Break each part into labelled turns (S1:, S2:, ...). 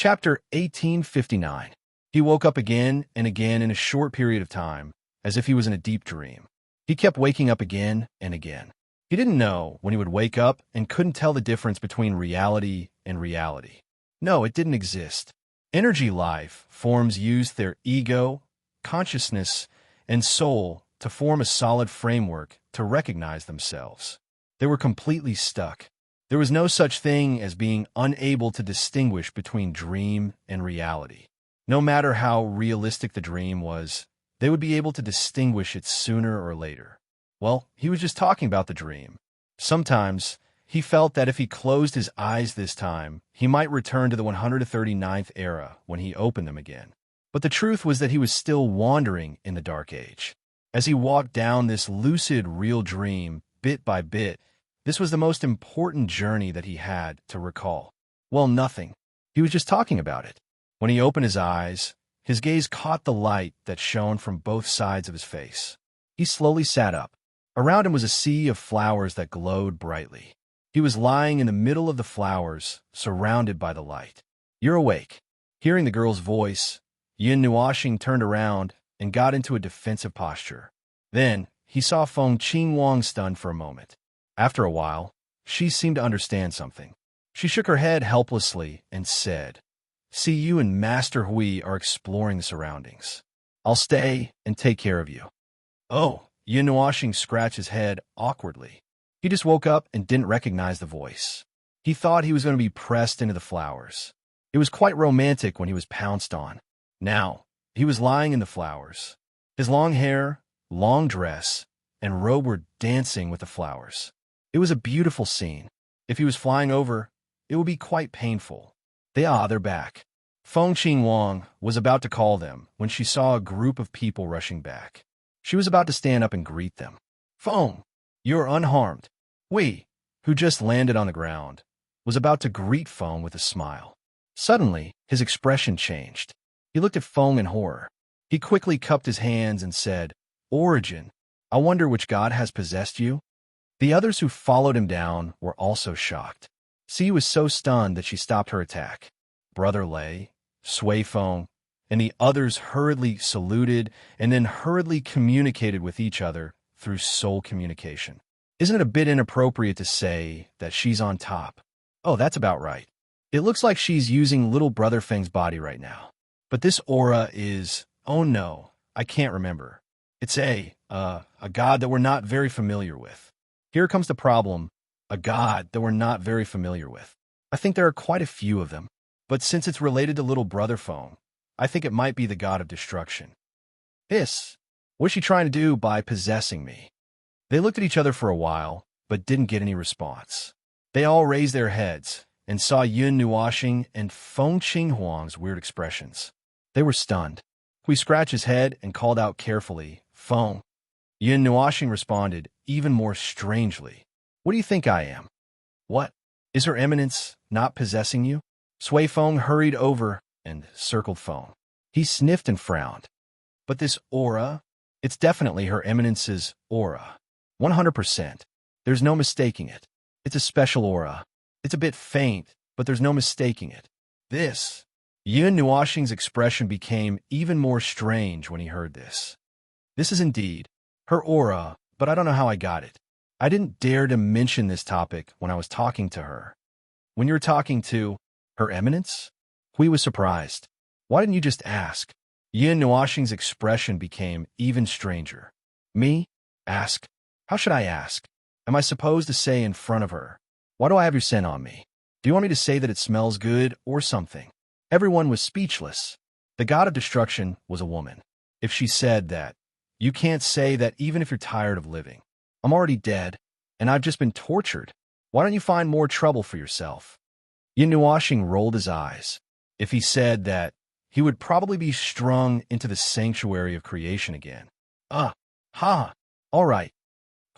S1: Chapter 1859. He woke up again and again in a short period of time, as if he was in a deep dream. He kept waking up again and again. He didn't know when he would wake up and couldn't tell the difference between reality and reality. No, it didn't exist. Energy life forms used their ego, consciousness, and soul to form a solid framework to recognize themselves. They were completely stuck. There was no such thing as being unable to distinguish between dream and reality. No matter how realistic the dream was, they would be able to distinguish it sooner or later. Well, he was just talking about the dream. Sometimes, he felt that if he closed his eyes this time, he might return to the 139th era when he opened them again. But the truth was that he was still wandering in the Dark Age. As he walked down this lucid, real dream, bit by bit, this was the most important journey that he had to recall. Well, nothing. He was just talking about it. When he opened his eyes, his gaze caught the light that shone from both sides of his face. He slowly sat up. Around him was a sea of flowers that glowed brightly. He was lying in the middle of the flowers, surrounded by the light. "You're awake." Hearing the girl's voice, Yin Nuoxing turned around and got into a defensive posture. Then, he saw Feng Qingwang stunned for a moment. After a while, she seemed to understand something. She shook her head helplessly and said, "See, you and Master Hui are exploring the surroundings. I'll stay and take care of you." "Oh," Yin Nuoxing scratched his head awkwardly. He just woke up and didn't recognize the voice. He thought he was going to be pressed into the flowers. It was quite romantic when he was pounced on. Now, he was lying in the flowers. His long hair, long dress, and robe were dancing with the flowers. It was a beautiful scene. If he was flying over, it would be quite painful. They're back. Feng Qingwang was about to call them when she saw a group of people rushing back. She was about to stand up and greet them. "Feng, you're unharmed." Hui, who just landed on the ground, was about to greet Feng with a smile. Suddenly, his expression changed. He looked at Feng in horror. He quickly cupped his hands and said, "Origin, I wonder which god has possessed you?" The others who followed him down were also shocked. Si was so stunned that she stopped her attack. Brother Lei, Sui Feng, and the others hurriedly saluted and then hurriedly communicated with each other through soul communication. Isn't it a bit inappropriate to say that she's on top? Oh, that's about right. It looks like she's using little brother Feng's body right now. But this aura is, oh no, I can't remember. It's a god that we're not very familiar with. Here comes the problem, a god that we're not very familiar with. I think there are quite a few of them, but since it's related to little brother Feng, I think it might be the god of destruction. What's she trying to do by possessing me? They looked at each other for a while, but didn't get any response. They all raised their heads and saw Yin Nuoxing and Feng Qinghuang's weird expressions. They were stunned. Hui scratched his head and called out carefully, "Feng." Yin Nuoxing responded, even more strangely, "What do you think I am?" "What? Is Her Eminence not possessing you?" Sui Feng hurried over and circled Feng. He sniffed and frowned. "But this aura, it's definitely Her Eminence's aura. 100%. There's no mistaking it. It's a special aura. It's a bit faint, but there's no mistaking it." Yin Nuoxing's expression became even more strange when he heard this. "This is indeed her aura, but I don't know how I got it. I didn't dare to mention this topic when I was talking to her." "When you're talking to Her Eminence?" Hui was surprised. "Why didn't you just ask?" Yin Nuoxing's expression became even stranger. "Me? Ask? How should I ask? Am I supposed to say in front of her, 'Why do I have your scent on me?' Do you want me to say that it smells good or something?" Everyone was speechless. The god of destruction was a woman. If she said that, "You can't say that even if you're tired of living. I'm already dead, and I've just been tortured. Why don't you find more trouble for yourself?" Yin Nuoxing rolled his eyes. If he said that, he would probably be strung into the sanctuary of creation again. All right."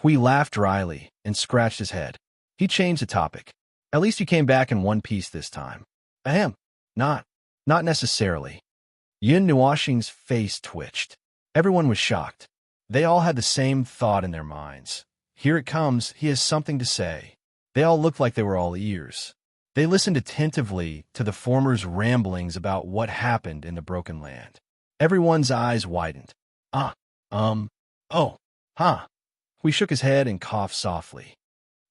S1: Hui laughed dryly and scratched his head. He changed the topic. "At least you came back in one piece this time." "Ahem. Not necessarily." Yin Nuoxing's face twitched. Everyone was shocked. They all had the same thought in their minds. Here it comes, he has something to say. They all looked like they were all ears. They listened attentively to the former's ramblings about what happened in the broken land. Everyone's eyes widened. Ah, oh, huh. He shook his head and coughed softly.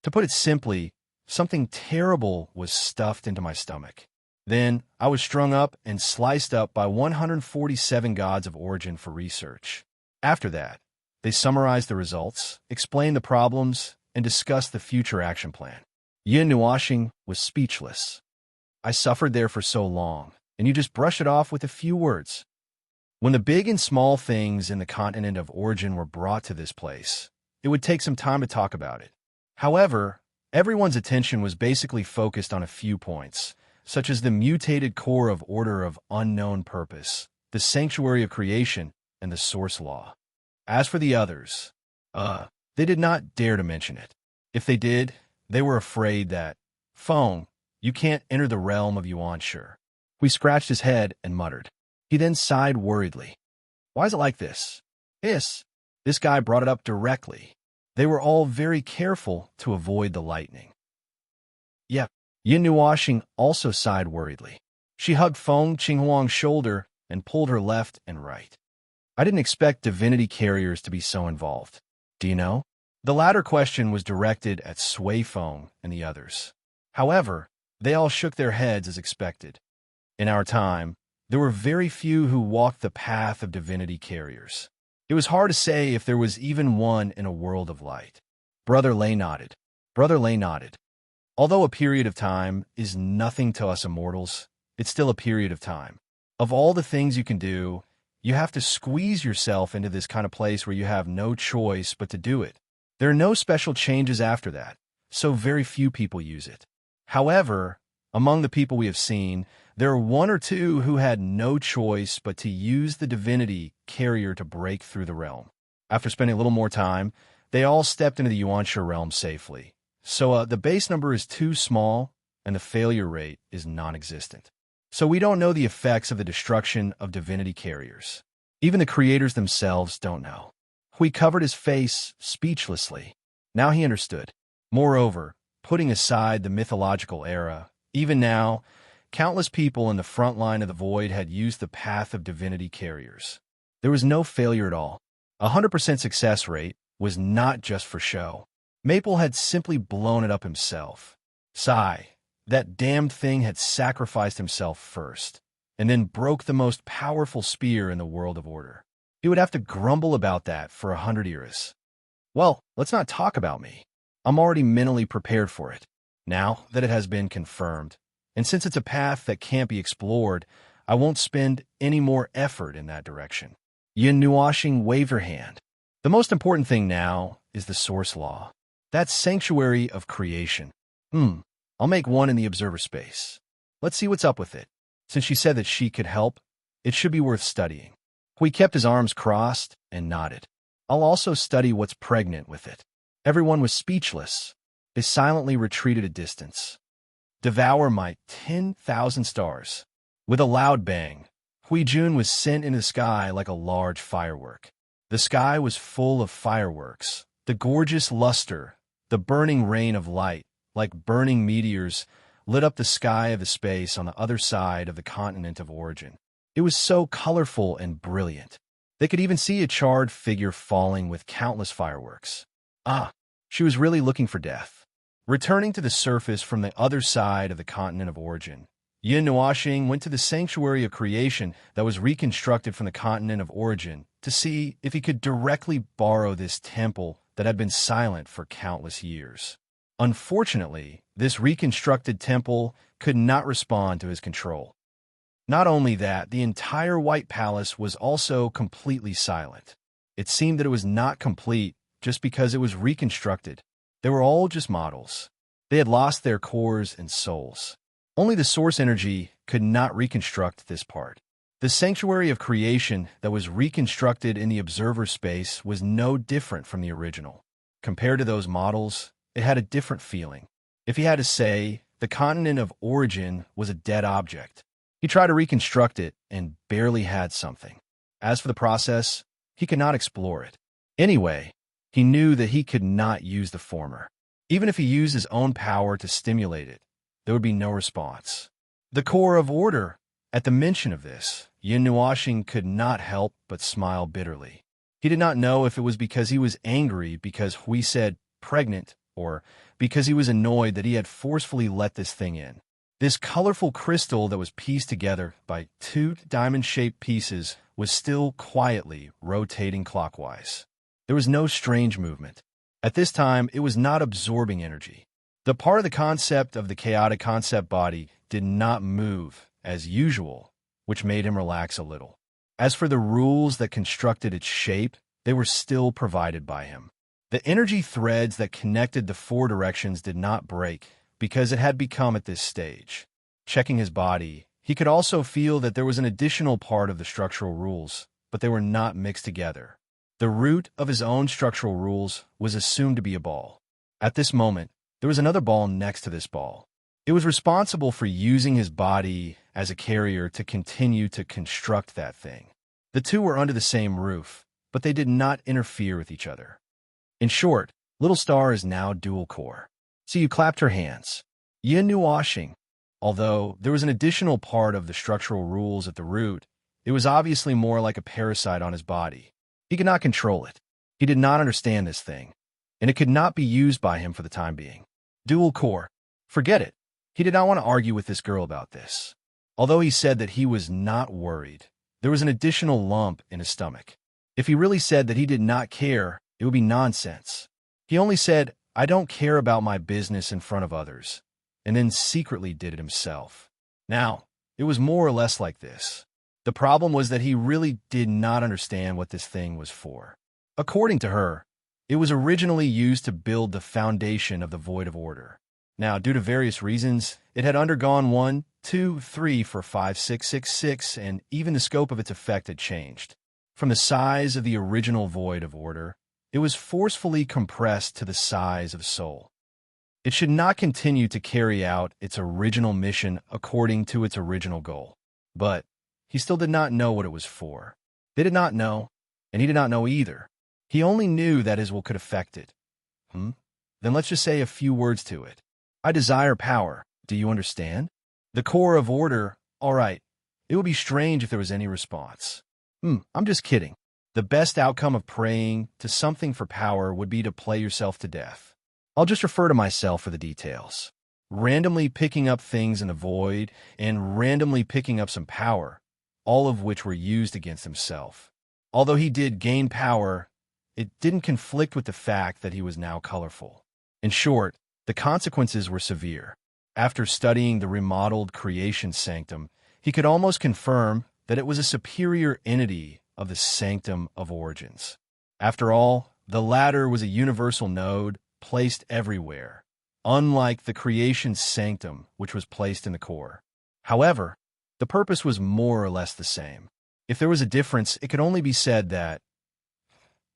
S1: To put it simply, something terrible was stuffed into my stomach. Then I was strung up and sliced up by 147 gods of origin for research. After that, they summarized the results, explained the problems, and discussed the future action plan. Yin Nuashing was speechless. I suffered there for so long, and you just brush it off with a few words. When the big and small things in the continent of origin were brought to this place, it would take some time to talk about it. However, everyone's attention was basically focused on a few points, such as the mutated core of order of unknown purpose, the sanctuary of creation, and the source law. As for the others, they did not dare to mention it. If they did, they were afraid that, Feng, you can't enter the realm of Yuanshi. He scratched his head and muttered. He then sighed worriedly. Why is it like this? This guy brought it up directly. They were all very careful to avoid the lightning. Yep. Yin Nuashing also sighed worriedly. She hugged Feng Qinghuang's shoulder and pulled her left and right. I didn't expect divinity carriers to be so involved. Do you know? The latter question was directed at Sui Feng and the others. However, they all shook their heads as expected. In our time, there were very few who walked the path of divinity carriers. It was hard to say if there was even one in a world of light. Brother Lei nodded. Although a period of time is nothing to us immortals, it's still a period of time. Of all the things you can do, you have to squeeze yourself into this kind of place where you have no choice but to do it. There are no special changes after that, so very few people use it. However, among the people we have seen, there are one or two who had no choice but to use the divinity carrier to break through the realm. After spending a little more time, they all stepped into the Yuanshi realm safely. So the base number is too small, and the failure rate is non-existent. So we don't know the effects of the destruction of divinity carriers. Even the creators themselves don't know. Hui covered his face speechlessly. Now he understood. Moreover, putting aside the mythological era, even now, countless people in the front line of the void had used the path of divinity carriers. There was no failure at all. 100% success rate was not just for show. Maple had simply blown it up himself. Sigh, that damned thing had sacrificed himself first, and then broke the most powerful spear in the world of order. He would have to grumble about that for 100 eras. Well, let's not talk about me. I'm already mentally prepared for it, now that it has been confirmed. And since it's a path that can't be explored, I won't spend any more effort in that direction. Yin Nuashing waved her hand. The most important thing now is the source law. That sanctuary of creation. I'll make one in the observer space. Let's see what's up with it. Since she said that she could help, it should be worth studying. Hui kept his arms crossed and nodded. I'll also study what's pregnant with it. Everyone was speechless. They silently retreated a distance. Devour my 10,000 stars. With a loud bang, Hui Jun was sent into the sky like a large firework. The sky was full of fireworks, the gorgeous luster, the burning rain of light, like burning meteors, lit up the sky of the space on the other side of the continent of origin. It was so colorful and brilliant. They could even see a charred figure falling with countless fireworks. She was really looking for death. Returning to the surface from the other side of the continent of origin, Yin Nuashing went to the sanctuary of creation that was reconstructed from the continent of origin to see if he could directly borrow this temple that had been silent for countless years. Unfortunately, this reconstructed temple could not respond to his control. Not only that, the entire White Palace was also completely silent. It seemed that it was not complete just because it was reconstructed. They were all just models. They had lost their cores and souls. Only the source energy could not reconstruct this part. The sanctuary of creation that was reconstructed in the observer space was no different from the original. Compared to those models, it had a different feeling. If he had to say, the continent of origin was a dead object. He tried to reconstruct it and barely had something. As for the process, he could not explore it. Anyway, he knew that he could not use the former. Even if he used his own power to stimulate it, there would be no response. The core of order. At the mention of this, Yin Nuoxing could not help but smile bitterly. He did not know if it was because he was angry because Hui said pregnant, or because he was annoyed that he had forcefully let this thing in. This colorful crystal that was pieced together by two diamond-shaped pieces was still quietly rotating clockwise. There was no strange movement. At this time, it was not absorbing energy. The part of the concept of the chaotic concept body did not move as usual, which made him relax a little. As for the rules that constructed its shape, they were still provided by him. The energy threads that connected the four directions did not break because it had become at this stage. Checking his body, he could also feel that there was an additional part of the structural rules, but they were not mixed together. The root of his own structural rules was assumed to be a ball. At this moment, there was another ball next to this ball. It was responsible for using his body as a carrier to continue to construct that thing. The two were under the same roof, but they did not interfere with each other. In short, Little Star is now dual core. So you clapped her hands. Yin Nuoxing. Although there was an additional part of the structural rules at the root, it was obviously more like a parasite on his body. He could not control it. He did not understand this thing, and it could not be used by him for the time being. Dual core. Forget it. He did not want to argue with this girl about this. Although he said that he was not worried, there was an additional lump in his stomach. If he really said that he did not care, it would be nonsense. He only said, "I don't care about my business in front of others," and then secretly did it himself. Now, it was more or less like this. The problem was that he really did not understand what this thing was for. According to her, it was originally used to build the foundation of the Void of Order. Now, due to various reasons, it had undergone 1, 2, 3, 4, 5, 6, 6, 6, and even the scope of its effect had changed. From the size of the original Void of Order, it was forcefully compressed to the size of Soul. It should not continue to carry out its original mission according to its original goal. But he still did not know what it was for. They did not know, and he did not know either. He only knew that his will could affect it. Then let's just say a few words to it. I desire power. Do you understand? The core of order. All right. It would be strange if there was any response. I'm just kidding. The best outcome of praying to something for power would be to play yourself to death. I'll just refer to myself for the details. Randomly picking up things in the void and randomly picking up some power, all of which were used against himself. Although he did gain power, it didn't conflict with the fact that he was now colorful. In short, the consequences were severe. After studying the remodeled creation sanctum, he could almost confirm that it was a superior entity of the sanctum of origins. After all, the latter was a universal node placed everywhere, unlike the creation sanctum, which was placed in the core. However, the purpose was more or less the same. If there was a difference, it could only be said that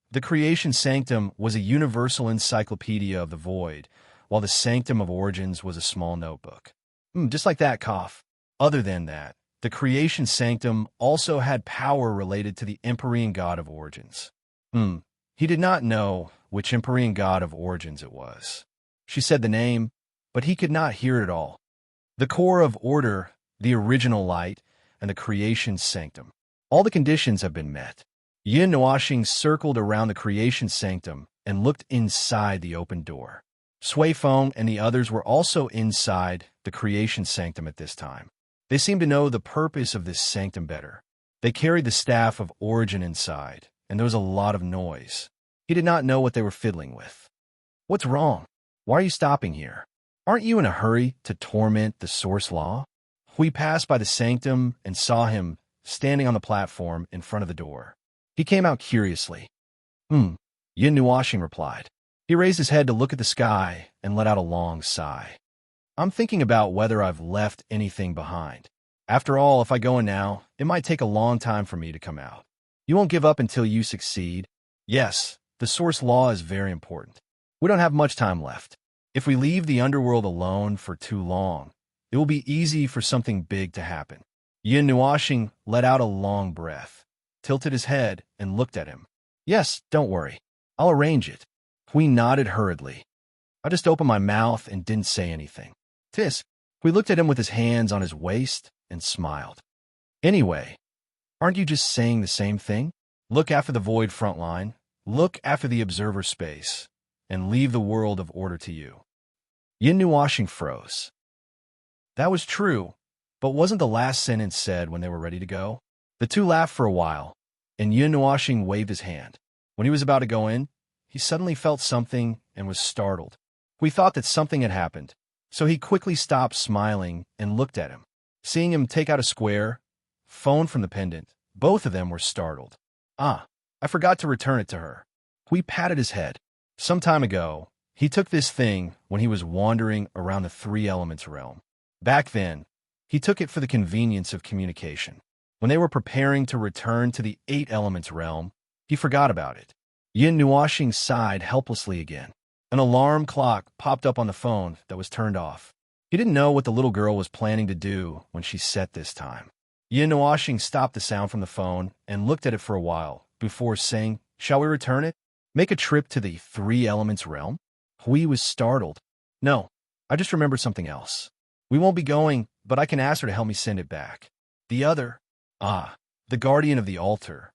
S1: the creation sanctum was a universal encyclopedia of the void, while the sanctum of origins was a small notebook. Just like that, cough. Other than that, the creation sanctum also had power related to the Empyrean God of origins. He did not know which Empyrean God of origins it was. She said the name, but he could not hear it all. The core of order, the original light, and the creation sanctum. All the conditions have been met. Yin Nuoxing circled around the creation sanctum and looked inside the open door. Sui Feng and the others were also inside the creation sanctum at this time. They seemed to know the purpose of this sanctum better. They carried the staff of origin inside, and there was a lot of noise. He did not know what they were fiddling with. What's wrong? Why are you stopping here? Aren't you in a hurry to torment the source law? We passed by the sanctum and saw him standing on the platform in front of the door. He came out curiously. Yin Nuoxing replied. He raised his head to look at the sky and let out a long sigh. I'm thinking about whether I've left anything behind. After all, if I go in now, it might take a long time for me to come out. You won't give up until you succeed. Yes, the source law is very important. We don't have much time left. If we leave the underworld alone for too long, it will be easy for something big to happen. Yin Nuoxing let out a long breath, tilted his head, and looked at him. Yes, don't worry. I'll arrange it. Hui nodded hurriedly. I just opened my mouth and didn't say anything. Tisk, Hui looked at him with his hands on his waist and smiled. Anyway, aren't you just saying the same thing? Look after the void front line, look after the observer space, and leave the world of order to you. Yin Nuashing froze. That was true, but wasn't the last sentence said when they were ready to go? The two laughed for a while, and Yin Nuashing waved his hand. When he was about to go in, he suddenly felt something and was startled. We thought that something had happened, so he quickly stopped smiling and looked at him. Seeing him take out a square phone from the pendant, both of them were startled. Ah, I forgot to return it to her. Hui patted his head. Some time ago, he took this thing when he was wandering around the three elements realm. Back then, he took it for the convenience of communication. When they were preparing to return to the eight elements realm, he forgot about it. Yin Nuashing sighed helplessly again. An alarm clock popped up on the phone that was turned off. He didn't know what the little girl was planning to do when she set this time. Yin Nuashing stopped the sound from the phone and looked at it for a while before saying, "Shall we return it? Make a trip to the three elements realm?" Hui was startled. "No, I just remembered something else. We won't be going, but I can ask her to help me send it back." The other, the guardian of the altar.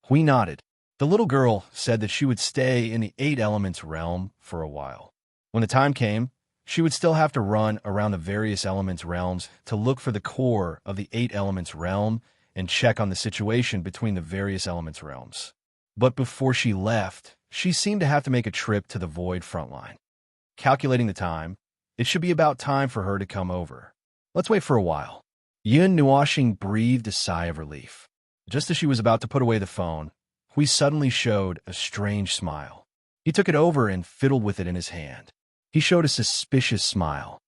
S1: Hui nodded. The little girl said that she would stay in the eight elements realm for a while. When the time came, she would still have to run around the various elements realms to look for the core of the eight elements realm and check on the situation between the various elements realms. But before she left, she seemed to have to make a trip to the void frontline. Calculating the time, it should be about time for her to come over. Let's wait for a while. Yin Nuashing breathed a sigh of relief. Just as she was about to put away the phone, Hui suddenly showed a strange smile. He took it over and fiddled with it in his hand. He showed a suspicious smile.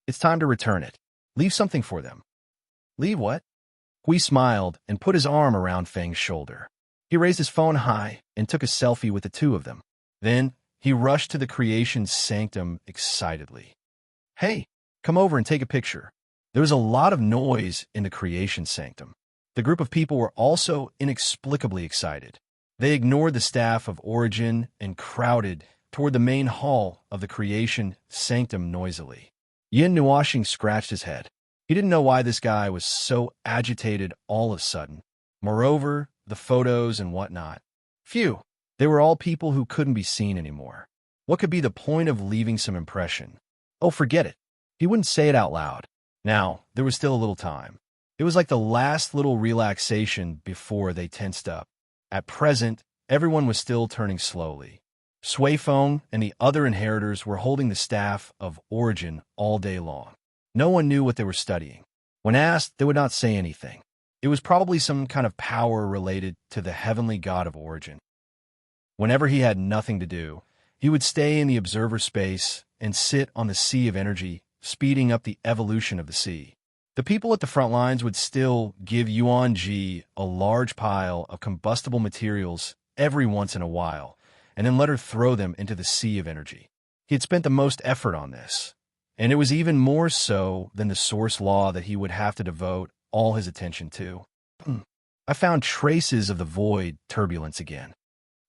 S1: "It's time to return it. Leave something for them." "Leave what?" Hui smiled and put his arm around Feng's shoulder. He raised his phone high and took a selfie with the two of them. Then he rushed to the creation sanctum excitedly. "Hey, come over and take a picture." There was a lot of noise in the creation sanctum. The group of people were also inexplicably excited. They ignored the staff of Origin and crowded toward the main hall of the creation sanctum noisily. Yin Nuashing scratched his head. He didn't know why this guy was so agitated all of a sudden. Moreover, the photos and whatnot. Phew, they were all people who couldn't be seen anymore. What could be the point of leaving some impression? Oh, forget it. He wouldn't say it out loud. Now, there was still a little time. It was like the last little relaxation before they tensed up. At present, everyone was still turning slowly. Suifeng and the other inheritors were holding the staff of Origin all day long. No one knew what they were studying. When asked, they would not say anything. It was probably some kind of power related to the heavenly god of Origin. Whenever he had nothing to do, he would stay in the observer space and sit on the sea of energy, speeding up the evolution of the sea. The people at the front lines would still give Yuan Ji a large pile of combustible materials every once in a while, and then let her throw them into the sea of energy. He had spent the most effort on this, and it was even more so than the source law that he would have to devote all his attention to. I found traces of the void turbulence again.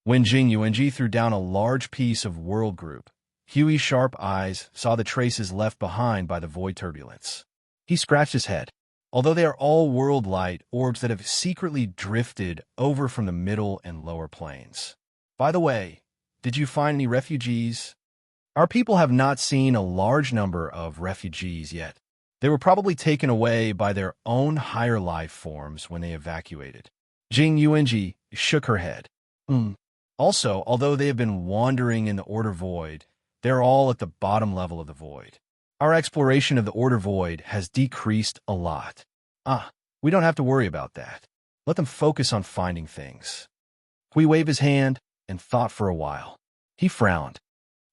S1: When Jing Yuanji threw down a large piece of world group, Huey's sharp eyes saw the traces left behind by the void turbulence. He scratched his head. Although they are all world light orbs that have secretly drifted over from the middle and lower planes. By the way, did you find any refugees? Our people have not seen a large number of refugees yet. They were probably taken away by their own higher life forms when they evacuated. Jing Yuanji shook her head. Also, although they have been wandering in the Order Void, they're all at the bottom level of the Void. Our exploration of the Order Void has decreased a lot. We don't have to worry about that. Let them focus on finding things. Hui waved his hand and thought for a while. He frowned.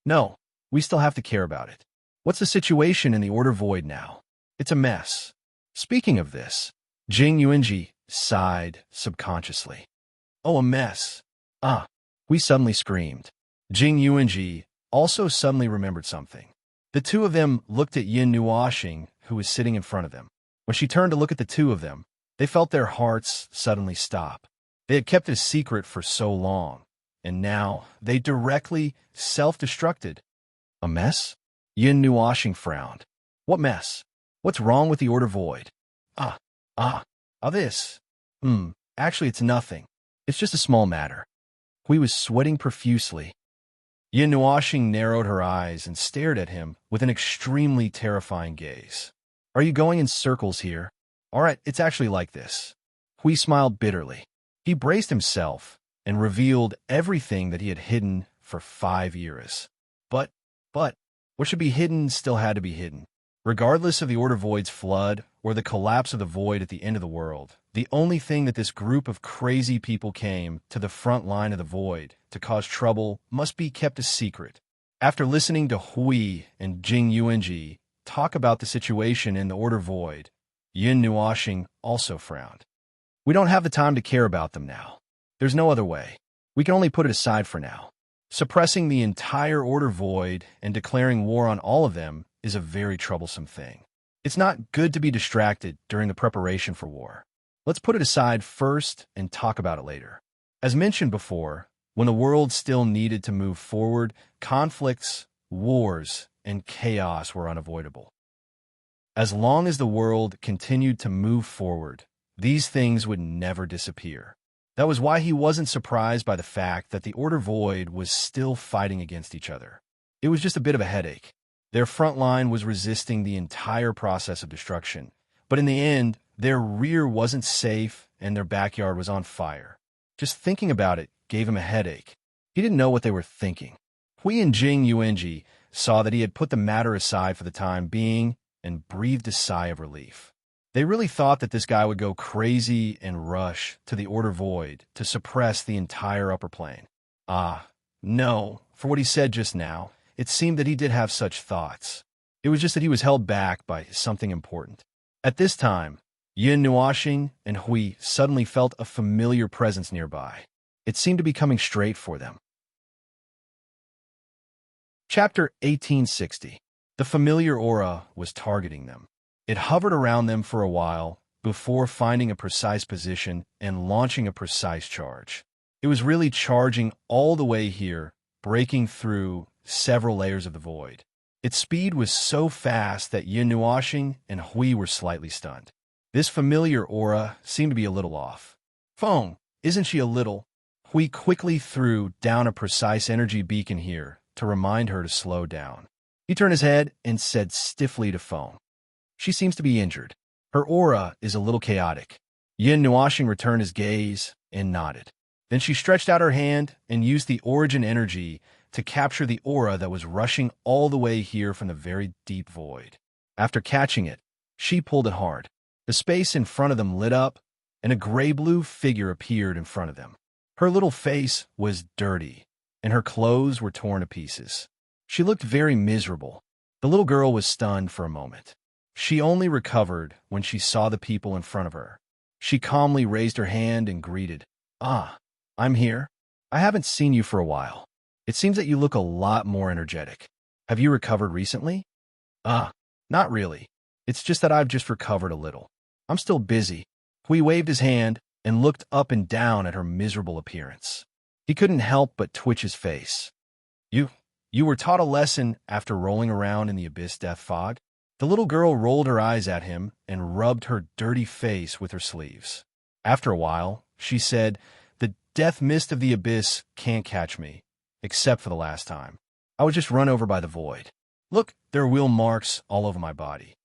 S1: No, we still have to care about it. What's the situation in the Order Void now? It's a mess. Speaking of this, Jing Yuanji sighed subconsciously. Oh, a mess. Hui suddenly screamed. Jing Yuanji also suddenly remembered something. The two of them looked at Yin Nuashing, who was sitting in front of them. When she turned to look at the two of them, they felt their hearts suddenly stop. They had kept it a secret for so long, and now they directly self-destructed. A mess? Yin Nuashing frowned. What mess? What's wrong with the order void? Ah, ah, this. Actually, it's nothing. It's just a small matter. Hui was sweating profusely. Yin Nuashing narrowed her eyes and stared at him with an extremely terrifying gaze. Are you going in circles here? All right, it's actually like this. Hui smiled bitterly. He braced himself and revealed everything that he had hidden for 5 years. But, what should be hidden still had to be hidden. Regardless of the Order Void's flood or the collapse of the Void at the end of the world, the only thing that this group of crazy people came to the front line of the Void to cause trouble must be kept a secret. After listening to Hui and Jing Yuanji talk about the situation in the Order Void, Yin Nuashing also frowned. We don't have the time to care about them now. There's no other way. We can only put it aside for now. Suppressing the entire Order Void and declaring war on all of them is a very troublesome thing. It's not good to be distracted during the preparation for war. Let's put it aside first and talk about it later. As mentioned before, when the world still needed to move forward, conflicts, wars, and chaos were unavoidable. As long as the world continued to move forward, these things would never disappear. That was why he wasn't surprised by the fact that the Order Void was still fighting against each other. It was just a bit of a headache. Their front line was resisting the entire process of destruction, but in the end, their rear wasn't safe and their backyard was on fire. Just thinking about it gave him a headache. He didn't know what they were thinking. Hui and Jing Yuanji saw that he had put the matter aside for the time being and breathed a sigh of relief. They really thought that this guy would go crazy and rush to the Order Void to suppress the entire upper plane. No, for what he said just now, it seemed that he did have such thoughts. It was just that he was held back by something important. At this time, Yin Nuashing and Hui suddenly felt a familiar presence nearby. It seemed to be coming straight for them. Chapter 1860. The familiar aura was targeting them. It hovered around them for a while before finding a precise position and launching a precise charge. It was really charging all the way here, breaking through several layers of the void. Its speed was so fast that Yin Nuashing and Hui were slightly stunned. This familiar aura seemed to be a little off. Feng, isn't she a little? Hui quickly threw down a precise energy beacon here to remind her to slow down. He turned his head and said stiffly to Feng, "She seems to be injured. Her aura is a little chaotic." Yin Nuashing returned his gaze and nodded. Then she stretched out her hand and used the origin energy to capture the aura that was rushing all the way here from the very deep void. After catching it, she pulled it hard. The space in front of them lit up, and a gray-blue figure appeared in front of them. Her little face was dirty, and her clothes were torn to pieces. She looked very miserable. The little girl was stunned for a moment. She only recovered when she saw the people in front of her. She calmly raised her hand and greeted, I'm here. I haven't seen you for a while. It seems that you look a lot more energetic. Have you recovered recently?" Not really. It's just that I've just recovered a little. I'm still busy." Hui waved his hand and looked up and down at her miserable appearance. He couldn't help but twitch his face. You were taught a lesson after rolling around in the abyss death fog?" The little girl rolled her eyes at him and rubbed her dirty face with her sleeves. After a while, she said, "The death mist of the abyss can't catch me, except for the last time. I was just run over by the void. Look, there are wheel marks all over my body."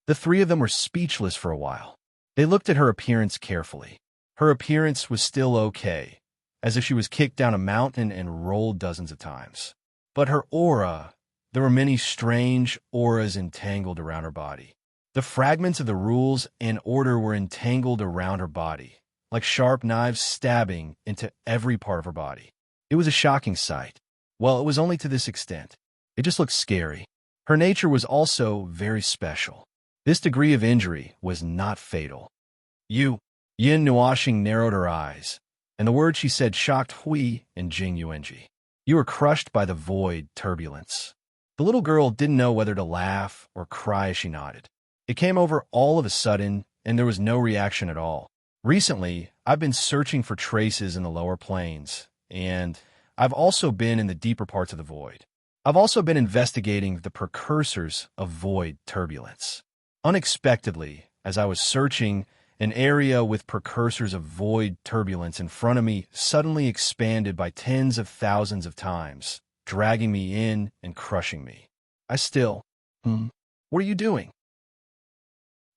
S1: The three of them were speechless for a while. They looked at her appearance carefully. Her appearance was still okay, as if she was kicked down a mountain and rolled dozens of times. But her aura, there were many strange auras entangled around her body. The fragments of the rules and order were entangled around her body, like sharp knives stabbing into every part of her body. It was a shocking sight. Well, it was only to this extent. It just looked scary. Her nature was also very special. This degree of injury was not fatal. Yin Nuashing narrowed her eyes, and the word she said shocked Hui and Jing Yuanji. "You were crushed by the void turbulence." The little girl didn't know whether to laugh or cry as she nodded. It came over all of a sudden, and there was no reaction at all. Recently, I've been searching for traces in the lower planes, and I've also been in the deeper parts of the void. I've also been investigating the precursors of void turbulence. Unexpectedly, as I was searching, an area with precursors of void turbulence in front of me suddenly expanded by tens of thousands of times, dragging me in and crushing me. I still, what are you doing?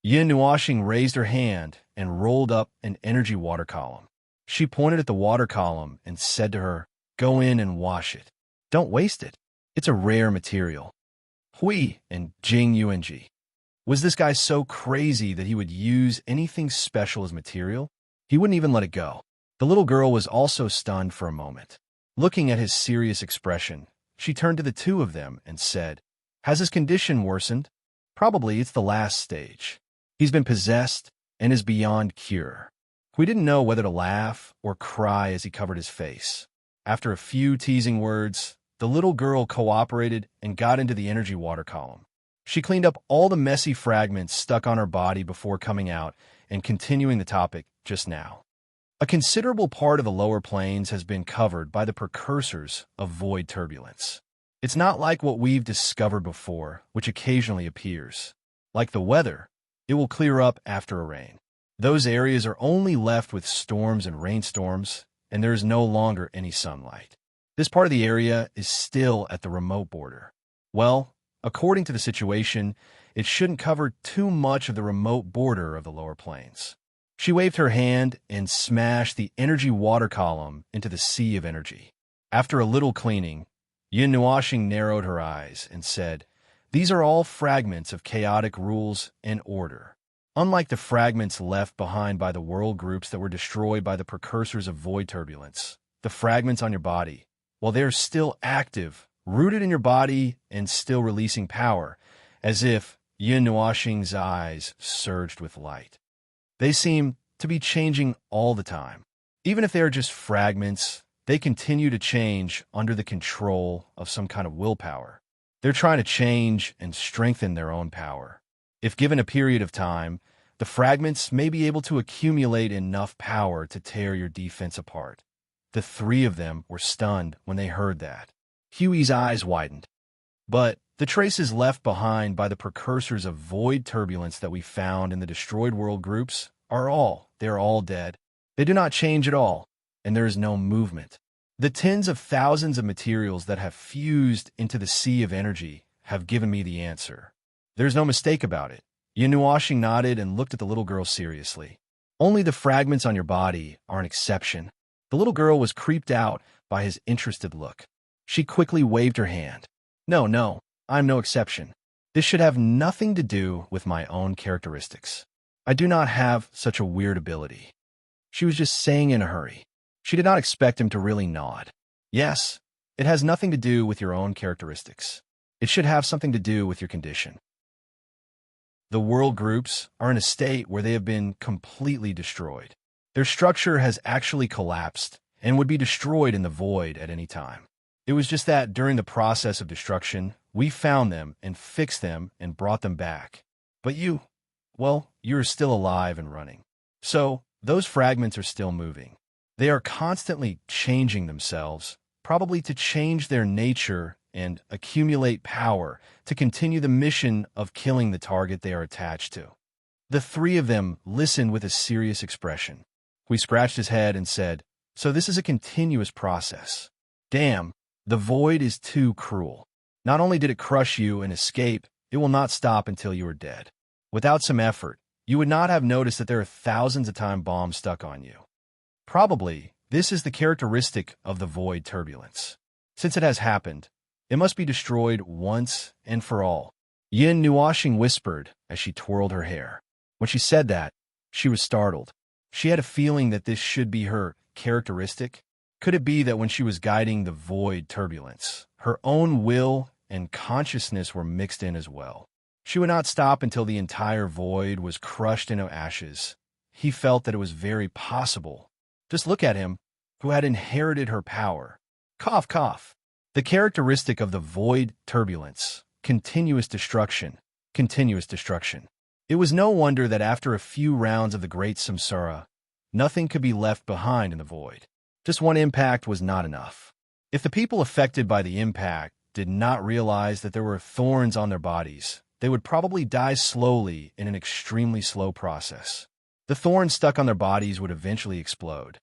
S1: Yin Nuashing raised her hand and rolled up an energy water column. She pointed at the water column and said to her, "Go in and wash it. Don't waste it. It's a rare material." Hui and Jing Yuanji. Was this guy so crazy that he would use anything special as material? He wouldn't even let it go. The little girl was also stunned for a moment. Looking at his serious expression, she turned to the two of them and said, "Has his condition worsened? Probably it's the last stage. He's been possessed and is beyond cure." We didn't know whether to laugh or cry as he covered his face. After a few teasing words, the little girl cooperated and got into the energy water column. She cleaned up all the messy fragments stuck on her body before coming out and continuing the topic just now. A considerable part of the lower planes has been covered by the precursors of void turbulence. It's not like what we've discovered before, which occasionally appears. Like the weather, it will clear up after a rain. Those areas are only left with storms and rainstorms, and there is no longer any sunlight. This part of the area is still at the remote border. Well, according to the situation, it shouldn't cover too much of the remote border of the lower planes. She waved her hand and smashed the energy water column into the sea of energy. After a little cleaning, Yin Nuashing narrowed her eyes and said, "These are all fragments of chaotic rules and order. Unlike the fragments left behind by the world groups that were destroyed by the precursors of void turbulence, the fragments on your body, while they are still active, rooted in your body and still releasing power, as if Yin Nuashing's eyes surged with light. They seem to be changing all the time. Even if they are just fragments, they continue to change under the control of some kind of willpower. They're trying to change and strengthen their own power. If given a period of time, the fragments may be able to accumulate enough power to tear your defense apart." The three of them were stunned when they heard that. Huey's eyes widened. "But the traces left behind by the precursors of void turbulence that we found in the destroyed world groups they're all dead. They do not change at all, and there is no movement. The tens of thousands of materials that have fused into the sea of energy have given me the answer. There's no mistake about it." Yin Nuashing nodded and looked at the little girl seriously. "Only the fragments on your body are an exception." The little girl was creeped out by his interested look. She quickly waved her hand. No, I'm no exception. This should have nothing to do with my own characteristics. I do not have such a weird ability." She was just saying in a hurry. She did not expect him to really nod. "Yes, it has nothing to do with your own characteristics. It should have something to do with your condition. The world groups are in a state where they have been completely destroyed. Their structure has actually collapsed and would be destroyed in the void at any time. It was just that during the process of destruction, we found them and fixed them and brought them back. But you're still alive and running. So, those fragments are still moving. They are constantly changing themselves, probably to change their nature and accumulate power to continue the mission of killing the target they are attached to." The three of them listened with a serious expression. He scratched his head and said, "So this is a continuous process. Damn, the void is too cruel. Not only did it crush you and escape, it will not stop until you are dead. Without some effort, you would not have noticed that there are thousands of time bombs stuck on you. Probably, this is the characteristic of the void turbulence. Since it has happened, it must be destroyed once and for all." Yin Nuashing whispered as she twirled her hair. When she said that, she was startled. She had a feeling that this should be her characteristic. Could it be that when she was guiding the void turbulence, her own will and consciousness were mixed in as well? She would not stop until the entire void was crushed into ashes. He felt that it was very possible. Just look at him, who had inherited her power. Cough, cough. The characteristic of the void turbulence, continuous destruction, continuous destruction. It was no wonder that after a few rounds of the great samsara, nothing could be left behind in the void. Just one impact was not enough. If the people affected by the impact did not realize that there were thorns on their bodies, they would probably die slowly in an extremely slow process. The thorns stuck on their bodies would eventually explode.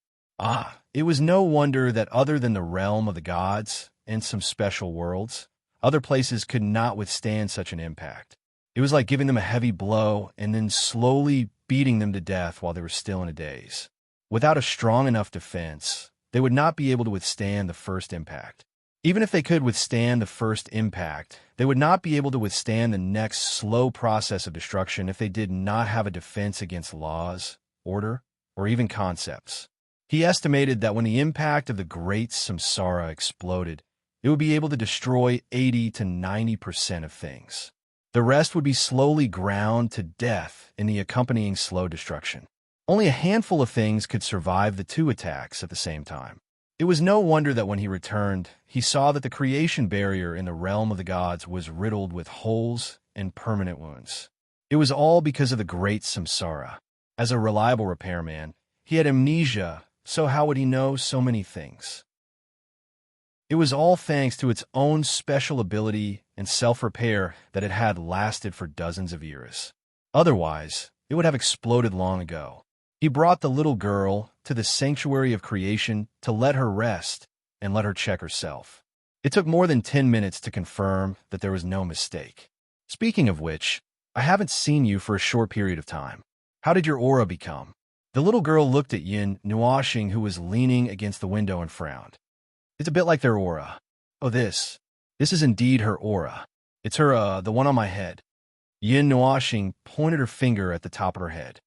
S1: It was no wonder that other than the realm of the gods and some special worlds, other places could not withstand such an impact. It was like giving them a heavy blow and then slowly beating them to death while they were still in a daze. Without a strong enough defense, they would not be able to withstand the first impact. Even if they could withstand the first impact, they would not be able to withstand the next slow process of destruction if they did not have a defense against laws, order, or even concepts. He estimated that when the impact of the great samsara exploded, it would be able to destroy 80 to 90% of things. The rest would be slowly ground to death in the accompanying slow destruction. Only a handful of things could survive the two attacks at the same time. It was no wonder that when he returned, he saw that the creation barrier in the realm of the gods was riddled with holes and permanent wounds. It was all because of the great samsara. As a reliable repairman, he had amnesia, so how would he know so many things? It was all thanks to its own special ability and self-repair that it had lasted for dozens of years. Otherwise, it would have exploded long ago. He brought the little girl to the sanctuary of creation to let her rest and let her check herself. It took more than 10 minutes to confirm that there was no mistake. Speaking of which, I haven't seen you for a short period of time. How did your aura become? The little girl looked at Yin Nuashing, who was leaning against the window, and frowned. It's a bit like their aura. Oh, this is indeed her aura. It's her, the one on my head. Yin Nuashing pointed her finger at the top of her head.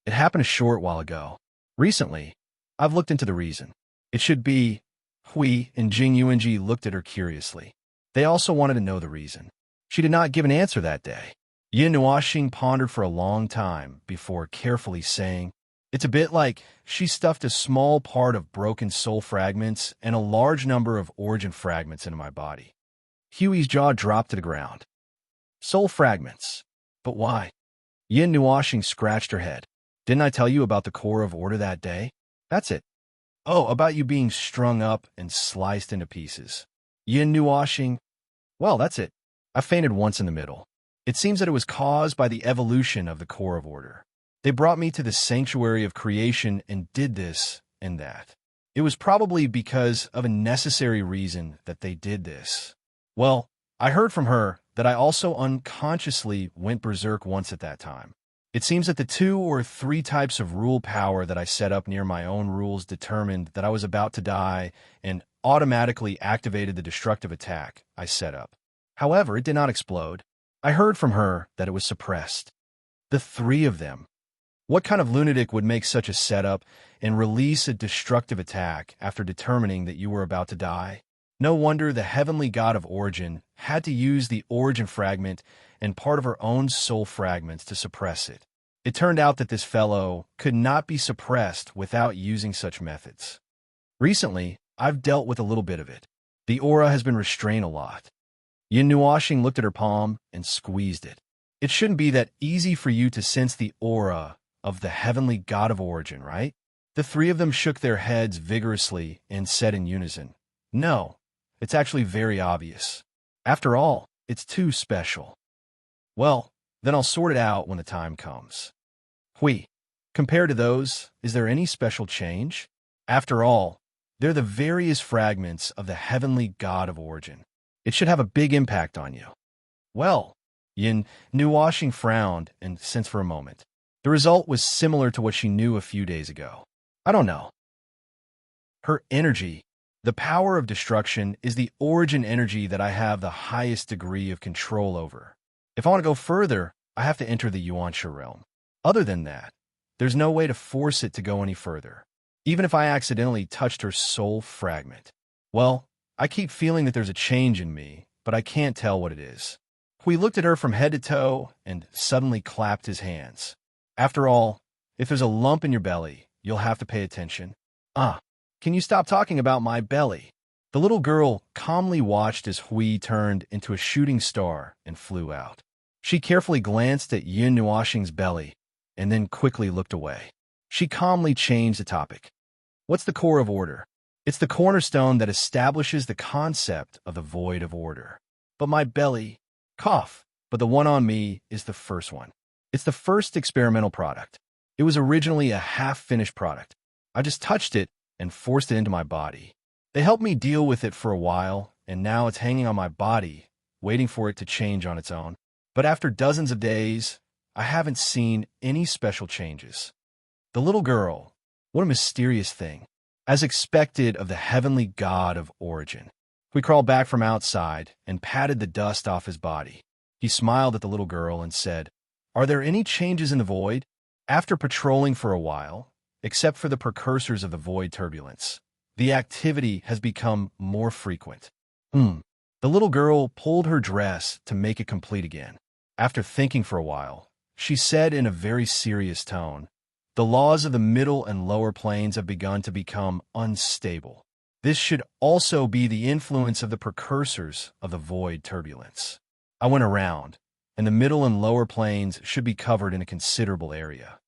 S1: It happened a short while ago. Recently, I've looked into the reason. It should be. Hui and Jing Yuanji looked at her curiously. They also wanted to know the reason. She did not give an answer that day. Yin Nuashing pondered for a long time before carefully saying, it's a bit like she stuffed a small part of broken soul fragments and a large number of origin fragments into my body. Huey's jaw dropped to the ground. Soul fragments. But why? Yin Nuashing scratched her head. Didn't I tell you about the core of order that day? That's it. Oh, about you being strung up and sliced into pieces. Yin Nuashing. Well, that's it. I fainted once in the middle. It seems that it was caused by the evolution of the core of order. They brought me to the sanctuary of creation and did this and that. It was probably because of a necessary reason that they did this. Well, I heard from her that I also unconsciously went berserk once at that time. It seems that the 2 or 3 types of rule power that I set up near my own rules determined that I was about to die and automatically activated the destructive attack I set up. However, it did not explode. I heard from her that it was suppressed. The 3 of them. What kind of lunatic would make such a setup and release a destructive attack after determining that you were about to die? No wonder the heavenly god of origin had to use the origin fragment and part of her own soul fragments to suppress it. It turned out that this fellow could not be suppressed without using such methods. Recently, I've dealt with a little bit of it. The aura has been restrained a lot. Yin Nuashing looked at her palm and squeezed it. It shouldn't be that easy for you to sense the aura of the heavenly god of origin, right? The 3 of them shook their heads vigorously and said in unison, no, it's actually very obvious. After all, it's too special. Well, then I'll sort it out when the time comes. Hui, compared to those, is there any special change? After all, they're the various fragments of the heavenly god of origin. It should have a big impact on you. Well, Yin Nuashing frowned and sensed for a moment. The result was similar to what she knew a few days ago. I don't know. Her energy, the power of destruction, is the origin energy that I have the highest degree of control over. If I want to go further, I have to enter the Yuansha realm. Other than that, there's no way to force it to go any further, even if I accidentally touched her soul fragment. Well, I keep feeling that there's a change in me, but I can't tell what it is. Hui looked at her from head to toe and suddenly clapped his hands. After all, if there's a lump in your belly, you'll have to pay attention. Can you stop talking about my belly? The little girl calmly watched as Hui turned into a shooting star and flew out. She carefully glanced at Yin Nuashing's belly and then quickly looked away. She calmly changed the topic. What's the core of order? It's the cornerstone that establishes the concept of the void of order. But my belly, cough. but the one on me is the first one. It's the first experimental product. It was originally a half-finished product. I just touched it and forced it into my body. They helped me deal with it for a while, and now it's hanging on my body, waiting for it to change on its own. But after dozens of days, I haven't seen any special changes. The little girl, what a mysterious thing. As expected of the heavenly god of origin. We crawled back from outside and patted the dust off his body. He smiled at the little girl and said, "Are there any changes in the void?" After patrolling for a while, except for the precursors of the void turbulence, the activity has become more frequent. The little girl pulled her dress to make it complete again. After thinking for a while, she said in a very serious tone, "The laws of the middle and lower planes have begun to become unstable. This should also be the influence of the precursors of the void turbulence." I went around, and the middle and lower planes should be covered in a considerable area.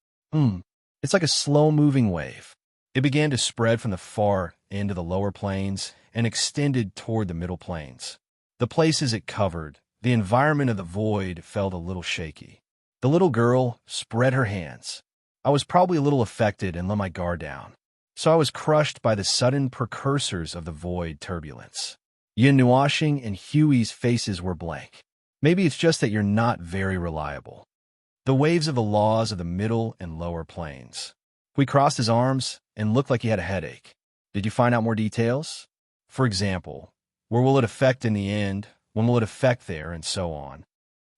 S1: It's like a slow-moving wave. It began to spread from the far end of the lower planes and extended toward the middle planes. The places it covered, the environment of the void felt a little shaky. The little girl spread her hands. I was probably a little affected and let my guard down. So I was crushed by the sudden precursors of the void turbulence. Yin Nuashing and Huey's faces were blank. Maybe it's just that you're not very reliable. The waves of the laws of the middle and lower planes. Hui crossed his arms and looked like he had a headache. Did you find out more details? For example, where will it affect in the end? When will it affect there? And so on.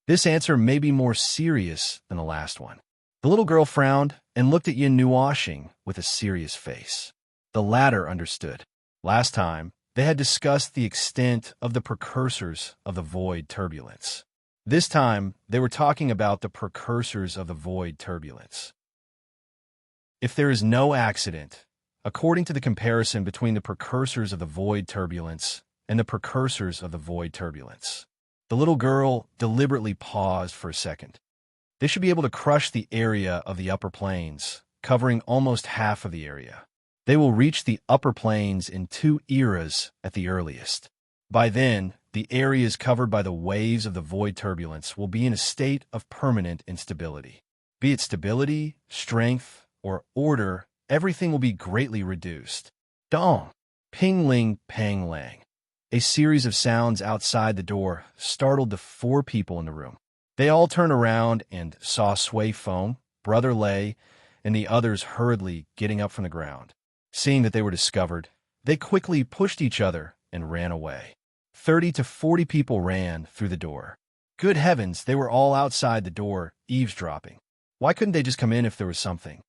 S1: This answer may be more serious than the last one. The little girl frowned and looked at Yin Nuashing with a serious face. The latter understood. Last time, they had discussed the extent of the precursors of the void turbulence. This time, they were talking about the precursors of the void turbulence. If there is no accident, according to the comparison between the precursors of the void turbulence and the precursors of the void turbulence, the little girl deliberately paused for a second. They should be able to crush the area of the upper planes, covering almost half of the area. They will reach the upper planes in 2 eras at the earliest. By then, the areas covered by the waves of the void turbulence will be in a state of permanent instability. Be it stability, strength, or order, everything will be greatly reduced. Dong! Ping ling pang lang. A series of sounds outside the door startled the 4 people in the room. They all turned around and saw Sui Feng, Brother Lei, and the others hurriedly getting up from the ground. Seeing that they were discovered, they quickly pushed each other and ran away. 30 to 40 people ran through the door. Good heavens, they were all outside the door, eavesdropping. Why couldn't they just come in if there was something?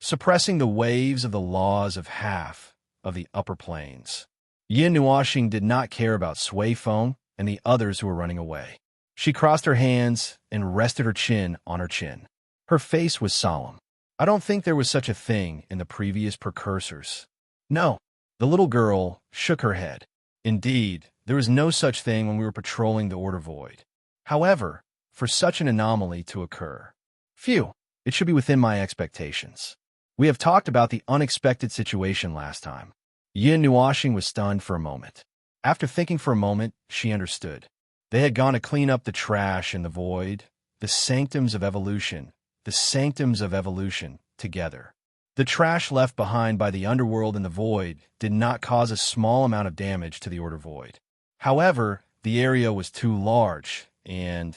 S1: Suppressing the waves of the laws of half of the upper planes. Yin Nuashing did not care about Sui Feng and the others who were running away. She crossed her hands and rested her chin on her chin. Her face was solemn. I don't think there was such a thing in the previous precursors. No. The little girl shook her head. Indeed, there was no such thing when we were patrolling the Order Void. However, for such an anomaly to occur, it should be within my expectations. We have talked about the unexpected situation last time. Yin Nuashing was stunned for a moment. After thinking for a moment, she understood. They had gone to clean up the trash in the void, the sanctums of evolution, together. The trash left behind by the underworld and the void did not cause a small amount of damage to the Order Void. However, the area was too large, and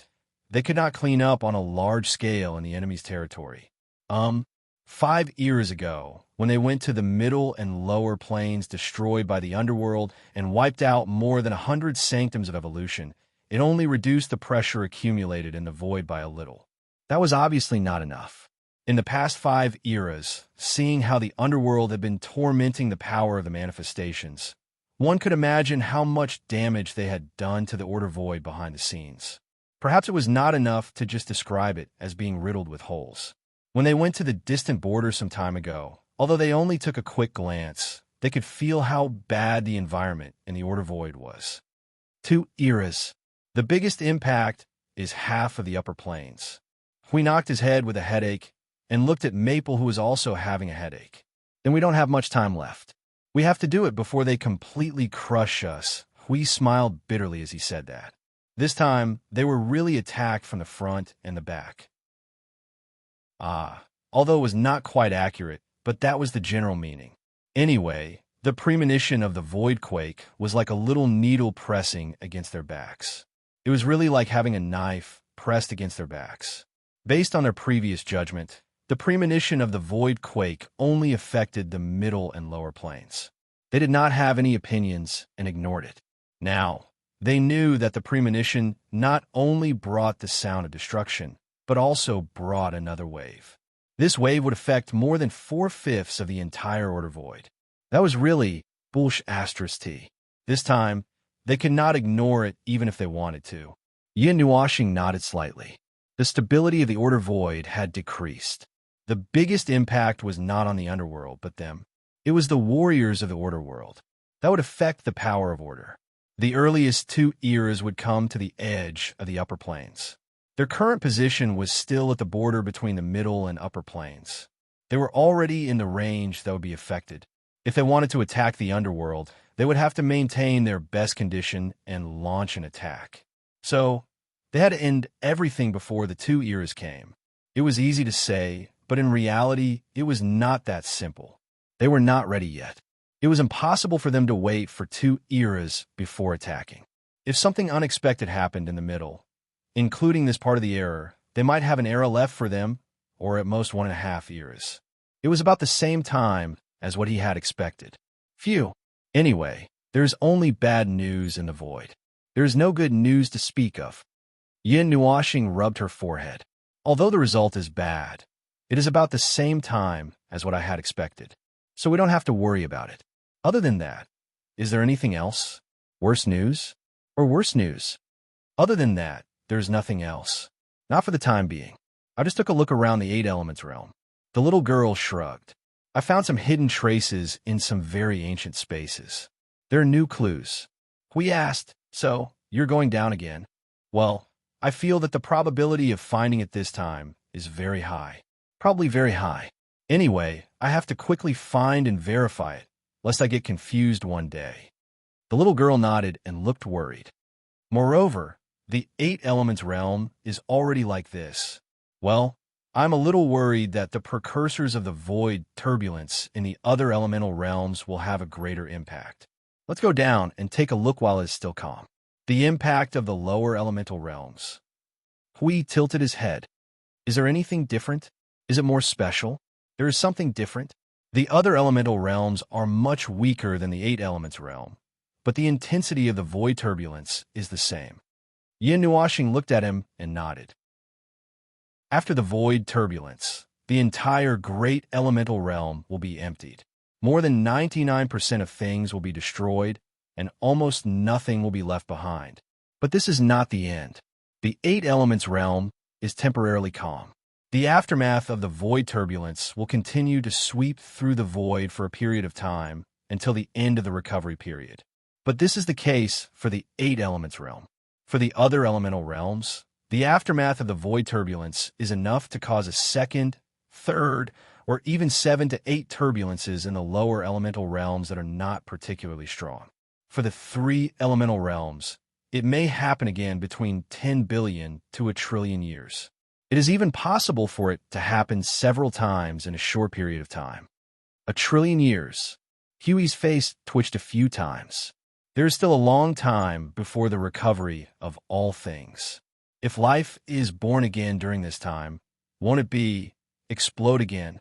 S1: they could not clean up on a large scale in the enemy's territory. 5 years ago, when they went to the middle and lower planes destroyed by the underworld and wiped out more than 100 sanctums of evolution, it only reduced the pressure accumulated in the void by a little. That was obviously not enough. In the past 5 eras, seeing how the underworld had been tormenting the power of the manifestations, one could imagine how much damage they had done to the Order Void behind the scenes. Perhaps it was not enough to just describe it as being riddled with holes. When they went to the distant border some time ago, although they only took a quick glance, they could feel how bad the environment in the Order Void was. 2 eras. The biggest impact is half of the upper planes. Hui knocked his head with a headache and looked at Maple, who was also having a headache. Then we don't have much time left. We have to do it before they completely crush us. Hui smiled bitterly as he said that. This time, they were really attacked from the front and the back. Although it was not quite accurate, but that was the general meaning. Anyway, the premonition of the void quake was like a little needle pressing against their backs. It was really like having a knife pressed against their backs. Based on their previous judgment, the premonition of the void quake only affected the middle and lower planes. They did not have any opinions and ignored it. Now, they knew that the premonition not only brought the sound of destruction, but also brought another wave. This wave would affect more than 4/5 of the entire order void. That was really bullsh*t. This time, they could not ignore it even if they wanted to. Yin Nuashing nodded slightly. The stability of the order void had decreased. The biggest impact was not on the underworld, but them. It was the warriors of the order world. That would affect the power of order. The earliest 2 eras would come to the edge of the upper planes. Their current position was still at the border between the middle and upper planes. They were already in the range that would be affected. If they wanted to attack the underworld, they would have to maintain their best condition and launch an attack. So, they had to end everything before the 2 eras came. It was easy to say, but in reality, it was not that simple. They were not ready yet. It was impossible for them to wait for 2 eras before attacking. If something unexpected happened in the middle, including this part of the era, they might have an era left for them, or at most 1.5 eras. It was about the same time as what he had expected. Phew. Anyway, there's only bad news in the void. There is no good news to speak of. Yin Nuashing rubbed her forehead. Although the result is bad, it is about the same time as what I had expected, so we don't have to worry about it. Other than that, is there anything else? Worse news? Or worse news? Other than that, there's nothing else. Not for the time being. I just took a look around the 8 elements realm. The little girl shrugged. I found some hidden traces in some very ancient spaces. There are new clues. We asked, so, you're going down again? Well, I feel that the probability of finding it this time is very high. Probably very high. Anyway, I have to quickly find and verify it, lest I get confused one day. The little girl nodded and looked worried. Moreover, the 8 elements realm is already like this. Well, I'm a little worried that the precursors of the void turbulence in the other elemental realms will have a greater impact. Let's go down and take a look while it is still calm. The impact of the lower elemental realms. Hui tilted his head. Is there anything different? Is it more special? There is something different. The other elemental realms are much weaker than the 8 elements realm, but the intensity of the void turbulence is the same. Yin Nuashing looked at him and nodded. After the void turbulence, the entire great elemental realm will be emptied. More than 99% of things will be destroyed, and almost nothing will be left behind. But this is not the end. The 8 elements realm is temporarily calm. The aftermath of the void turbulence will continue to sweep through the void for a period of time until the end of the recovery period. But this is the case for the 8 elements realm. For the other elemental realms, the aftermath of the void turbulence is enough to cause a second, third, or even 7 to 8 turbulences in the lower elemental realms that are not particularly strong. For the 3 elemental realms, it may happen again between 10 billion to a trillion years. It is even possible for it to happen several times in a short period of time. A trillion years. Huey's face twitched a few times. There is still a long time before the recovery of all things. If life is born again during this time, won't it be explode again?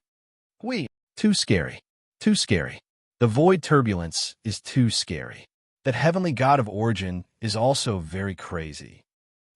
S1: Too scary. Too scary. The void turbulence is too scary. That heavenly god of origin is also very crazy.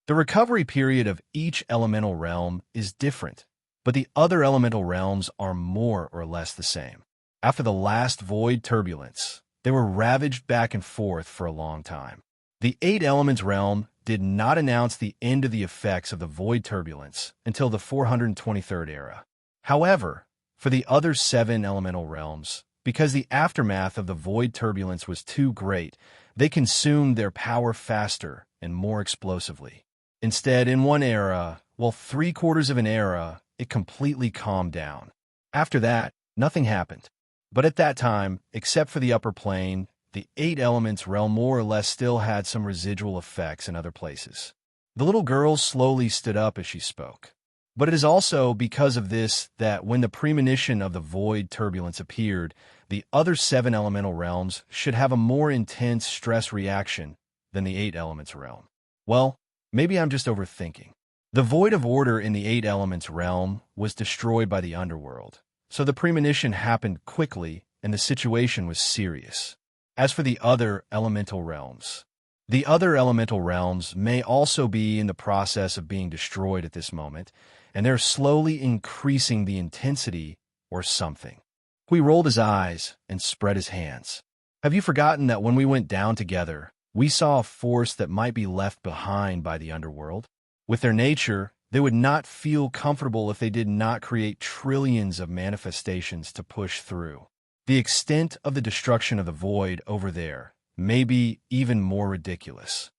S1: The recovery period of each elemental realm is different, but the other elemental realms are more or less the same. After the last void turbulence, they were ravaged back and forth for a long time. The 8 elements realm did not announce the end of the effects of the void turbulence until the 423rd era. However, for the other 7 elemental realms, because the aftermath of the void turbulence was too great, they consumed their power faster and more explosively. Instead, in one era, 3/4 of an era, it completely calmed down. After that, nothing happened. But at that time, except for the upper plane, the eight elements realm more or less still had some residual effects in other places. The little girl slowly stood up as she spoke. But it is also because of this that when the premonition of the void turbulence appeared, the other seven elemental realms should have a more intense stress reaction than the eight elements realm. Well, maybe I'm just overthinking. The void of order in the eight elements realm was destroyed by the underworld, so the premonition happened quickly and the situation was serious. As for the other elemental realms, the other elemental realms may also be in the process of being destroyed at this moment, and they're slowly increasing the intensity or something. He rolled his eyes and spread his hands. Have you forgotten that when we went down together, we saw a force that might be left behind by the underworld? With their nature, they would not feel comfortable if they did not create trillions of manifestations to push through. The extent of the destruction of the void over there may be even more ridiculous.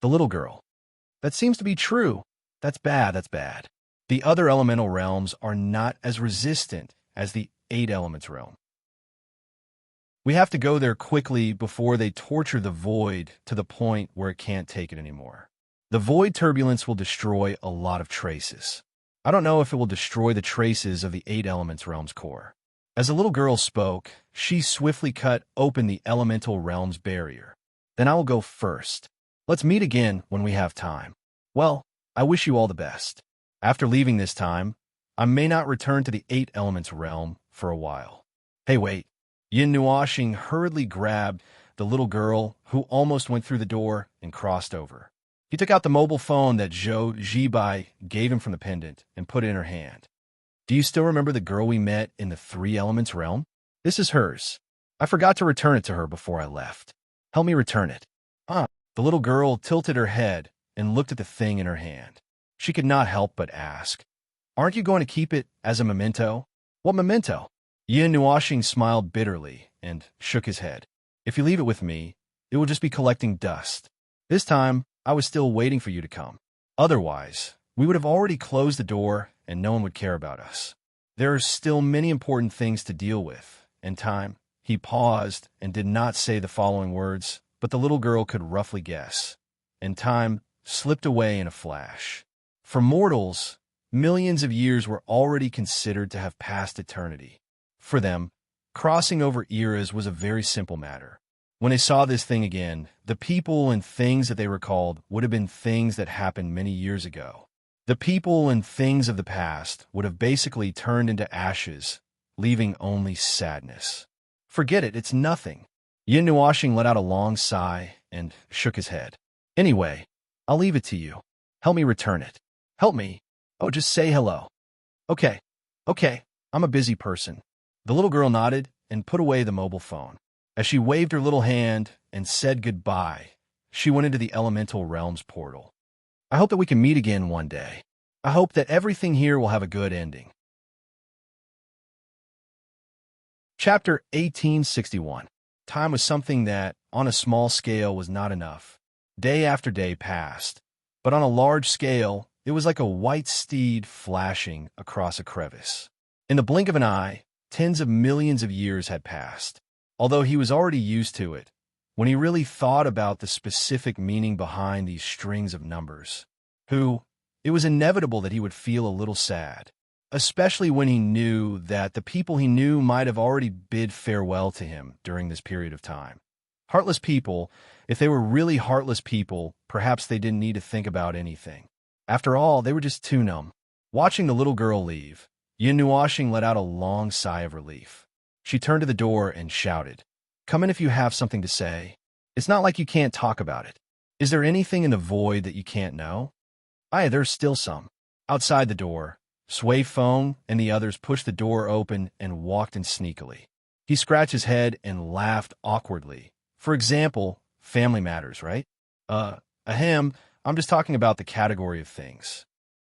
S1: The little girl. That seems to be true. That's bad, that's bad. The other elemental realms are not as resistant as the eight elements realm. We have to go there quickly before they torture the void to the point where it can't take it anymore. The void turbulence will destroy a lot of traces. I don't know if it will destroy the traces of the eight elements realm's core. As the little girl spoke, she swiftly cut open the elemental realm's barrier. Then I will go first. Let's meet again when we have time. Well, I wish you all the best. After leaving this time, I may not return to the eight elements realm for a while. Hey, wait. Yin Nuashing hurriedly grabbed the little girl who almost went through the door and crossed over. He took out the mobile phone that Zhou Jibai gave him from the pendant and put it in her hand. Do you still remember the girl we met in the three elements realm? This is hers. I forgot to return it to her before I left. Help me return it. The little girl tilted her head and looked at the thing in her hand. She could not help but ask, aren't you going to keep it as a memento? What memento? Yin Nuashing smiled bitterly and shook his head. If you leave it with me, it will just be collecting dust. This time, I was still waiting for you to come. Otherwise, we would have already closed the door and no one would care about us. There are still many important things to deal with, and time. He paused and did not say the following words, but the little girl could roughly guess. And time slipped away in a flash. For mortals, millions of years were already considered to have passed eternity. For them, crossing over eras was a very simple matter. When they saw this thing again, the people and things that they recalled would have been things that happened many years ago. The people and things of the past would have basically turned into ashes, leaving only sadness. Forget it, it's nothing. Yin Nuashing let out a long sigh and shook his head. Anyway, I'll leave it to you. Help me return it. Help me. Oh, just say hello. Okay, I'm a busy person. The little girl nodded and put away the mobile phone. As she waved her little hand and said goodbye, she went into the elemental realms portal. I hope that we can meet again one day. I hope that everything here will have a good ending. Chapter 1861. Time was something that, on a small scale, was not enough. Day after day passed, but on a large scale, it was like a white steed flashing across a crevice. In the blink of an eye, tens of millions of years had passed. Although he was already used to it, when he really thought about the specific meaning behind these strings of numbers, it was inevitable that he would feel a little sad, especially when he knew that the people he knew might have already bid farewell to him during this period of time. Heartless people, if they were really heartless people, perhaps they didn't need to think about anything. After all, they were just too numb. Watching the little girl leave, Yin Nuashing let out a long sigh of relief. She turned to the door and shouted, "Come in if you have something to say. It's not like you can't talk about it. Is there anything in the void that you can't know?" Aye, there's still some. Outside the door, Sway Phone and the others pushed the door open and walked in sneakily. He scratched his head and laughed awkwardly. For example, family matters, right? Ahem, I'm just talking about the category of things.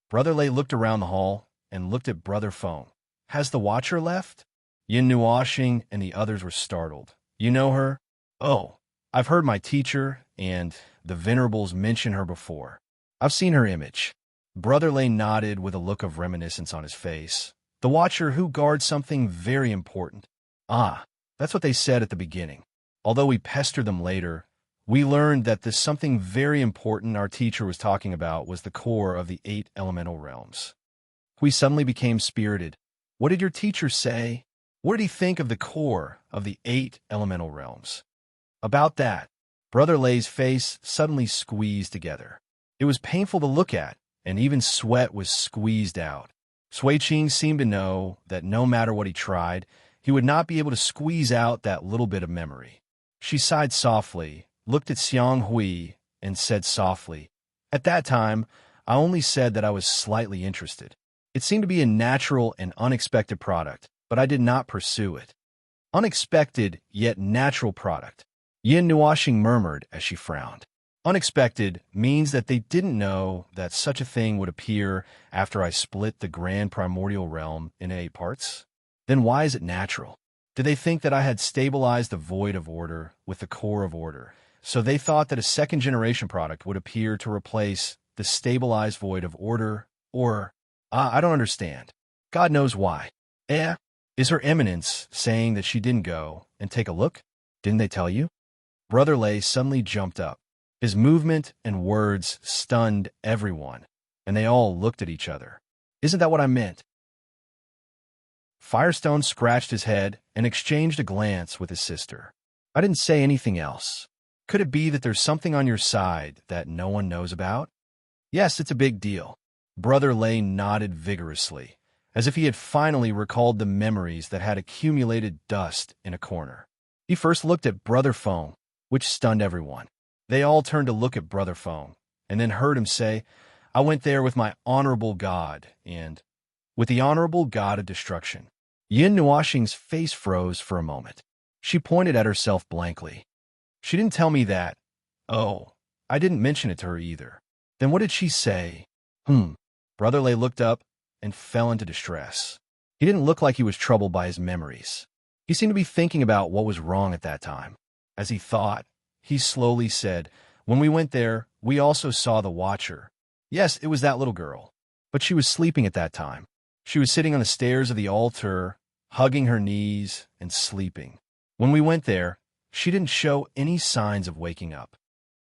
S1: Brother Lay looked around the hall and looked at Brother Phone. Has the Watcher left? Yin Nuashing and the others were startled. You know her? Oh, I've heard my teacher and the Venerables mention her before. I've seen her image. Brother Lay nodded with a look of reminiscence on his face. The Watcher who guards something very important. Ah, that's what they said at the beginning. Although we pestered them later, we learned that the something very important our teacher was talking about was the core of the 8 elemental realms. We suddenly became spirited. What did your teacher say? What did he think of the core of the 8 elemental realms? About that, Brother Lay's face suddenly squeezed together. It was painful to look at, and even sweat was squeezed out. Sui Qing seemed to know that no matter what he tried, he would not be able to squeeze out that little bit of memory. She sighed softly, looked at Xiang Hui, and said softly, "At that time, I only said that I was slightly interested. It seemed to be a natural and unexpected product, but I did not pursue it." Unexpected, yet natural product, Yin Nuoxing murmured as she frowned. Unexpected means that they didn't know that such a thing would appear after I split the grand primordial realm into 8 parts. Then why is it natural? Did they think that I had stabilized the void of order with the core of order, so they thought that a second-generation product would appear to replace the stabilized void of order, or... I don't understand. God knows why. Is Her Eminence saying that she didn't go and take a look? Didn't they tell you? Brother Lay suddenly jumped up. His movement and words stunned everyone, and they all looked at each other. Isn't that what I meant? Firestone scratched his head and exchanged a glance with his sister. I didn't say anything else. Could it be that there's something on your side that no one knows about? Yes, it's a big deal. Brother Lay nodded vigorously, as if he had finally recalled the memories that had accumulated dust in a corner. He first looked at Brother Feng, which stunned everyone. They all turned to look at Brother Feng, and then heard him say, "I went there with my honorable god, and with the honorable god of destruction." Yin Nuoxing's face froze for a moment. She pointed at herself blankly. She didn't tell me that. Oh, I didn't mention it to her either. Then what did she say? Brother Lay looked up and fell into distress. He didn't look like he was troubled by his memories. He seemed to be thinking about what was wrong at that time. As he thought, he slowly said, "When we went there, we also saw the Watcher. Yes, it was that little girl. But she was sleeping at that time. She was sitting on the stairs of the altar, hugging her knees and sleeping. When we went there, she didn't show any signs of waking up."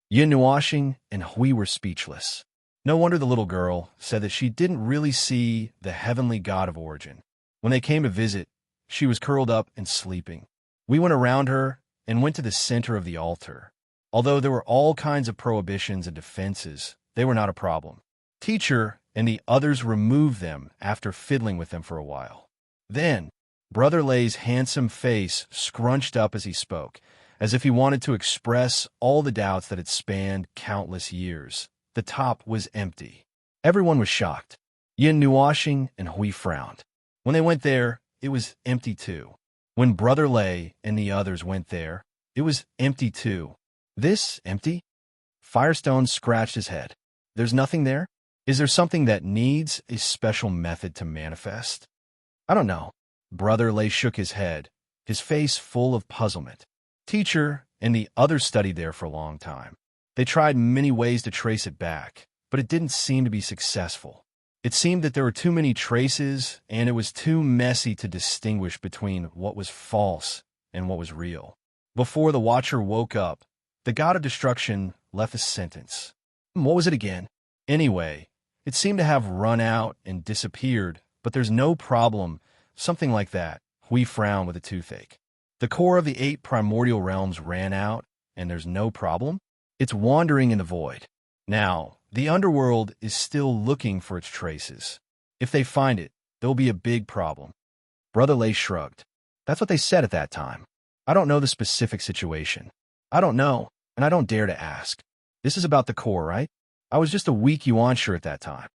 S1: Yin Nuoxing and Hui were speechless. No wonder the little girl said that she didn't really see the heavenly god of origin. When they came to visit, she was curled up and sleeping. We went around her and went to the center of the altar. Although there were all kinds of prohibitions and defenses, they were not a problem. Teacher and the others removed them after fiddling with them for a while. Then, Brother Lay's handsome face scrunched up as he spoke, as if he wanted to express all the doubts that had spanned countless years. The top was empty. Everyone was shocked. Yin Nuoxing and Hui frowned. When they went there, it was empty too. When Brother Lay and the others went there, it was empty too. This empty? Firestone scratched his head. There's nothing there? Is there something that needs a special method to manifest? I don't know. Brother Lay shook his head, his face full of puzzlement. Teacher and the others studied there for a long time. They tried many ways to trace it back, but it didn't seem to be successful. It seemed that there were too many traces, and it was too messy to distinguish between what was false and what was real. Before the Watcher woke up, the god of destruction left a sentence. What was it again? Anyway, it seemed to have run out and disappeared, but there's no problem, something like that. Hui frowned with a toothache. The core of the 8 primordial realms ran out, and there's no problem? It's wandering in the void. Now, the underworld is still looking for its traces. If they find it, there'll be a big problem. Brother Lay shrugged. That's what they said at that time. I don't know the specific situation. I don't know, and I don't dare to ask. This is about the core, right? I was just a weak yuansher at that time.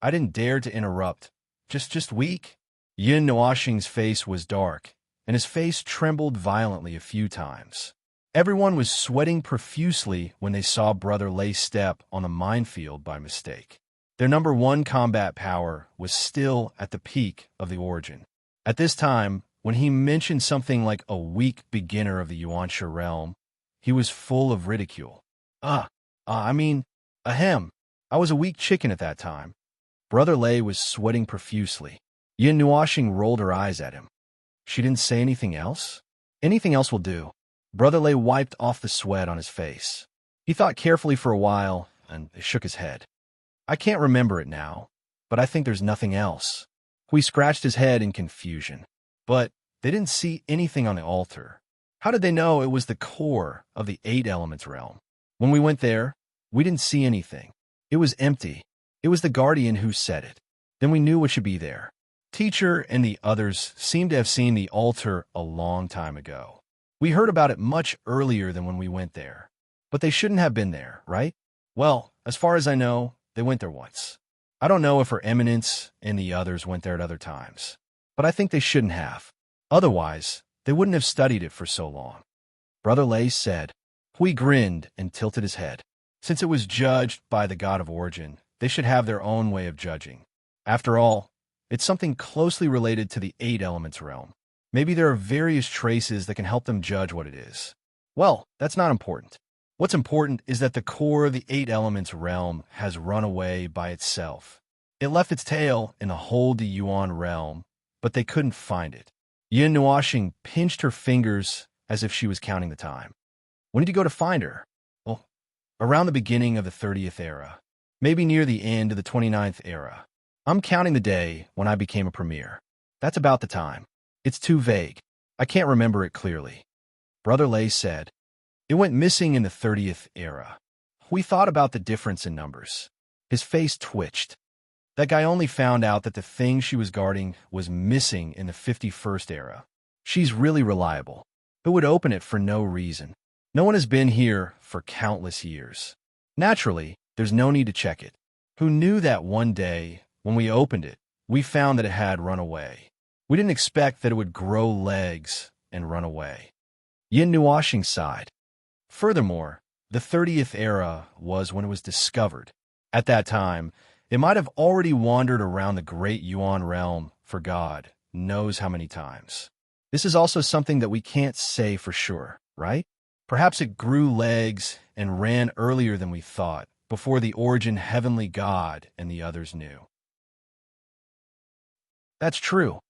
S1: I didn't dare to interrupt. Just weak? Yin Nuoxing's face was dark, and his face trembled violently a few times. Everyone was sweating profusely when they saw Brother Lay step on a minefield by mistake. Their number 1 combat power was still at the peak of the origin. At this time, when he mentioned something like a weak beginner of the yuansha realm, he was full of ridicule. Ahem. I was a weak chicken at that time. Brother Lay was sweating profusely. Yin Nuoxing rolled her eyes at him. She didn't say anything else? Anything else will do. Brother Lay wiped off the sweat on his face. He thought carefully for a while and shook his head. I can't remember it now, but I think there's nothing else. Hui scratched his head in confusion. But they didn't see anything on the altar. How did they know it was the core of the 8 elements realm? When we went there, we didn't see anything. It was empty. It was the guardian who said it. Then we knew what should be there. Teacher and the others seemed to have seen the altar a long time ago. We heard about it much earlier than when we went there. But they shouldn't have been there, right? Well, as far as I know, they went there once. I don't know if Her Eminence and the others went there at other times, but I think they shouldn't have. Otherwise, they wouldn't have studied it for so long. Brother Lay said. Hui grinned and tilted his head. Since it was judged by the god of origin, they should have their own way of judging. After all, it's something closely related to the 8 elements realm. Maybe there are various traces that can help them judge what it is. Well, that's not important. What's important is that the core of the 8 elements realm has run away by itself. It left its tail in the whole de Yuan realm, but they couldn't find it. Yin Nuoxing pinched her fingers as if she was counting the time. When did you go to find her? Well, around the beginning of the 30th era. Maybe near the end of the 29th era. I'm counting the day when I became a premier. That's about the time. It's too vague. I can't remember it clearly. Brother Lay said. It went missing in the 30th era. We thought about the difference in numbers. His face twitched. That guy only found out that the thing she was guarding was missing in the 51st era. She's really reliable. Who would open it for no reason? No one has been here for countless years. Naturally, there's no need to check it. Who knew that one day, when we opened it, we found that it had run away? We didn't expect that it would grow legs and run away. Yin Nuoxing sighed. Furthermore, the 30th era was when it was discovered. At that time, it might have already wandered around the great Yuan realm for God knows how many times. This is also something that we can't say for sure, right? Perhaps it grew legs and ran earlier than we thought, before the origin heavenly God and the others knew. That's true.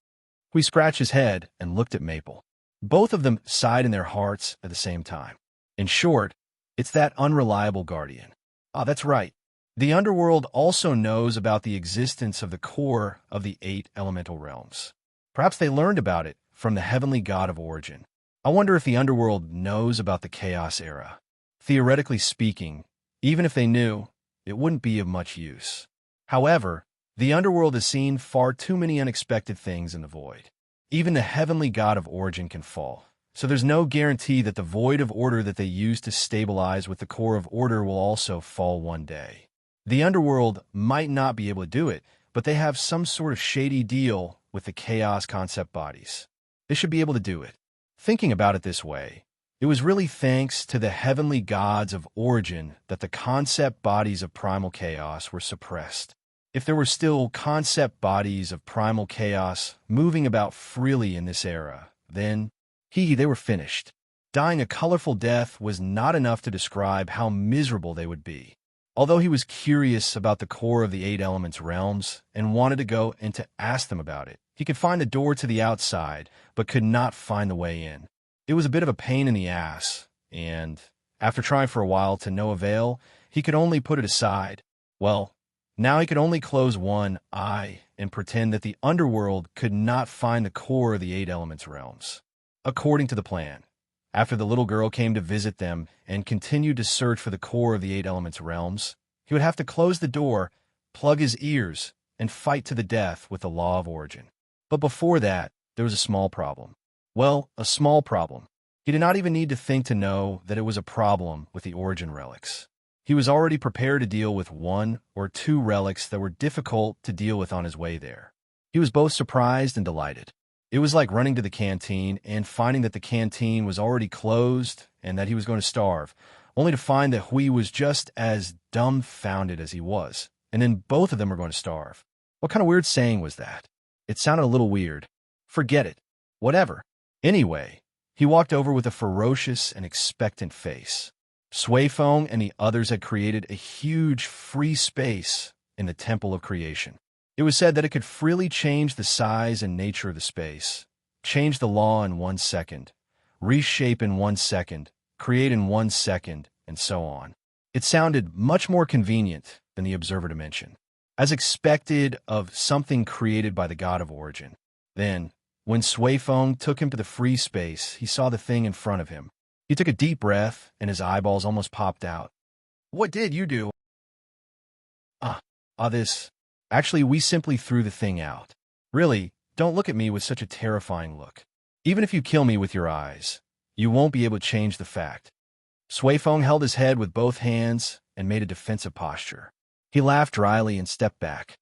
S1: We scratched his head and looked at Maple. Both of them sighed in their hearts at the same time. In short, it's that unreliable guardian. Ah, that's right. The underworld also knows about the existence of the core of the 8 elemental realms. Perhaps they learned about it from the heavenly god of origin. I wonder if the underworld knows about the chaos era. Theoretically speaking, even if they knew, it wouldn't be of much use. However, the underworld has seen far too many unexpected things in the void. Even the heavenly god of origin can fall. So there's no guarantee that the void of order that they use to stabilize with the core of order will also fall one day. The underworld might not be able to do it, but they have some sort of shady deal with the chaos concept bodies. They should be able to do it. Thinking about it this way, it was really thanks to the heavenly gods of origin that the concept bodies of primal chaos were suppressed. If there were still concept bodies of primal chaos moving about freely in this era, then they were finished. Dying a colorful death was not enough to describe how miserable they would be. Although he was curious about the core of the 8 elements realms and wanted to go and to ask them about it, he could find the door to the outside, but could not find the way in. It was a bit of a pain in the ass, and, after trying for a while to no avail, he could only put it aside. Well, now he could only close one eye and pretend that the underworld could not find the core of the 8 elements realms. According to the plan, after the little girl came to visit them and continued to search for the core of the 8 elements realms, he would have to close the door, plug his ears, and fight to the death with the law of origin. But before that, there was a small problem. Well, a small problem. He did not even need to think to know that it was a problem with the origin relics. He was already prepared to deal with 1 or 2 relics that were difficult to deal with on his way there. He was both surprised and delighted. It was like running to the canteen and finding that the canteen was already closed and that he was going to starve, only to find that Hui was just as dumbfounded as he was, and then both of them were going to starve. What kind of weird saying was that? It sounded a little weird. Forget it. Whatever. Anyway, he walked over with a ferocious and expectant face. Sui Feng and the others had created a huge free space in the Temple of Creation. It was said that it could freely change the size and nature of the space, change the law in 1 second, reshape in 1 second, create in 1 second, and so on. It sounded much more convenient than the observer dimension, as expected of something created by the god of origin. Then, when Sui Feng took him to the free space, he saw the thing in front of him. He took a deep breath, and his eyeballs almost popped out. "What did you do?" This. Actually, we simply threw the thing out. Really, don't look at me with such a terrifying look. Even if you kill me with your eyes, you won't be able to change the fact. Sui Feng held his head with both hands and made a defensive posture. He laughed dryly and stepped back.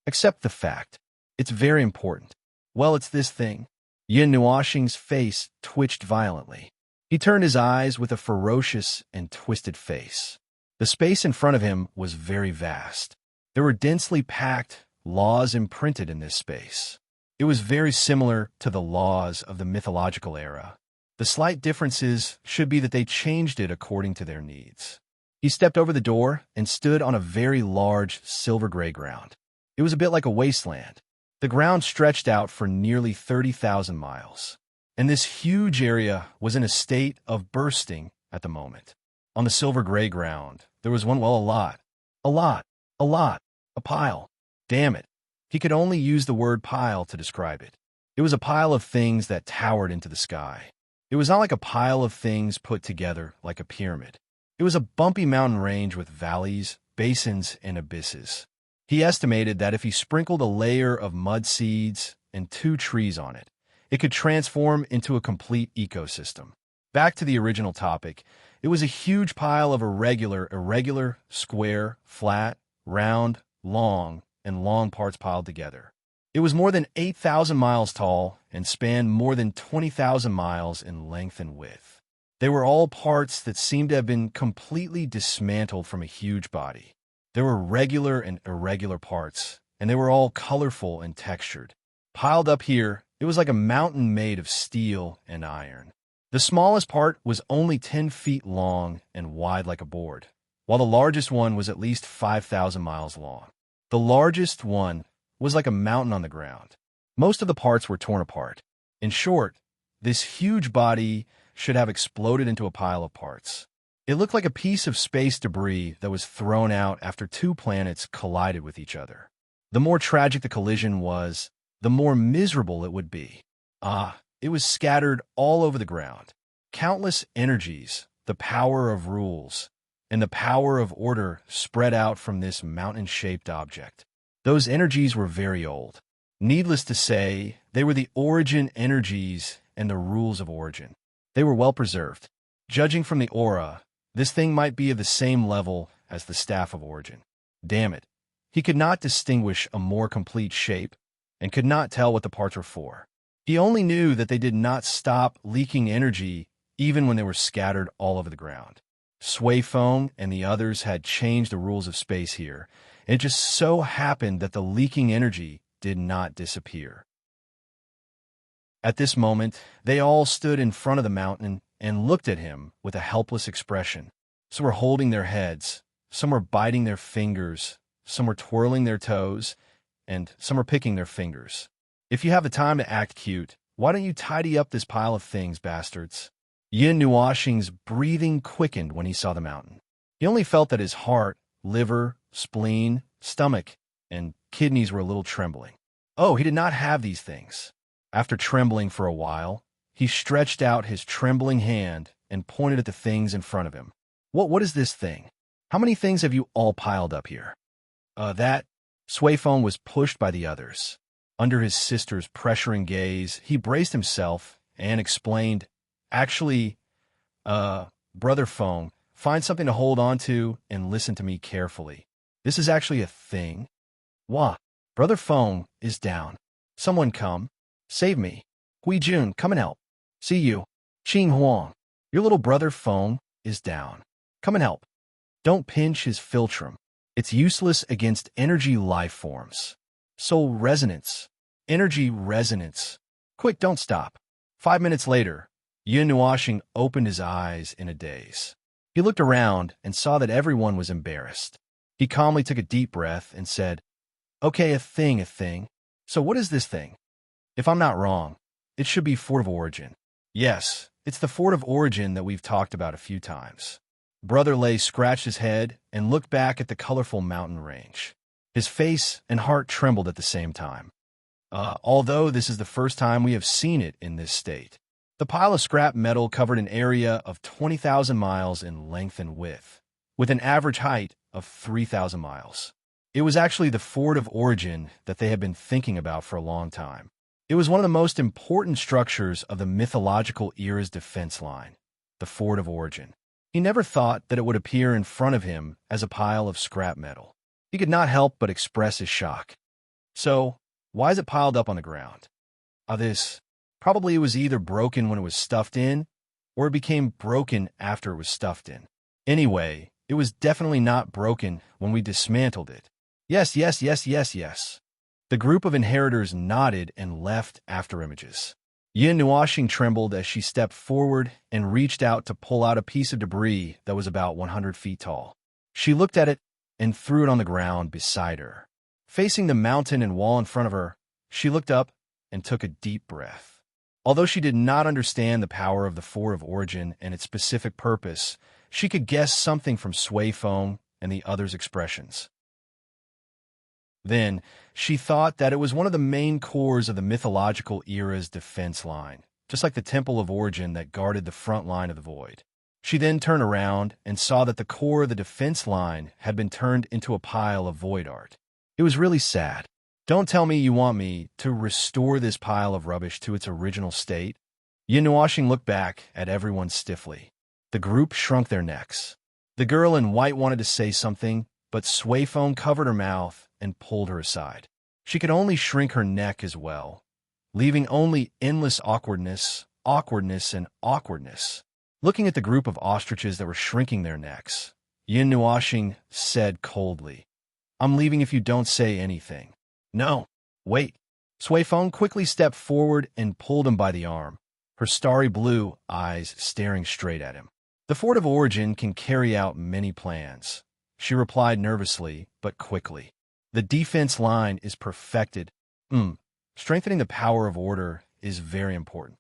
S1: "Accept the fact. It's very important." "Well, it's this thing." Yin Nuoxing's face twitched violently. He turned his eyes with a ferocious and twisted face. The space in front of him was very vast. There were densely packed laws imprinted in this space. It was very similar to the laws of the mythological era. The slight differences should be that they changed it according to their needs. He stepped over the door and stood on a very large silver-gray ground. It was a bit like a wasteland. The ground stretched out for nearly 30,000 miles, and this huge area was in a state of bursting at the moment. On the silver-gray ground, there was a pile. Damn it. He could only use the word pile to describe it. It was a pile of things that towered into the sky. It was not like a pile of things put together like a pyramid. It was a bumpy mountain range with valleys, basins, and abysses. He estimated that if he sprinkled a layer of mud seeds and 2 trees on it, it could transform into a complete ecosystem. Back to the original topic, it was a huge pile of irregular, square, flat, round, long, and long parts piled together. It was more than 8,000 miles tall and spanned more than 20,000 miles in length and width. They were all parts that seemed to have been completely dismantled from a huge body. There were regular and irregular parts, and they were all colorful and textured. Piled up here, it was like a mountain made of steel and iron. The smallest part was only 10 feet long and wide like a board, while the largest one was at least 5,000 miles long. The largest one was like a mountain on the ground. Most of the parts were torn apart. In short, this huge body should have exploded into a pile of parts. It looked like a piece of space debris that was thrown out after 2 planets collided with each other. The more tragic the collision was, the more miserable it would be. It was scattered all over the ground. Countless energies, the power of rules, and the power of order spread out from this mountain-shaped object. Those energies were very old. Needless to say, they were the origin energies and the rules of origin. They were well preserved. Judging from the aura, this thing might be of the same level as the Staff of Origin. Damn it. He could not distinguish a more complete shape and could not tell what the parts were for. He only knew that they did not stop leaking energy even when they were scattered all over the ground. Sui Feng and the others had changed the rules of space here, and it just so happened that the leaking energy did not disappear. At this moment, they all stood in front of the mountain and looked at him with a helpless expression. Some were holding their heads, some were biting their fingers, some were twirling their toes, and some were picking their fingers. If you have the time to act cute, why don't you tidy up this pile of things, bastards? Yin Nuoxing's breathing quickened when he saw the mountain. He only felt that his heart, liver, spleen, stomach, and kidneys were a little trembling. Oh, he did not have these things. After trembling for a while, he stretched out his trembling hand and pointed at the things in front of him. What is this thing? How many things have you all piled up here? That. Sui Feng was pushed by the others. Under his sister's pressuring gaze, he braced himself and explained, Actually, Brother Feng, find something to hold on to and listen to me carefully. This is actually a thing. Wah, Brother Feng is down. Someone come. Save me. Hui Jun, come and help. See you. Qing Huang, your little brother Feng is down. Come and help. Don't pinch his philtrum. It's useless against energy life forms. Soul resonance. Energy resonance. Quick, don't stop. 5 minutes later, Yin Nuoxing opened his eyes in a daze. He looked around and saw that everyone was embarrassed. He calmly took a deep breath and said, Okay, a thing. So what is this thing? If I'm not wrong, it should be Fort of Origin. Yes, It's the fort of origin that we've talked about a few times. Brother Lay scratched his head and looked back at the colorful mountain range. His face and heart trembled at the same time. Although this is the first time we have seen it in this state. The pile of scrap metal covered an area of 20,000 miles in length and width, with an average height of 3,000 miles. It was actually the fort of origin that they had been thinking about for a long time. It was one of the most important structures of the mythological era's defense line, the fort of origin. He never thought that it would appear in front of him as a pile of scrap metal. He could not help but express his shock. So, why is it piled up on the ground? Probably it was either broken when it was stuffed in, or it became broken after it was stuffed in. Anyway, it was definitely not broken when we dismantled it. Yes. The group of inheritors nodded and left after images. Yin Nuashing trembled as she stepped forward and reached out to pull out a piece of debris that was about 100 feet tall. She looked at it and threw it on the ground beside her. Facing the mountain and wall in front of her, she looked up and took a deep breath. Although she did not understand the power of the fort of origin and its specific purpose, she could guess something from Sui Feng and the others' expressions. Then, she thought that it was one of the main cores of the mythological era's defense line, just like the Temple of Origin that guarded the front line of the void. She then turned around and saw that the core of the defense line had been turned into a pile of void art. It was really sad. Don't tell me you want me to restore this pile of rubbish to its original state. Yin Nuashing looked back at everyone stiffly. The group shrunk their necks. The girl in white wanted to say something, but Sui Feng covered her mouth and pulled her aside. She could only shrink her neck as well, leaving only endless awkwardness. Looking at the group of ostriches that were shrinking their necks, Yin Nuashing said coldly, "I'm leaving if you don't say anything." "No, wait." Sui Feng quickly stepped forward and pulled him by the arm, her starry blue eyes staring straight at him. "The fort of origin can carry out many plans," she replied nervously but quickly. "The defense line is perfected. Strengthening the power of order is very important."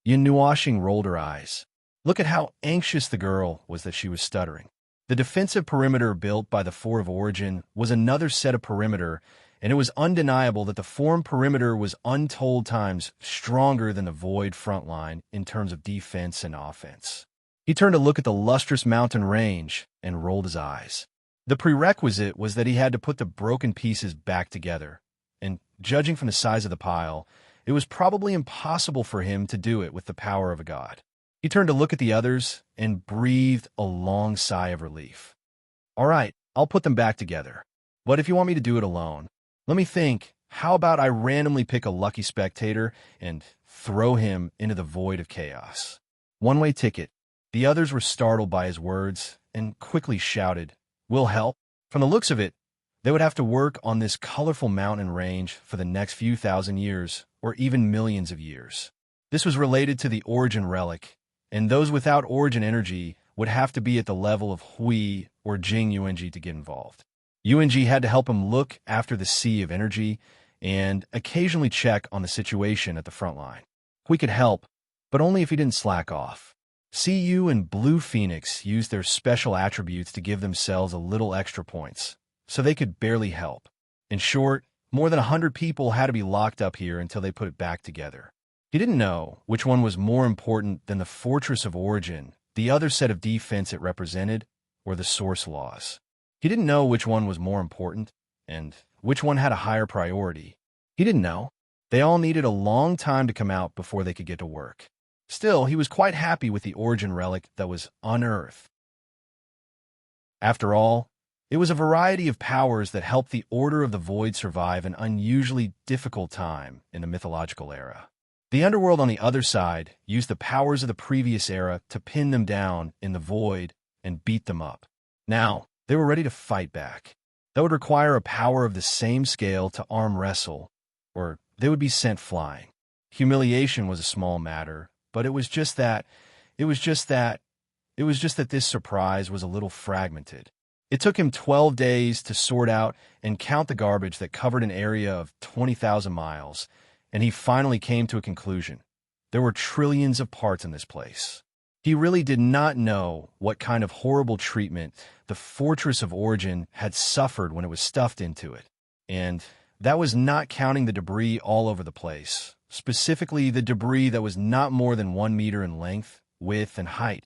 S1: Yin Nuashing rolled her eyes. Look at how anxious the girl was that she was stuttering. The defensive perimeter built by the fort of origin was another set of perimeter, and it was undeniable that the form perimeter was untold times stronger than the void front line in terms of defense and offense. He turned to look at the lustrous mountain range and rolled his eyes. The prerequisite was that he had to put the broken pieces back together, and judging from the size of the pile, it was probably impossible for him to do it with the power of a god. He turned to look at the others and breathed a long sigh of relief. "All right, I'll put them back together. But if you want me to do it alone, let me think. How about I randomly pick a lucky spectator and throw him into the void of chaos? One-way ticket." The others were startled by his words and quickly shouted, "We'll help." From the looks of it, they would have to work on this colorful mountain range for the next few thousand years, or even millions of years. This was related to the origin relic, and those without origin energy would have to be at the level of Hui or Jing Yuanji to get involved. Yuanji had to help him look after the sea of energy and occasionally check on the situation at the front line. Hui could help, but only if he didn't slack off. CU and Blue Phoenix used their special attributes to give themselves a little extra points, so they could barely help. In short, more than 100 people had to be locked up here until they put it back together. He didn't know which one was more important than the Fortress of Origin, the other set of defense it represented, or the source laws. He didn't know which one was more important, and which one had a higher priority. He didn't know. They all needed a long time to come out before they could get to work. Still, he was quite happy with the origin relic that was unearthed. After all, it was a variety of powers that helped the Order of the Void survive an unusually difficult time in the mythological era. The underworld on the other side used the powers of the previous era to pin them down in the void and beat them up. Now, they were ready to fight back. That would require a power of the same scale to arm wrestle, or they would be sent flying. Humiliation was a small matter, but it was just that this surprise was a little fragmented. It took him 12 days to sort out and count the garbage that covered an area of 20,000 miles, and he finally came to a conclusion. There were trillions of parts in this place. He really did not know what kind of horrible treatment the Fortress of Origin had suffered when it was stuffed into it. And that was not counting the debris all over the place, specifically the debris that was not more than 1 meter in length, width, and height.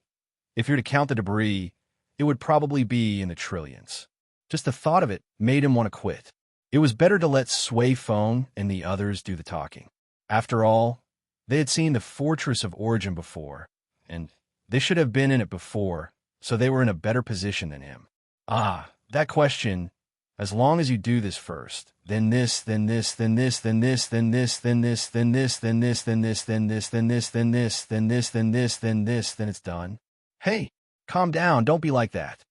S1: If you're to count the debris, it would probably be in the trillions. Just the thought of it made him want to quit. It was better to let Sui Feng and the others do the talking. After all, they had seen the Fortress of Origin before, and they should have been in it before, so they were in a better position than him. Ah, that question, as long as you do this first, then this, then this, then this, then this, then this, then this, then this, then this, then this, then this, then this, then this, then this, then this, then this, then it's done. Hey, calm down, don't be like that.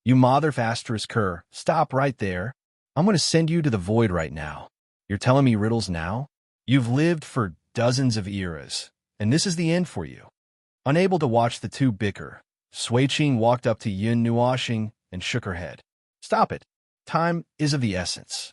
S1: You mother asterisk cur, stop right there. I'm going to send you to the void right now. You're telling me riddles now? You've lived for dozens of eras, and this is the end for you. Unable to watch the two bicker, Sui Qing walked up to Yun Nuoxing and shook her head. Stop it. Time is of the essence.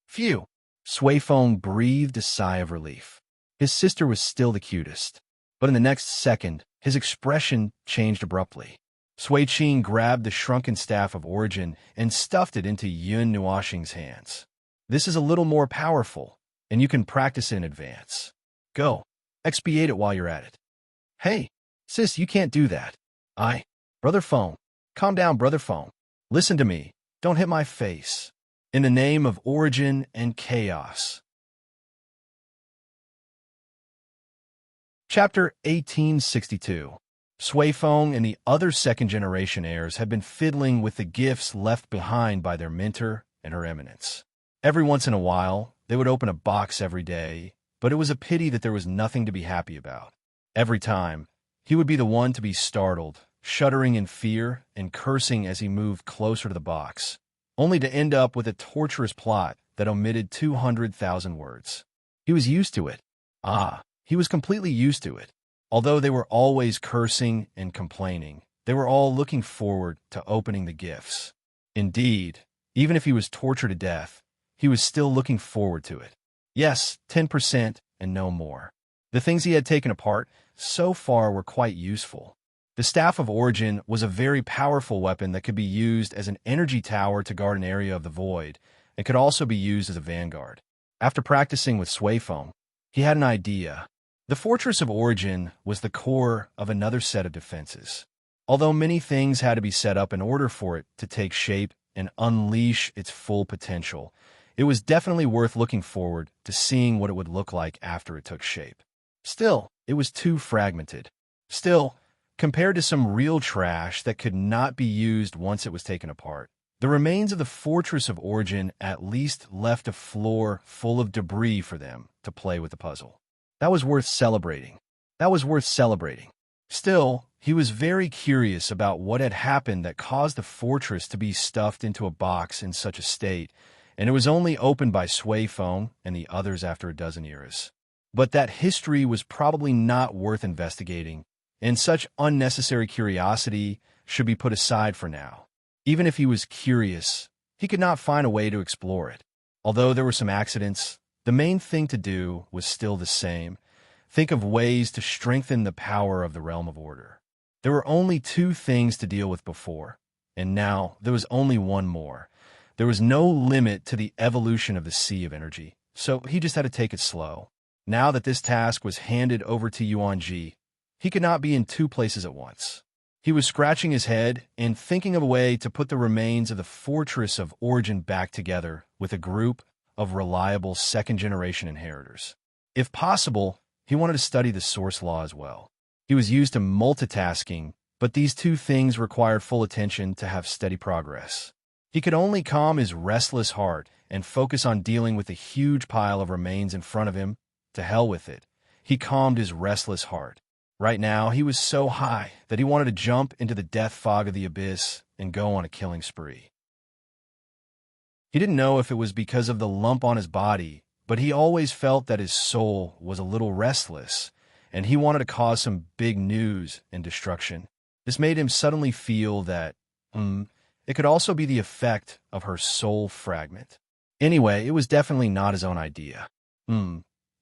S1: Phew. Sui Feng breathed a sigh of relief. His sister was still the cutest, but in the next second, his expression changed abruptly. Sui Qing grabbed the shrunken staff of Origin and stuffed it into Yun Nuoxing's hands. This is a little more powerful, and you can practice it in advance. Go. Expiate it while you're at it. Hey, sis, you can't do that. Brother Feng. Calm down, Brother Feng. Listen to me. Don't hit my face. In the name of Origin and Chaos. Chapter 1862. Sui Feng and the other second-generation heirs had been fiddling with the gifts left behind by their mentor and her eminence. Every once in a while, they would open a box every day, but it was a pity that there was nothing to be happy about. Every time, he would be the one to be startled, shuddering in fear and cursing as he moved closer to the box, only to end up with a torturous plot that omitted 200,000 words. He was used to it. He was completely used to it. Although they were always cursing and complaining, they were all looking forward to opening the gifts. Indeed, even if he was tortured to death, he was still looking forward to it. Yes, 10% and no more. The things he had taken apart so far were quite useful. The Staff of Origin was a very powerful weapon that could be used as an energy tower to guard an area of the void, and could also be used as a vanguard. After practicing with Sui Feng, he had an idea. The Fortress of Origin was the core of another set of defenses. Although many things had to be set up in order for it to take shape and unleash its full potential, it was definitely worth looking forward to seeing what it would look like after it took shape. Still, it was too fragmented. Still, compared to some real trash that could not be used once it was taken apart, the remains of the Fortress of Origin at least left a floor full of debris for them to play with the puzzle. That was worth celebrating. Still, he was very curious about what had happened that caused the fortress to be stuffed into a box in such a state, and it was only opened by Sui Feng and the others after a dozen eras. But that history was probably not worth investigating, and such unnecessary curiosity should be put aside for now. Even if he was curious, he could not find a way to explore it. Although there were some accidents, the main thing to do was still the same. Think of ways to strengthen the power of the realm of order. There were only 2 things to deal with before, and now there was only one more. There was no limit to the evolution of the sea of energy, so he just had to take it slow. Now that this task was handed over to Yuanji, he could not be in 2 places at once. He was scratching his head and thinking of a way to put the remains of the Fortress of Origin back together with a group of reliable second-generation inheritors. If possible, he wanted to study the source law as well. He was used to multitasking, but these 2 things required full attention to have steady progress. He could only calm his restless heart and focus on dealing with the huge pile of remains in front of him. To hell with it. He calmed his restless heart. Right now, he was so high that he wanted to jump into the death fog of the abyss and go on a killing spree. He didn't know if it was because of the lump on his body, but he always felt that his soul was a little restless, and he wanted to cause some big news and destruction. This made him suddenly feel that, it could also be the effect of her soul fragment. Anyway, it was definitely not his own idea.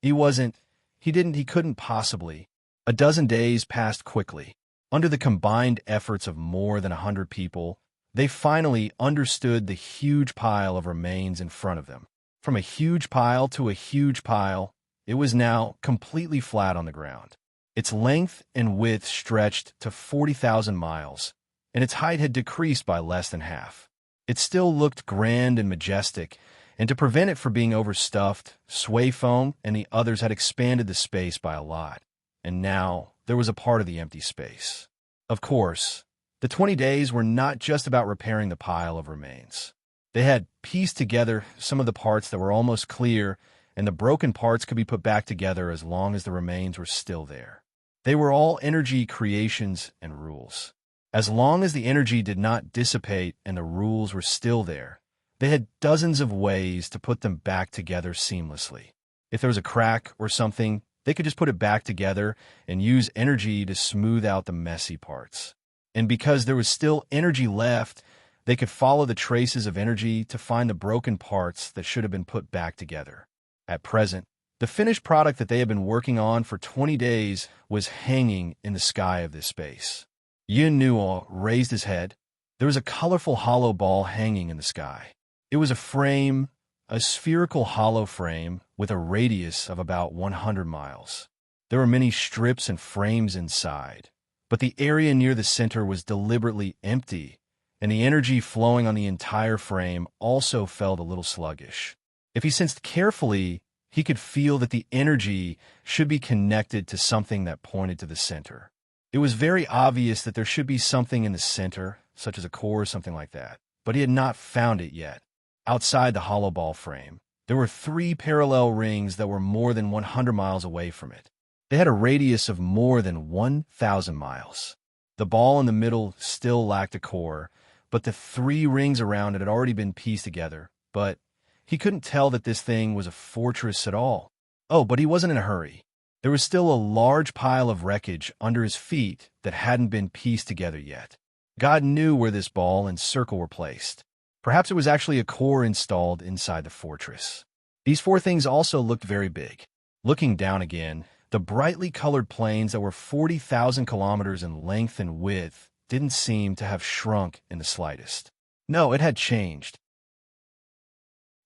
S1: He couldn't possibly. A dozen days passed quickly. Under the combined efforts of more than 100 people, they finally understood the huge pile of remains in front of them. From a huge pile to a huge pile, it was now completely flat on the ground. Its length and width stretched to 40,000 miles, and its height had decreased by less than half. It still looked grand and majestic, and to prevent it from being overstuffed, Sway Foam and the others had expanded the space by a lot, and now there was a part of the empty space. Of course, the 20 days were not just about repairing the pile of remains. They had pieced together some of the parts that were almost clear, and the broken parts could be put back together as long as the remains were still there. They were all energy creations and rules. As long as the energy did not dissipate and the rules were still there, they had dozens of ways to put them back together seamlessly. If there was a crack or something, they could just put it back together and use energy to smooth out the messy parts. And because there was still energy left, they could follow the traces of energy to find the broken parts that should have been put back together. At present, the finished product that they had been working on for 20 days was hanging in the sky of this space. Yun Nuo raised his head. There was a colorful hollow ball hanging in the sky. It was a spherical hollow frame with a radius of about 100 miles. There were many strips and frames inside, but the area near the center was deliberately empty, and the energy flowing on the entire frame also felt a little sluggish. If he sensed carefully, he could feel that the energy should be connected to something that pointed to the center. It was very obvious that there should be something in the center, such as a core or something like that, but he had not found it yet. Outside the hollow ball frame, there were 3 parallel rings that were more than 100 miles away from it. They had a radius of more than 1,000 miles. The ball in the middle still lacked a core, but the 3 rings around it had already been pieced together. But he couldn't tell that this thing was a fortress at all. Oh, but he wasn't in a hurry. There was still a large pile of wreckage under his feet that hadn't been pieced together yet. God knew where this ball and circle were placed. Perhaps it was actually a core installed inside the fortress. These 4 things also looked very big. Looking down again, the brightly colored plains that were 40,000 kilometers in length and width didn't seem to have shrunk in the slightest. No, it had changed.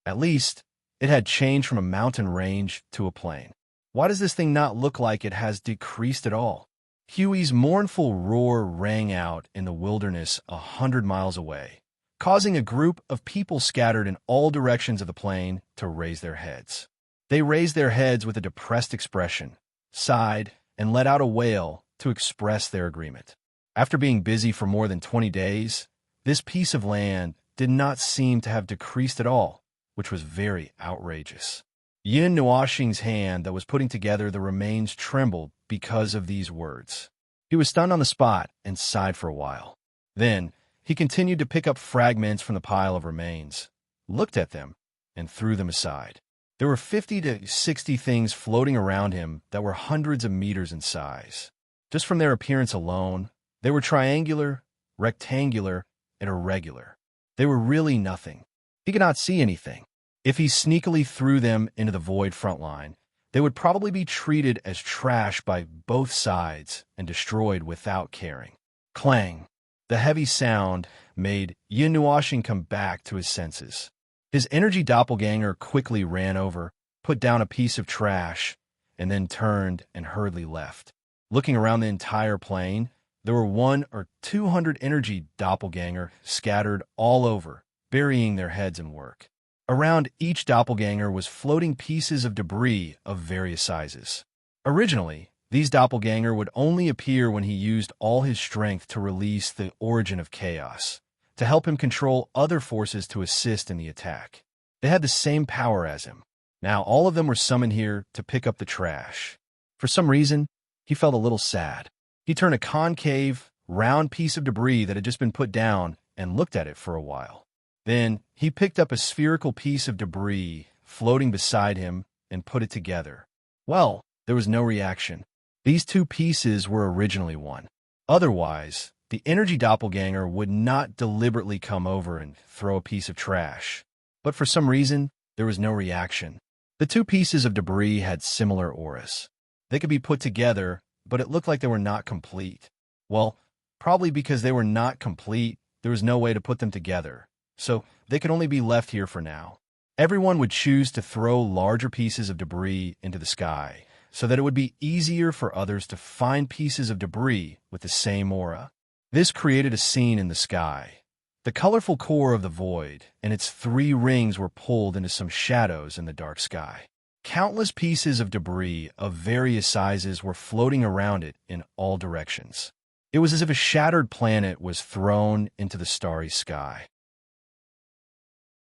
S1: At least, it had changed from a mountain range to a plain. Why does this thing not look like it has decreased at all? Huey's mournful roar rang out in the wilderness 100 miles away, causing a group of people scattered in all directions of the plain to raise their heads. They raised their heads with a depressed expression, sighed, and let out a wail to express their agreement. After being busy for more than 20 days, this piece of land did not seem to have decreased at all, which was very outrageous. Yin Nuoxing's hand that was putting together the remains trembled because of these words. He was stunned on the spot and sighed for a while. Then, he continued to pick up fragments from the pile of remains, looked at them, and threw them aside. There were 50 to 60 things floating around him that were hundreds of meters in size. Just from their appearance alone, they were triangular, rectangular, and irregular. They were really nothing. He could not see anything. If he sneakily threw them into the void front line, they would probably be treated as trash by both sides and destroyed without caring. Clang! The heavy sound made Yin Nuoxing come back to his senses. His energy doppelganger quickly ran over, put down a piece of trash, and then turned and hurriedly left. Looking around the entire plain, there were 100 or 200 energy doppelganger scattered all over, burying their heads in work. Around each doppelganger was floating pieces of debris of various sizes. Originally, these doppelganger would only appear when he used all his strength to release the origin of chaos, to help him control other forces to assist in the attack. They had the same power as him. Now all of them were summoned here to pick up the trash. For some reason, he felt a little sad. He turned a concave, round piece of debris that had just been put down and looked at it for a while. Then he picked up a spherical piece of debris floating beside him and put it together. Well, there was no reaction. These 2 pieces were originally one. Otherwise, the energy doppelganger would not deliberately come over and throw a piece of trash. But for some reason, there was no reaction. The 2 pieces of debris had similar auras. They could be put together, but it looked like they were not complete. Well, probably because they were not complete, there was no way to put them together, so they could only be left here for now. Everyone would choose to throw larger pieces of debris into the sky, so that it would be easier for others to find pieces of debris with the same aura. This created a scene in the sky. The colorful core of the void and its 3 rings were pulled into some shadows in the dark sky. Countless pieces of debris of various sizes were floating around it in all directions. It was as if a shattered planet was thrown into the starry sky.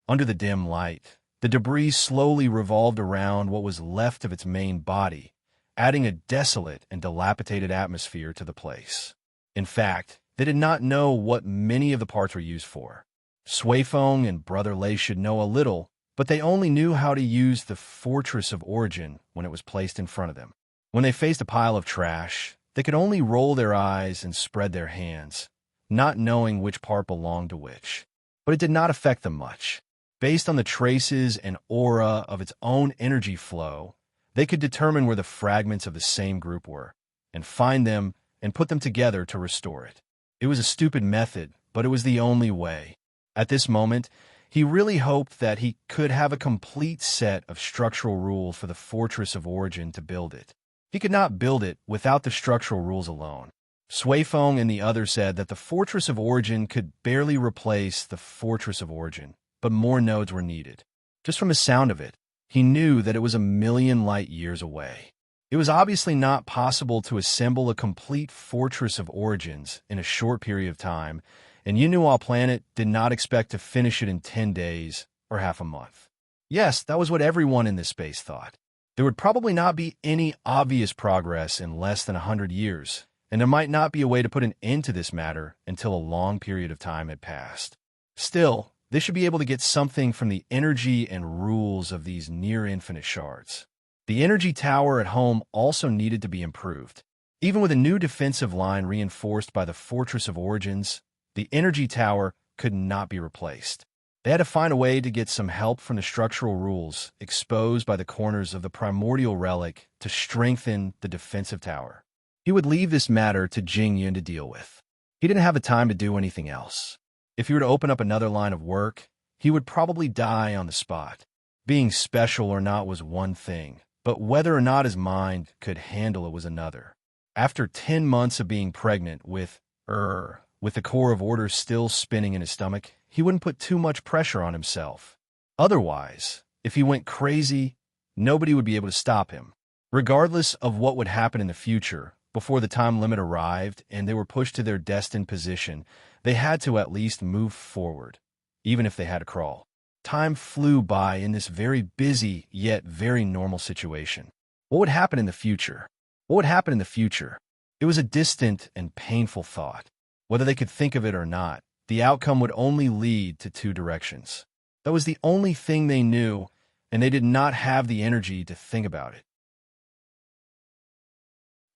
S1: Under the dim light, the debris slowly revolved around what was left of its main body, adding a desolate and dilapidated atmosphere to the place. In fact, they did not know what many of the parts were used for. Suifeng and Brother Lei should know a little, but they only knew how to use the Fortress of Origin when it was placed in front of them. When they faced a pile of trash, they could only roll their eyes and spread their hands, not knowing which part belonged to which. But it did not affect them much. Based on the traces and aura of its own energy flow, they could determine where the fragments of the same group were, and find them and put them together to restore it. It was a stupid method, but it was the only way. At this moment, he really hoped that he could have a complete set of structural rules for the Fortress of Origin to build it. He could not build it without the structural rules alone. Suifeng and the others said that the Fortress of Origin could barely replace the Fortress of Origin, but more nodes were needed. Just from the sound of it, he knew that it was a million light years away. It was obviously not possible to assemble a complete Fortress of Origins in a short period of time, and Yunhua Planet did not expect to finish it in 10 days or half a month. Yes, that was what everyone in this space thought. There would probably not be any obvious progress in less than 100 years, and there might not be a way to put an end to this matter until a long period of time had passed. Still, they should be able to get something from the energy and rules of these near-infinite shards. The energy tower at home also needed to be improved. Even with a new defensive line reinforced by the Fortress of Origins, the energy tower could not be replaced. They had to find a way to get some help from the structural rules exposed by the corners of the primordial relic to strengthen the defensive tower. He would leave this matter to Jing Yun to deal with. He didn't have the time to do anything else. If he were to open up another line of work, he would probably die on the spot. Being special or not was one thing, but whether or not his mind could handle it was another. After 10 months of being pregnant with the core of order still spinning in his stomach, he wouldn't put too much pressure on himself. Otherwise, if he went crazy, nobody would be able to stop him. Regardless of what would happen in the future, before the time limit arrived and they were pushed to their destined position, they had to at least move forward, even if they had to crawl. Time flew by in this very busy yet very normal situation. What would happen in the future? What would happen in the future? It was a distant and painful thought. Whether they could think of it or not, the outcome would only lead to 2 directions. That was the only thing they knew, and they did not have the energy to think about it.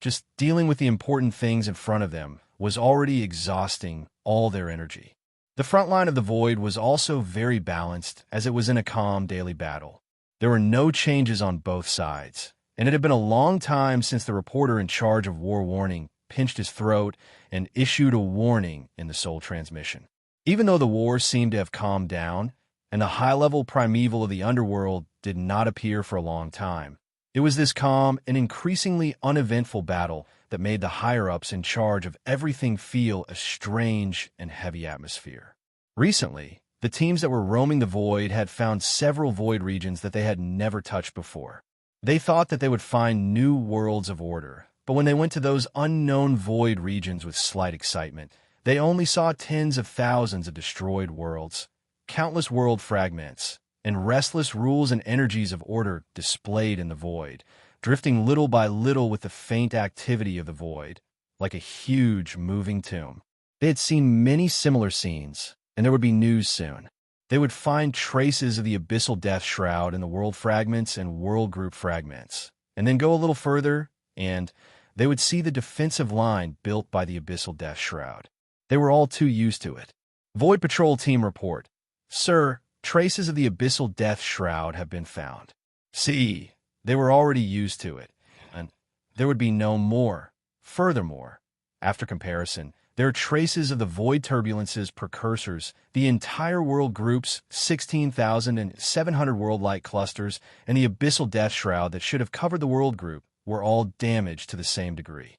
S1: Just dealing with the important things in front of them was already exhausting all their energy. The front line of the void was also very balanced, as it was in a calm daily battle. There were no changes on both sides, and it had been a long time since the reporter in charge of War Warning pinched his throat and issued a warning in the soul transmission. Even though the war seemed to have calmed down, and the high-level primeval of the underworld did not appear for a long time, it was this calm and increasingly uneventful battle that made the higher-ups in charge of everything feel a strange and heavy atmosphere. Recently, the teams that were roaming the void had found several void regions that they had never touched before. They thought that they would find new worlds of order, but when they went to those unknown void regions with slight excitement, they only saw tens of thousands of destroyed worlds, countless world fragments, and restless rules and energies of order displayed in the void, drifting little by little with the faint activity of the void, like a huge moving tomb. They had seen many similar scenes, and there would be news soon. They would find traces of the abyssal death shroud in the world fragments and world group fragments, and then go a little further, and they would see the defensive line built by the abyssal death shroud. They were all too used to it. Void Patrol Team report. Sir, traces of the abyssal death shroud have been found. See, they were already used to it, and there would be no more. Furthermore, after comparison, there are traces of the void turbulence's precursors, the entire world group's 16,700 world-light clusters, and the abyssal death shroud that should have covered the world group were all damaged to the same degree.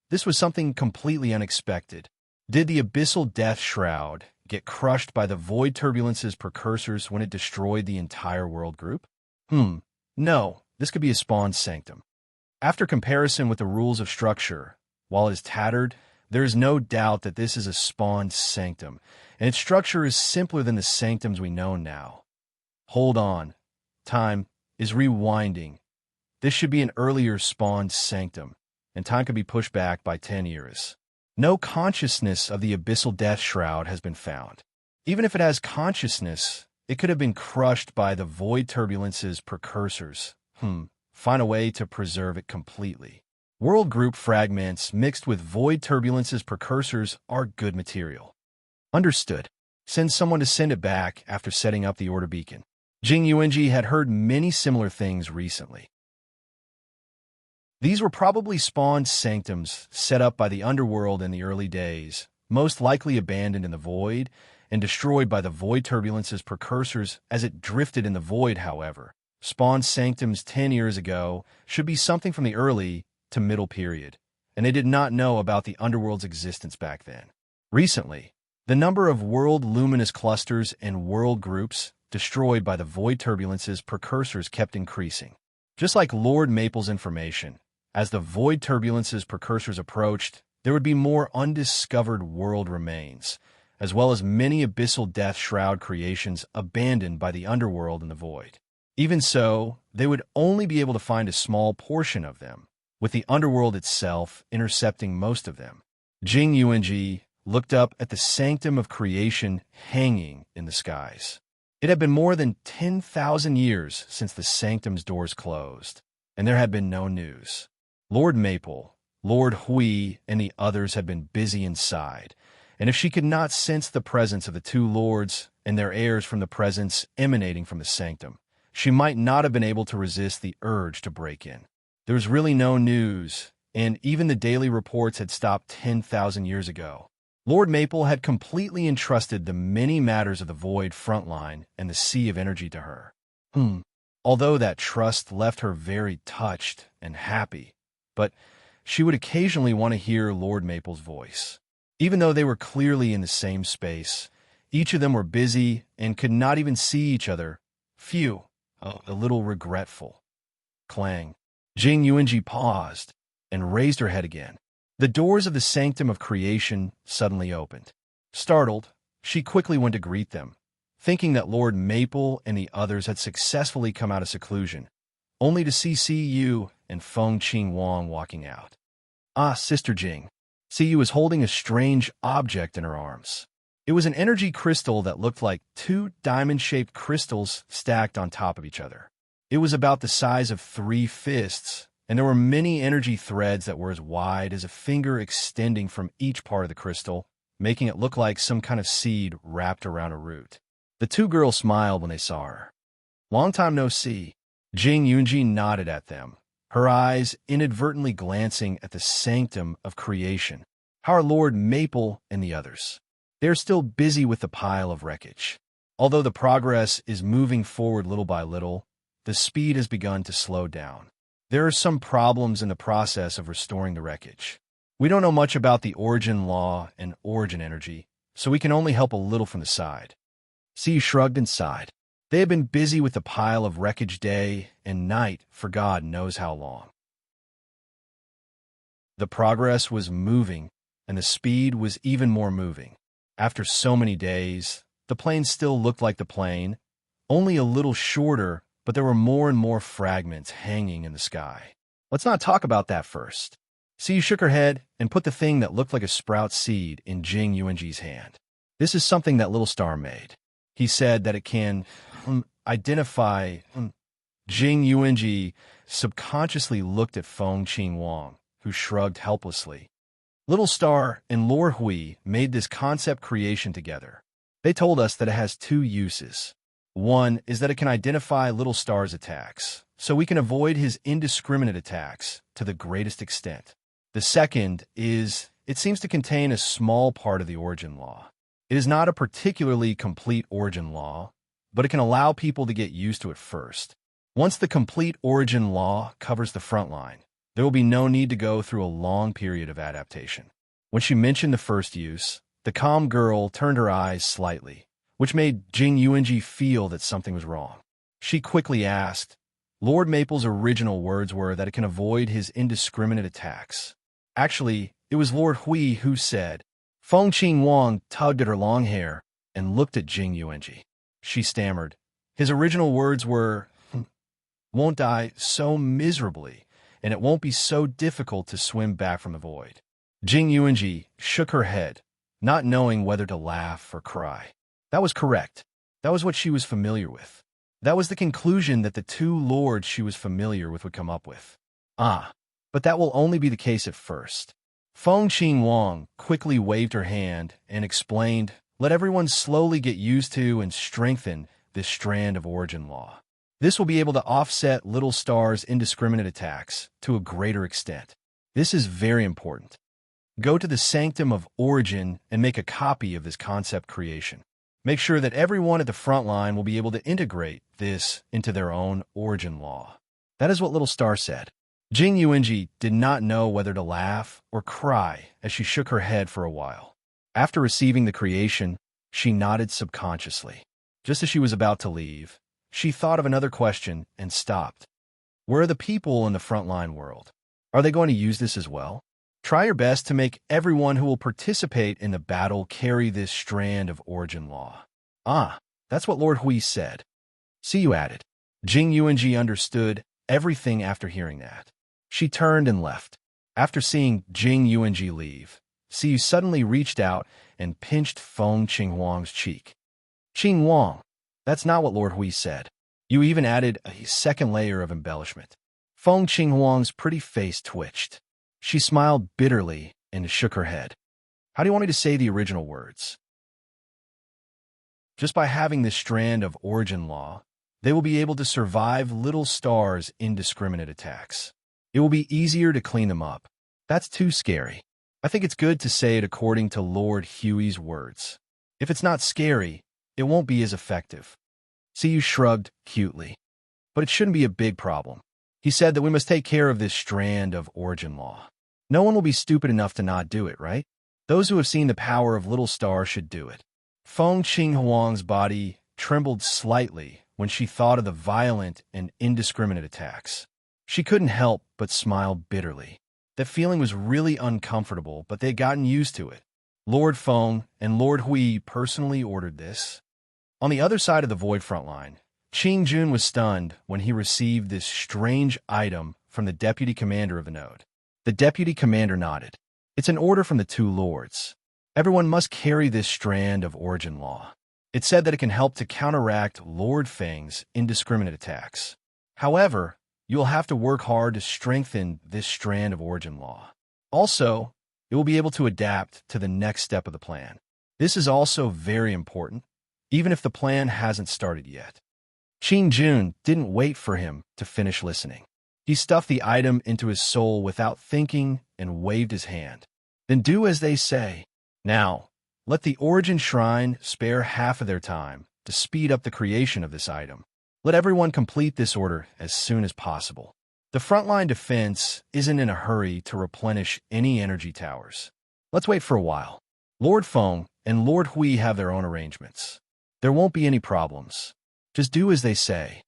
S1: This was something completely unexpected. Did the abyssal death shroud get crushed by the void turbulence's precursors when it destroyed the entire world group? No, this could be a spawn sanctum. After comparison with the rules of structure, while it is tattered, there is no doubt that this is a spawned sanctum, and its structure is simpler than the sanctums we know now. Hold on. Time is rewinding. This should be an earlier spawned sanctum, and time could be pushed back by 10 years. No consciousness of the abyssal death shroud has been found. Even if it has consciousness, it could have been crushed by the void turbulence's precursors. Find a way to preserve it completely. World group fragments mixed with void turbulence's precursors are good material. Understood. Send someone to send it back after setting up the order beacon. Jing Yuanji had heard many similar things recently. These were probably spawned sanctums set up by the underworld in the early days, most likely abandoned in the void and destroyed by the void turbulence's precursors as it drifted in the void. However, spawned sanctums 10 years ago should be something from the early to middle period, and they did not know about the underworld's existence back then. Recently, the number of world luminous clusters and world groups destroyed by the void turbulence's precursors kept increasing. Just like Lord Maple's information, as the void turbulence's precursors approached, there would be more undiscovered world remains, as well as many abyssal death shroud creations abandoned by the underworld in the void. Even so, they would only be able to find a small portion of them, with the underworld itself intercepting most of them. Jing Yuanji looked up at the sanctum of creation hanging in the skies. It had been more than 10,000 years since the sanctum's doors closed, and there had been no news. Lord Maple, Lord Hui, and the others had been busy inside, and if she could not sense the presence of the two lords and their heirs from the presence emanating from the sanctum, she might not have been able to resist the urge to break in. There was really no news, and even the daily reports had stopped 10,000 years ago. Lord Maple had completely entrusted the many matters of the void frontline and the sea of energy to her. Although that trust left her very touched and happy, but she would occasionally want to hear Lord Maple's voice. Even though they were clearly in the same space, each of them were busy and could not even see each other. A little regretful. Clang. Jing Yuanji paused and raised her head again. The doors of the sanctum of creation suddenly opened. Startled, she quickly went to greet them, thinking that Lord Maple and the others had successfully come out of seclusion, only to see Yu and Feng Qing Wang walking out. Sister Jing. Yu was holding a strange object in her arms. It was an energy crystal that looked like two diamond-shaped crystals stacked on top of each other. It was about the size of 3 fists, and there were many energy threads that were as wide as a finger extending from each part of the crystal, making it look like some kind of seed wrapped around a root. The two girls smiled when they saw her. Long time no see. Jing Yuanji nodded at them, her eyes inadvertently glancing at the sanctum of creation. How are Lord Maple and the others? They are still busy with the pile of wreckage. Although the progress is moving forward little by little, the speed has begun to slow down. There are some problems in the process of restoring the wreckage. We don't know much about the origin law and origin energy, so we can only help a little from the side. Yu shrugged and sighed. They had been busy with the pile of wreckage day and night for God knows how long. The progress was moving, and the speed was even more moving. After so many days, the plane still looked like the plane, only a little shorter, but there were more and more fragments hanging in the sky. Let's not talk about that first. Yu shook her head and put the thing that looked like a sprout seed in Jing Yuanji's hand. This is something that little star made. He said that it can identify. Jing Yuanji subconsciously looked at Feng Qing Wang, who shrugged helplessly. Little Star and Lord Hui made this concept creation together. They told us that it has 2 uses. One is that it can identify Little Star's attacks, so we can avoid his indiscriminate attacks to the greatest extent. The second is it seems to contain a small part of the origin law. It is not a particularly complete origin law, but it can allow people to get used to it first. Once the complete origin law covers the front line, there will be no need to go through a long period of adaptation. When she mentioned the first use, the calm girl turned her eyes slightly, which made Jing Yuanji feel that something was wrong. She quickly asked, Lord Maple's original words were that it can avoid his indiscriminate attacks. Actually, it was Lord Hui who said. Feng Qing Wang tugged at her long hair and looked at Jing Yuanji. She stammered. His original words were, won't die so miserably, and it won't be so difficult to swim back from the void. Jing Yuanji shook her head, not knowing whether to laugh or cry. That was correct. That was what she was familiar with. That was the conclusion that the two lords she was familiar with would come up with. But that will only be the case at first. Feng Qing Wang quickly waved her hand and explained, let everyone slowly get used to and strengthen this strand of origin law. This will be able to offset Little Star's indiscriminate attacks to a greater extent. This is very important. Go to the Sanctum of Origin and make a copy of this concept creation. Make sure that everyone at the front line will be able to integrate this into their own origin law. That is what Little Star said. Jing Yuanji did not know whether to laugh or cry as she shook her head for a while. After receiving the creation, she nodded subconsciously. Just as she was about to leave, she thought of another question and stopped. Where are the people in the frontline world? Are they going to use this as well? Try your best to make everyone who will participate in the battle carry this strand of origin law. That's what Lord Hui said. See you at it. Jing Yuanji understood everything after hearing that. She turned and left. After seeing Jing Yuanji leave, Siyu suddenly reached out and pinched Feng Qing Wang's cheek. Qing Wang, that's not what Lord Hui said. You even added a second layer of embellishment. Feng Qing Wang's pretty face twitched. She smiled bitterly and shook her head. How do you want me to say the original words? Just by having this strand of origin law, they will be able to survive Little Star's indiscriminate attacks. It will be easier to clean them up. That's too scary. I think it's good to say it according to Lord Huey's words. If it's not scary, it won't be as effective. Siyu shrugged cutely. But it shouldn't be a big problem. He said that we must take care of this strand of origin law. No one will be stupid enough to not do it, right? Those who have seen the power of Little Star should do it. Feng Qing Huang's body trembled slightly when she thought of the violent and indiscriminate attacks. She couldn't help but smile bitterly. That feeling was really uncomfortable, but they had gotten used to it. Lord Feng and Lord Hui personally ordered this. On the other side of the void front line, Qing Jun was stunned when he received this strange item from the deputy commander of the node. The deputy commander nodded. It's an order from the two lords. Everyone must carry this strand of origin law. It said that it can help to counteract Lord Feng's indiscriminate attacks. However, you will have to work hard to strengthen this strand of origin law. Also, it will be able to adapt to the next step of the plan. This is also very important, even if the plan hasn't started yet. Qing Jun didn't wait for him to finish listening. He stuffed the item into his soul without thinking and waved his hand. Then do as they say. Now, let the Origin Shrine spare half of their time to speed up the creation of this item. Let everyone complete this order as soon as possible. The frontline defense isn't in a hurry to replenish any energy towers. Let's wait for a while. Lord Feng and Lord Hui have their own arrangements. There won't be any problems. Just do as they say.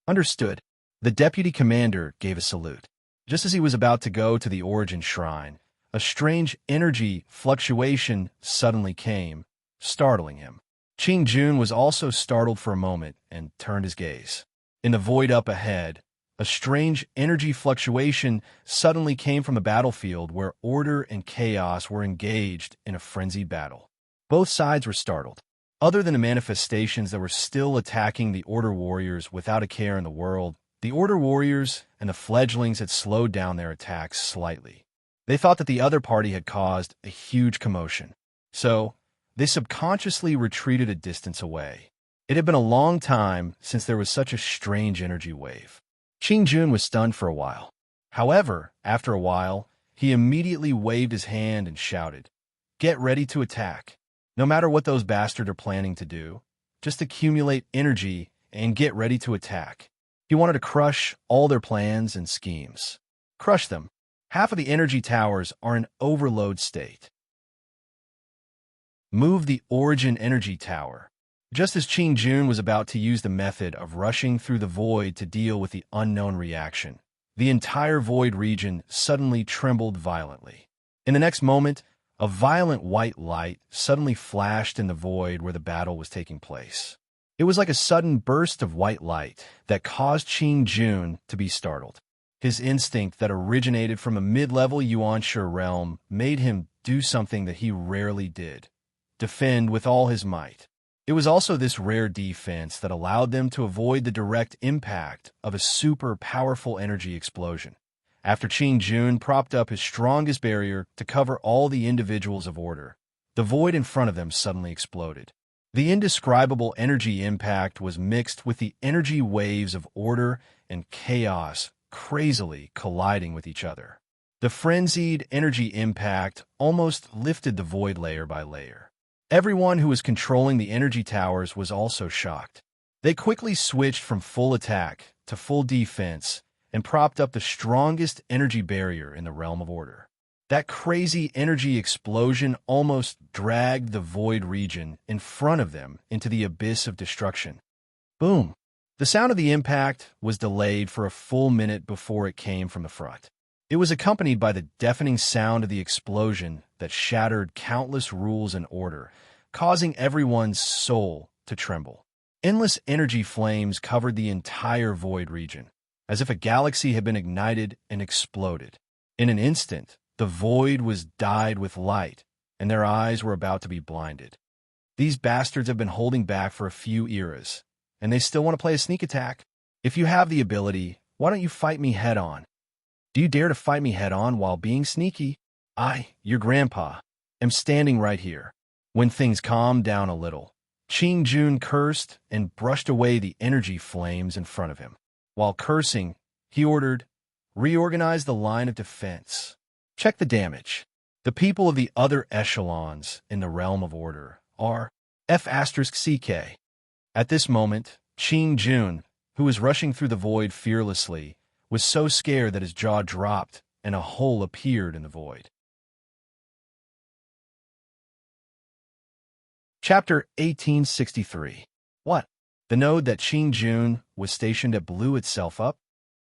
S1: Understood. The deputy commander gave a salute. Just as he was about to go to the Origin Shrine, a strange energy fluctuation suddenly came, startling him. Qing Jun was also startled for a moment and turned his gaze. In the void up ahead, a strange energy fluctuation suddenly came from the battlefield where order and chaos were engaged in a frenzied battle. Both sides were startled. Other than the manifestations that were still attacking the Order Warriors without a care in the world, the Order Warriors and the fledglings had slowed down their attacks slightly. They thought that the other party had caused a huge commotion, so they subconsciously retreated a distance away. It had been a long time since there was such a strange energy wave. Qing Jun was stunned for a while. However, after a while, he immediately waved his hand and shouted, "Get ready to attack. No matter what those bastards are planning to do, just accumulate energy and get ready to attack." He wanted to crush all their plans and schemes. Crush them. Half of the energy towers are in overload state. Move the origin energy tower. Just as Qing Jun was about to use the method of rushing through the void to deal with the unknown reaction, the entire void region suddenly trembled violently. In the next moment, a violent white light suddenly flashed in the void where the battle was taking place. It was like a sudden burst of white light that caused Qing Jun to be startled. His instinct that originated from a mid-level Yuanshu realm made him do something that he rarely did: defend with all his might. It was also this rare defense that allowed them to avoid the direct impact of a super powerful energy explosion. After Qing Jun propped up his strongest barrier to cover all the individuals of order, the void in front of them suddenly exploded. The indescribable energy impact was mixed with the energy waves of order and chaos crazily colliding with each other. The frenzied energy impact almost lifted the void layer by layer. Everyone who was controlling the energy towers was also shocked. They quickly switched from full attack to full defense and propped up the strongest energy barrier in the realm of order. That crazy energy explosion almost dragged the void region in front of them into the abyss of destruction. Boom! The sound of the impact was delayed for a full minute before it came from the front. It was accompanied by the deafening sound of the explosion that shattered countless rules and order, causing everyone's soul to tremble. Endless energy flames covered the entire void region, as if a galaxy had been ignited and exploded. In an instant, the void was dyed with light, and their eyes were about to be blinded. These bastards have been holding back for a few eras, and they still want to play a sneak attack. If you have the ability, why don't you fight me head-on? Do you dare to fight me head-on while being sneaky? I, your grandpa, am standing right here. When things calmed down a little, Qing Jun cursed and brushed away the energy flames in front of him. While cursing, he ordered, "Reorganize the line of defense. Check the damage. The people of the other echelons in the realm of order are F*CK. At this moment, Qing Jun, who was rushing through the void fearlessly, was so scared that his jaw dropped and a hole appeared in the void. Chapter 1863. What? The node that Qing Jun was stationed at blew itself up?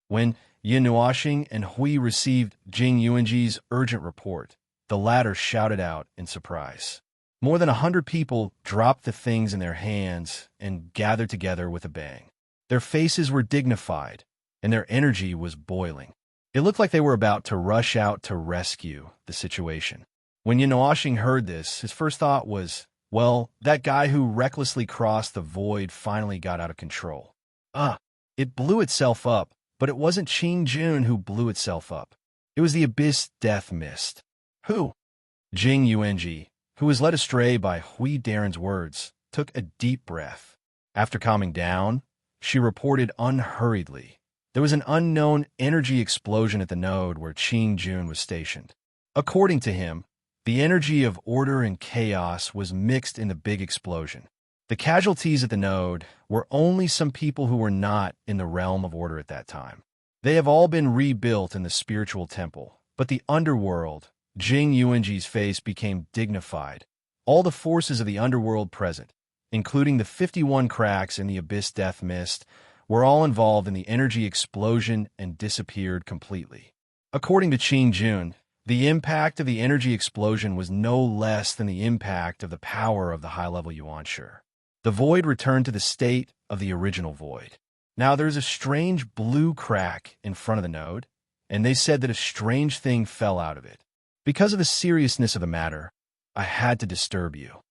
S1: When Yin Nuoxing and Hui received Jing Yuanji's urgent report, the latter shouted out in surprise. More than 100 people dropped the things in their hands and gathered together with a bang. Their faces were dignified, and their energy was boiling. It looked like they were about to rush out to rescue the situation. When Yin Nuoxing heard this, his first thought was, well, that guy who recklessly crossed the void finally got out of control. It blew itself up, but it wasn't Qing Jun who blew itself up. It was the abyss death mist. Who? Jing Yuanji, who was led astray by Hui Darren's words, took a deep breath. After calming down, she reported unhurriedly, there was an unknown energy explosion at the node where Qing Jun was stationed. According to him, the energy of order and chaos was mixed in the big explosion. The casualties at the node were only some people who were not in the realm of order at that time. They have all been rebuilt in the spiritual temple, but the underworld, Jing Yuanji's face became dignified. All the forces of the underworld present, including the 51 cracks in the abyss death mist, were all involved in the energy explosion and disappeared completely. According to Qing Jun, the impact of the energy explosion was no less than the impact of the power of the high-level Yuanshu. The void returned to the state of the original void. Now there's a strange blue crack in front of the node, and they said that a strange thing fell out of it. Because of the seriousness of the matter, I had to disturb you.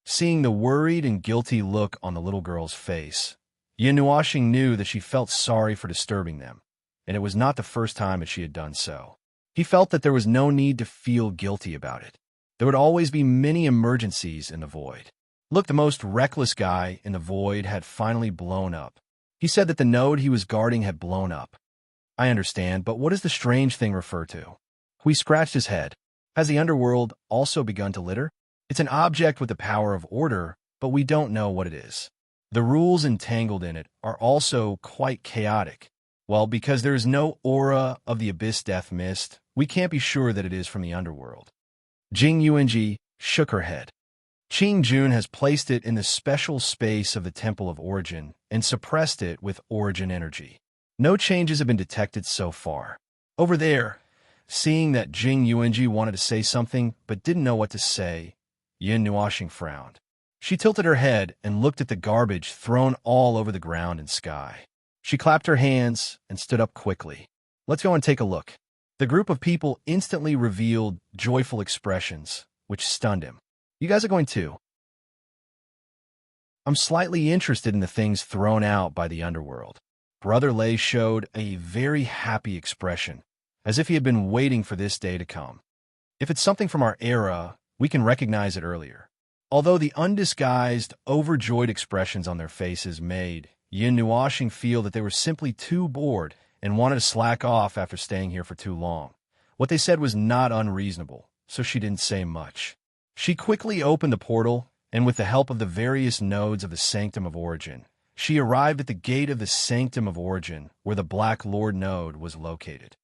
S1: Seeing the worried and guilty look on the little girl's face, Yin Nuoxing knew that she felt sorry for disturbing them, and it was not the first time that she had done so. He felt that there was no need to feel guilty about it. There would always be many emergencies in the void. Look, the most reckless guy in the void had finally blown up. He said that the node he was guarding had blown up. I understand, but what does the strange thing refer to? Hui scratched his head. Has the underworld also begun to litter? It's an object with the power of order, but we don't know what it is. The rules entangled in it are also quite chaotic. Well, because there is no aura of the abyss death mist, we can't be sure that it is from the underworld. Jing Yuanji shook her head. Qing Jun has placed it in the special space of the Temple of Origin and suppressed it with origin energy. No changes have been detected so far. Over there, seeing that Jing Yuanji wanted to say something but didn't know what to say, Yin Nuoxing frowned. She tilted her head and looked at the garbage thrown all over the ground and sky. She clapped her hands and stood up quickly. Let's go and take a look. The group of people instantly revealed joyful expressions, which stunned him. You guys are going too. I'm slightly interested in the things thrown out by the underworld. Brother Lei showed a very happy expression, as if he had been waiting for this day to come. If it's something from our era, we can recognize it earlier. Although the undisguised, overjoyed expressions on their faces made Yin Nuoxing feel that they were simply too bored and wanted to slack off after staying here for too long. What they said was not unreasonable, so she didn't say much. She quickly opened the portal, and with the help of the various nodes of the Sanctum of Origin, she arrived at the gate of the Sanctum of Origin, where the Black Lord node was located.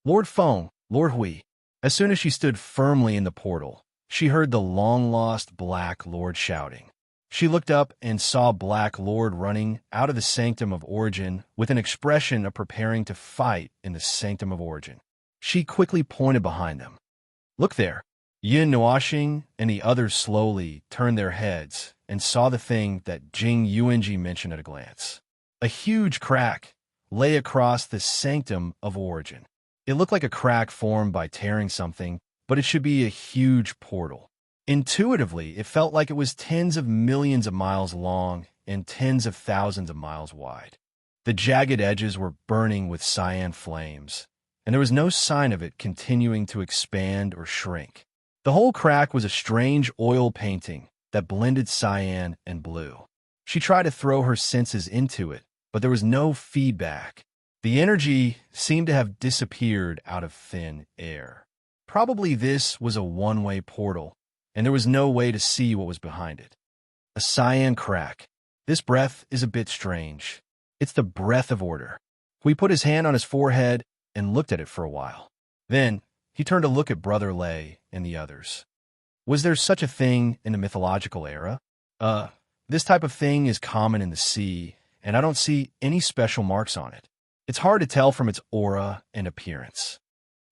S1: Lord Feng, Lord Hui. As soon as she stood firmly in the portal, she heard the long-lost Black Lord shouting. She looked up and saw Black Lord running out of the Sanctum of Origin with an expression of preparing to fight in the Sanctum of Origin. She quickly pointed behind them. Look there. Yin Nuoxing and the others slowly turned their heads and saw the thing that Jing Yuanji mentioned at a glance. A huge crack lay across the Sanctum of Origin. It looked like a crack formed by tearing something, but it should be a huge portal. Intuitively, it felt like it was tens of millions of miles long and tens of thousands of miles wide. The jagged edges were burning with cyan flames, and there was no sign of it continuing to expand or shrink. The whole crack was a strange oil painting that blended cyan and blue. She tried to throw her senses into it, but there was no feedback. The energy seemed to have disappeared out of thin air. Probably this was a one-way portal, and there was no way to see what was behind it. A cyan crack. This breath is a bit strange. It's the breath of order. Hui put his hand on his forehead and looked at it for a while. Then, he turned to look at Brother Lei and the others. Was there such a thing in the mythological era? This type of thing is common in the sea, and I don't see any special marks on it. It's hard to tell from its aura and appearance.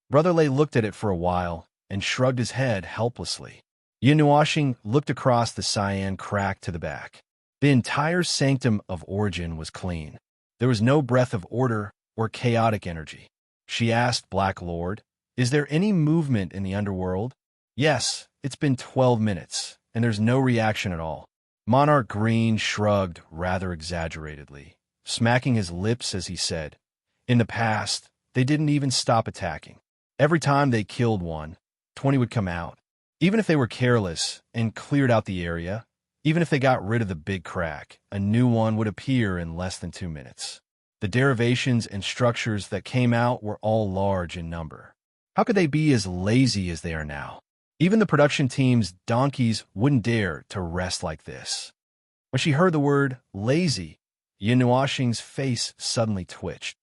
S1: Brother Lei looked at it for a while and shrugged his head helplessly. Yin Nuoxing looked across the cyan crack to the back. The entire Sanctum of Origin was clean. There was no breath of order or chaotic energy. She asked Black Lord, "Is there any movement in the underworld?" "Yes, it's been 12 minutes, and there's no reaction at all." Monarch Green shrugged rather exaggeratedly, smacking his lips as he said, "In the past, they didn't even stop attacking. Every time they killed one, 20 would come out. Even if they were careless and cleared out the area, even if they got rid of the big crack, a new one would appear in less than 2 minutes. The derivations and structures that came out were all large in number. How could they be as lazy as they are now? Even the production team's donkeys wouldn't dare to rest like this." When she heard the word lazy, Yin Nuoxing's face suddenly twitched.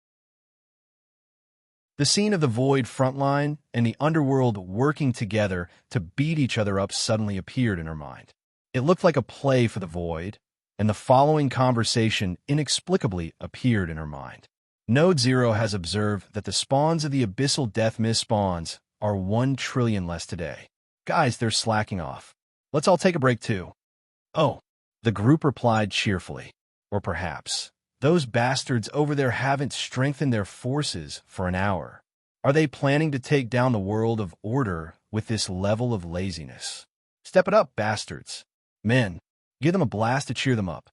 S1: The scene of the Void frontline and the underworld working together to beat each other up suddenly appeared in her mind. It looked like a play for the Void, and the following conversation inexplicably appeared in her mind. Node 0 has observed that the spawns of the abyssal death mist spawns are 1 trillion less today. Guys, they're slacking off. Let's all take a break too. Oh, the group replied cheerfully. Or perhaps those bastards over there haven't strengthened their forces for an hour. Are they planning to take down the world of order with this level of laziness? Step it up, bastards. Men, give them a blast to cheer them up.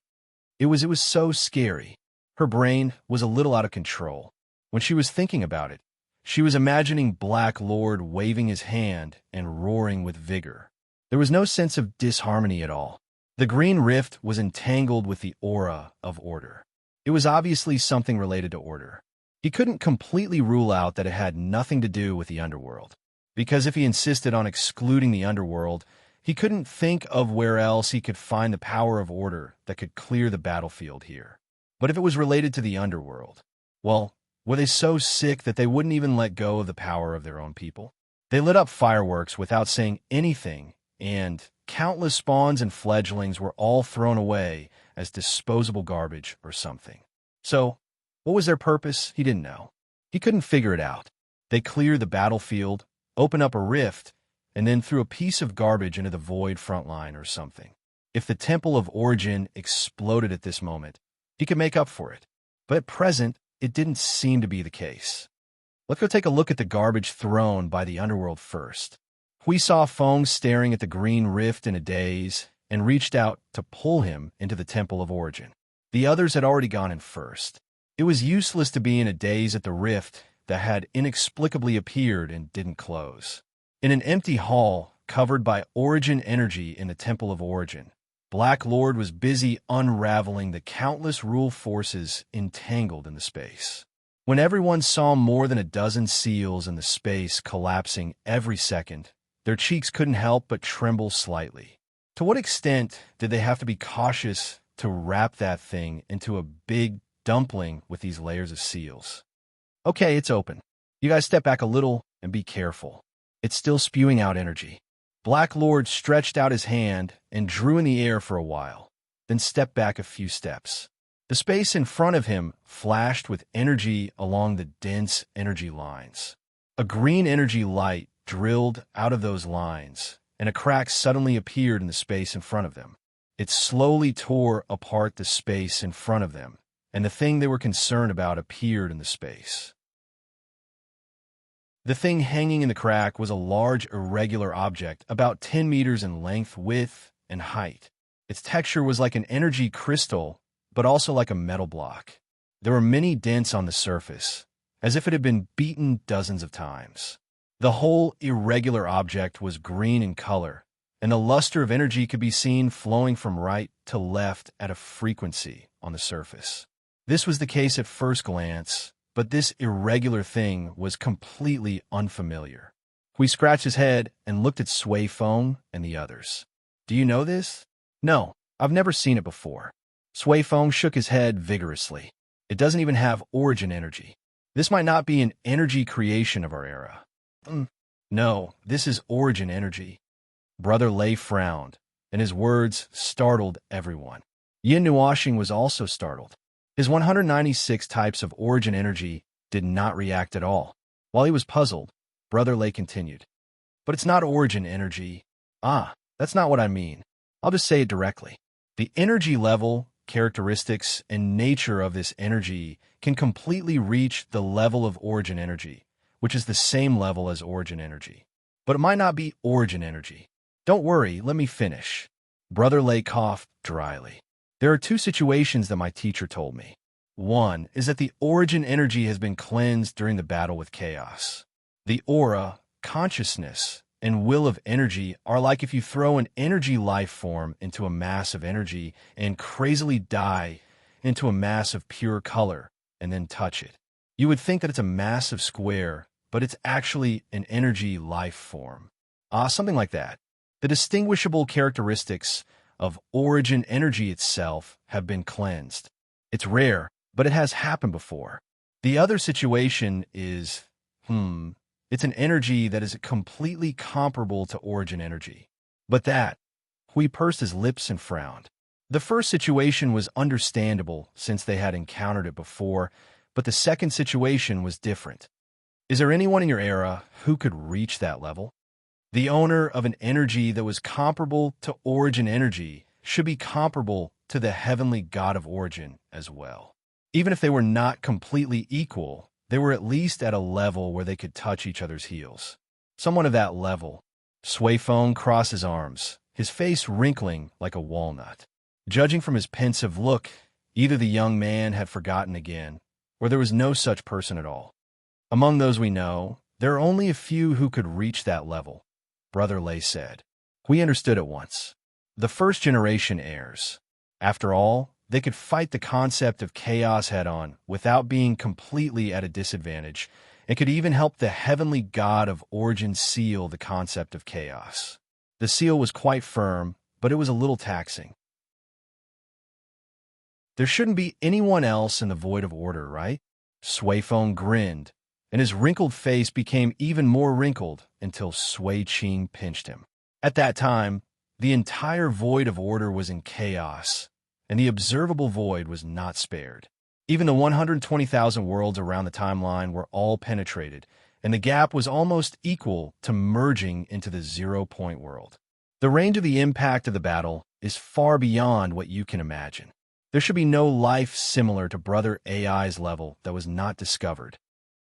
S1: It was so scary. Her brain was a little out of control. When she was thinking about it, she was imagining Black Lord waving his hand and roaring with vigor. There was no sense of disharmony at all. The green rift was entangled with the aura of order. It was obviously something related to order. He couldn't completely rule out that it had nothing to do with the underworld. because if he insisted on excluding the underworld, he couldn't think of where else he could find the power of order that could clear the battlefield here. But if it was related to the underworld, well, were they so sick that they wouldn't even let go of the power of their own people? They lit up fireworks without saying anything, and countless spawns and fledglings were all thrown away as disposable garbage or something. So, what was their purpose? He didn't know. He couldn't figure it out. They cleared the battlefield, opened up a rift, and then threw a piece of garbage into the void front line or something. If the Temple of Origin exploded at this moment, he could make up for it. But at present, it didn't seem to be the case. Let's go take a look at the garbage thrown by the underworld first. We saw Fong staring at the green rift in a daze and reached out to pull him into the Temple of Origin. The others had already gone in first. It was useless to be in a daze at the rift that had inexplicably appeared and didn't close. In an empty hall covered by Origin energy in the Temple of Origin, Black Lord was busy unraveling the countless rule forces entangled in the space. When everyone saw more than a dozen seals in the space collapsing every second, their cheeks couldn't help but tremble slightly. To what extent did they have to be cautious to wrap that thing into a big dumpling with these layers of seals? Okay, it's open. You guys step back a little and be careful. It's still spewing out energy. Black Lord stretched out his hand and drew in the air for a while, then stepped back a few steps. The space in front of him flashed with energy along the dense energy lines. A green energy light drilled out of those lines, and a crack suddenly appeared in the space in front of them. It slowly tore apart the space in front of them, and the thing they were concerned about appeared in the space. The thing hanging in the crack was a large, irregular object about 10 meters in length, width, and height. Its texture was like an energy crystal, but also like a metal block. There were many dents on the surface, as if it had been beaten dozens of times. The whole irregular object was green in color, and the luster of energy could be seen flowing from right to left at a frequency on the surface. This was the case at first glance, but this irregular thing was completely unfamiliar. We scratched his head and looked at Sui Feng and the others. Do you know this? No, I've never seen it before. Sui Feng shook his head vigorously. It doesn't even have origin energy. This might not be an energy creation of our era. No, this is origin energy. Brother Lei frowned, and his words startled everyone. Yin Nuashing was also startled. His 196 types of origin energy did not react at all. While he was puzzled, Brother Lei continued. But it's not origin energy. That's not what I mean. I'll just say it directly. The energy level, characteristics, and nature of this energy can completely reach the level of origin energy, which is the same level as origin energy. But it might not be origin energy. Don't worry, let me finish. Brother Lei coughed dryly. There are two situations that my teacher told me. One is that the origin energy has been cleansed during the battle with chaos. The aura, consciousness, and will of energy are like if you throw an energy life form into a mass of energy and crazily dye into a mass of pure color and then touch it. You would think that it's a massive square, but it's actually an energy life form. Something like that. The distinguishable characteristics of origin energy itself have been cleansed. It's rare, but it has happened before. The other situation is, it's an energy that is completely comparable to origin energy. But that, Hui pursed his lips and frowned. The first situation was understandable since they had encountered it before, but the second situation was different. Is there anyone in your era who could reach that level? The owner of an energy that was comparable to origin energy should be comparable to the heavenly god of origin as well. Even if they were not completely equal, they were at least at a level where they could touch each other's heels. Someone of that level. Sui Feng crossed his arms, his face wrinkling like a walnut. Judging from his pensive look, either the young man had forgotten again, or there was no such person at all. Among those we know, there are only a few who could reach that level, Brother Lei said. We understood at once. The first generation heirs. After all, they could fight the concept of chaos head-on without being completely at a disadvantage, It could even help the heavenly god of origin seal the concept of chaos. The seal was quite firm, but it was a little taxing. There shouldn't be anyone else in the void of order, right? Sui Feng grinned, and his wrinkled face became even more wrinkled until Sui Qing pinched him. At that time, the entire void of order was in chaos, and the observable void was not spared. Even the 120,000 worlds around the timeline were all penetrated, and the gap was almost equal to merging into the 0-point world. The range of the impact of the battle is far beyond what you can imagine. There should be no life similar to Brother AI's level that was not discovered.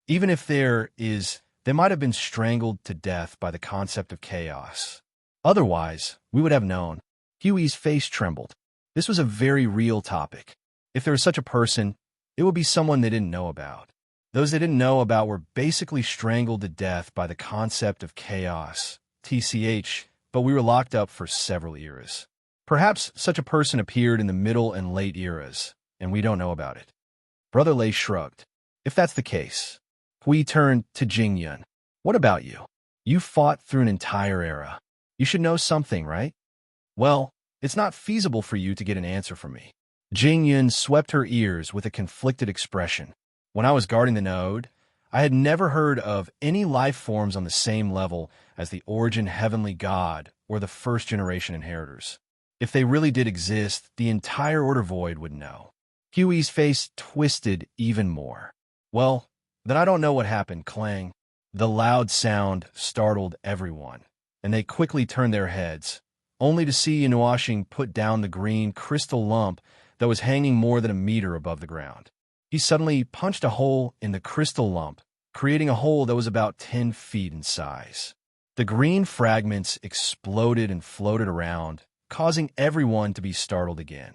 S1: Even if there is, they might have been strangled to death by the concept of chaos. Otherwise, we would have known. Huey's face trembled. This was a very real topic. If there was such a person, it would be someone they didn't know about. Those they didn't know about were basically strangled to death by the concept of chaos, TCH, but we were locked up for several eras. Perhaps such a person appeared in the middle and late eras, and we don't know about it. Brother Lei shrugged. If that's the case, Hui turned to Jingyun. What about you? You fought through an entire era. You should know something, right? Well, it's not feasible for you to get an answer from me. Jingyun swept her ears with a conflicted expression. When I was guarding the node, I had never heard of any life forms on the same level as the origin heavenly god or the first-generation inheritors. If they really did exist, the entire order void would know. Huey's face twisted even more. Well, then I don't know what happened, clang. The loud sound startled everyone, and they quickly turned their heads, only to see Inuashing put down the green crystal lump that was hanging more than a meter above the ground. He suddenly punched a hole in the crystal lump, creating a hole that was about 10 feet in size. The green fragments exploded and floated around, causing everyone to be startled again.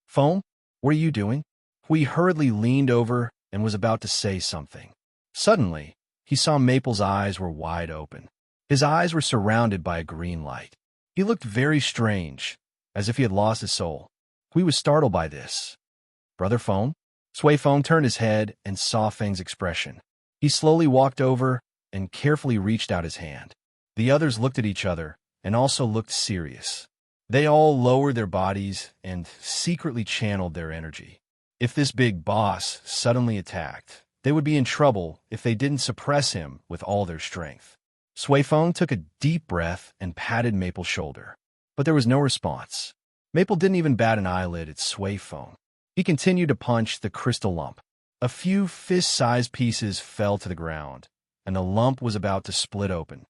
S1: Foam, what are you doing? Hui hurriedly leaned over and was about to say something. Suddenly, he saw Maple's eyes were wide open. His eyes were surrounded by a green light. He looked very strange, as if he had lost his soul. Hui was startled by this. Brother Foam? Sui Feng turned his head and saw Feng's expression. He slowly walked over and carefully reached out his hand. The others looked at each other and also looked serious. They all lowered their bodies and secretly channeled their energy. If this big boss suddenly attacked, they would be in trouble if they didn't suppress him with all their strength. Sui Feng took a deep breath and patted Maple's shoulder. But there was no response. Maple didn't even bat an eyelid at Sui Feng. He continued to punch the crystal lump. A few fist-sized pieces fell to the ground, and the lump was about to split open.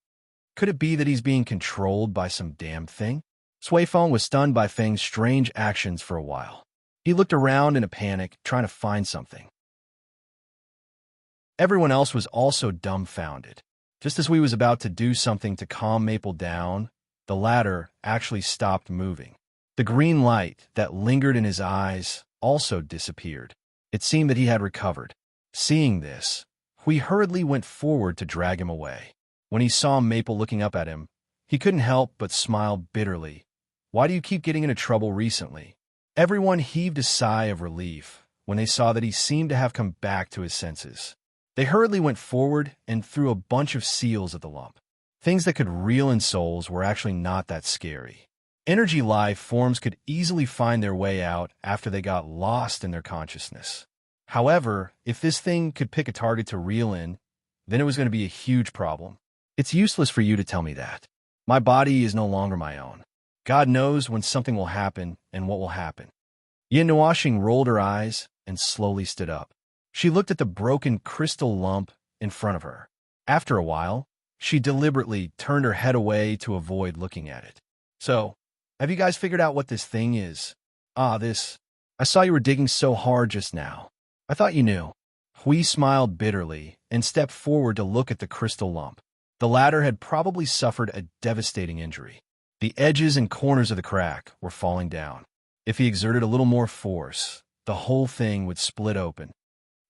S1: Could it be that he's being controlled by some damn thing? Sui Feng was stunned by Feng's strange actions for a while. He looked around in a panic, trying to find something. Everyone else was also dumbfounded. Just as we was about to do something to calm Maple down, the latter actually stopped moving. The green light that lingered in his eyes also disappeared. It seemed that he had recovered. Seeing this, Hui hurriedly went forward to drag him away. When he saw Maple looking up at him, he couldn't help but smile bitterly. Why do you keep getting into trouble recently? Everyone heaved a sigh of relief when they saw that he seemed to have come back to his senses. They hurriedly went forward and threw a bunch of seals at the lump. Things that could reel in souls were actually not that scary. Energy life forms could easily find their way out after they got lost in their consciousness. However, if this thing could pick a target to reel in, then it was going to be a huge problem. It's useless for you to tell me that. My body is no longer my own. God knows when something will happen and what will happen. Yin Nuashing rolled her eyes and slowly stood up. She looked at the broken crystal lump in front of her. After a while, she deliberately turned her head away to avoid looking at it. So, have you guys figured out what this thing is? This. I saw you were digging so hard just now. I thought you knew. Hui smiled bitterly and stepped forward to look at the crystal lump. The latter had probably suffered a devastating injury. The edges and corners of the crack were falling down. If he exerted a little more force, the whole thing would split open.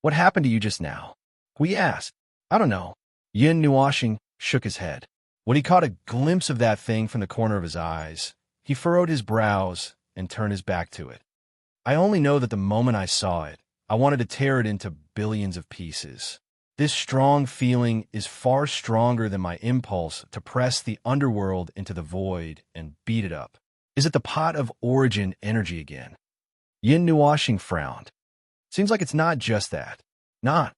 S1: What happened to you just now? Hui asked. I don't know. Yin Nuashing shook his head. When he caught a glimpse of that thing from the corner of his eyes, he furrowed his brows and turned his back to it. I only know that the moment I saw it, I wanted to tear it into billions of pieces. This strong feeling is far stronger than my impulse to press the underworld into the void and beat it up. Is it the pot of origin energy again? Yin Nuashing frowned. Seems like it's not just that. Not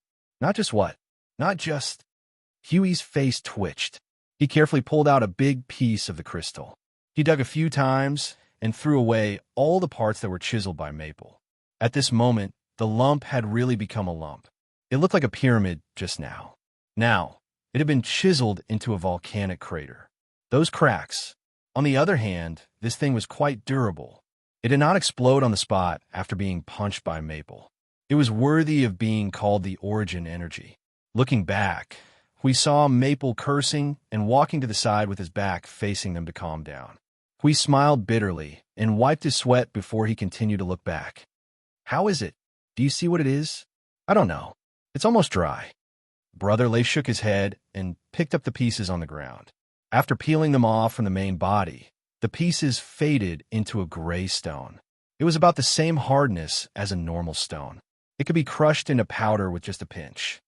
S1: just what? Not just... Huey's face twitched. He carefully pulled out a big piece of the crystal. He dug a few times and threw away all the parts that were chiseled by Maple. At this moment, the lump had really become a lump. It looked like a pyramid just now. Now, it had been chiseled into a volcanic crater. Those cracks. On the other hand, this thing was quite durable. It did not explode on the spot after being punched by Maple. It was worthy of being called the origin energy. Looking back, we saw Maple cursing and walking to the side with his back facing them to calm down. Hui smiled bitterly and wiped his sweat before he continued to look back. How is it? Do you see what it is? I don't know. It's almost dry. Brother Lei shook his head and picked up the pieces on the ground. After peeling them off from the main body, the pieces faded into a gray stone. It was about the same hardness as a normal stone. It could be crushed into powder with just a pinch.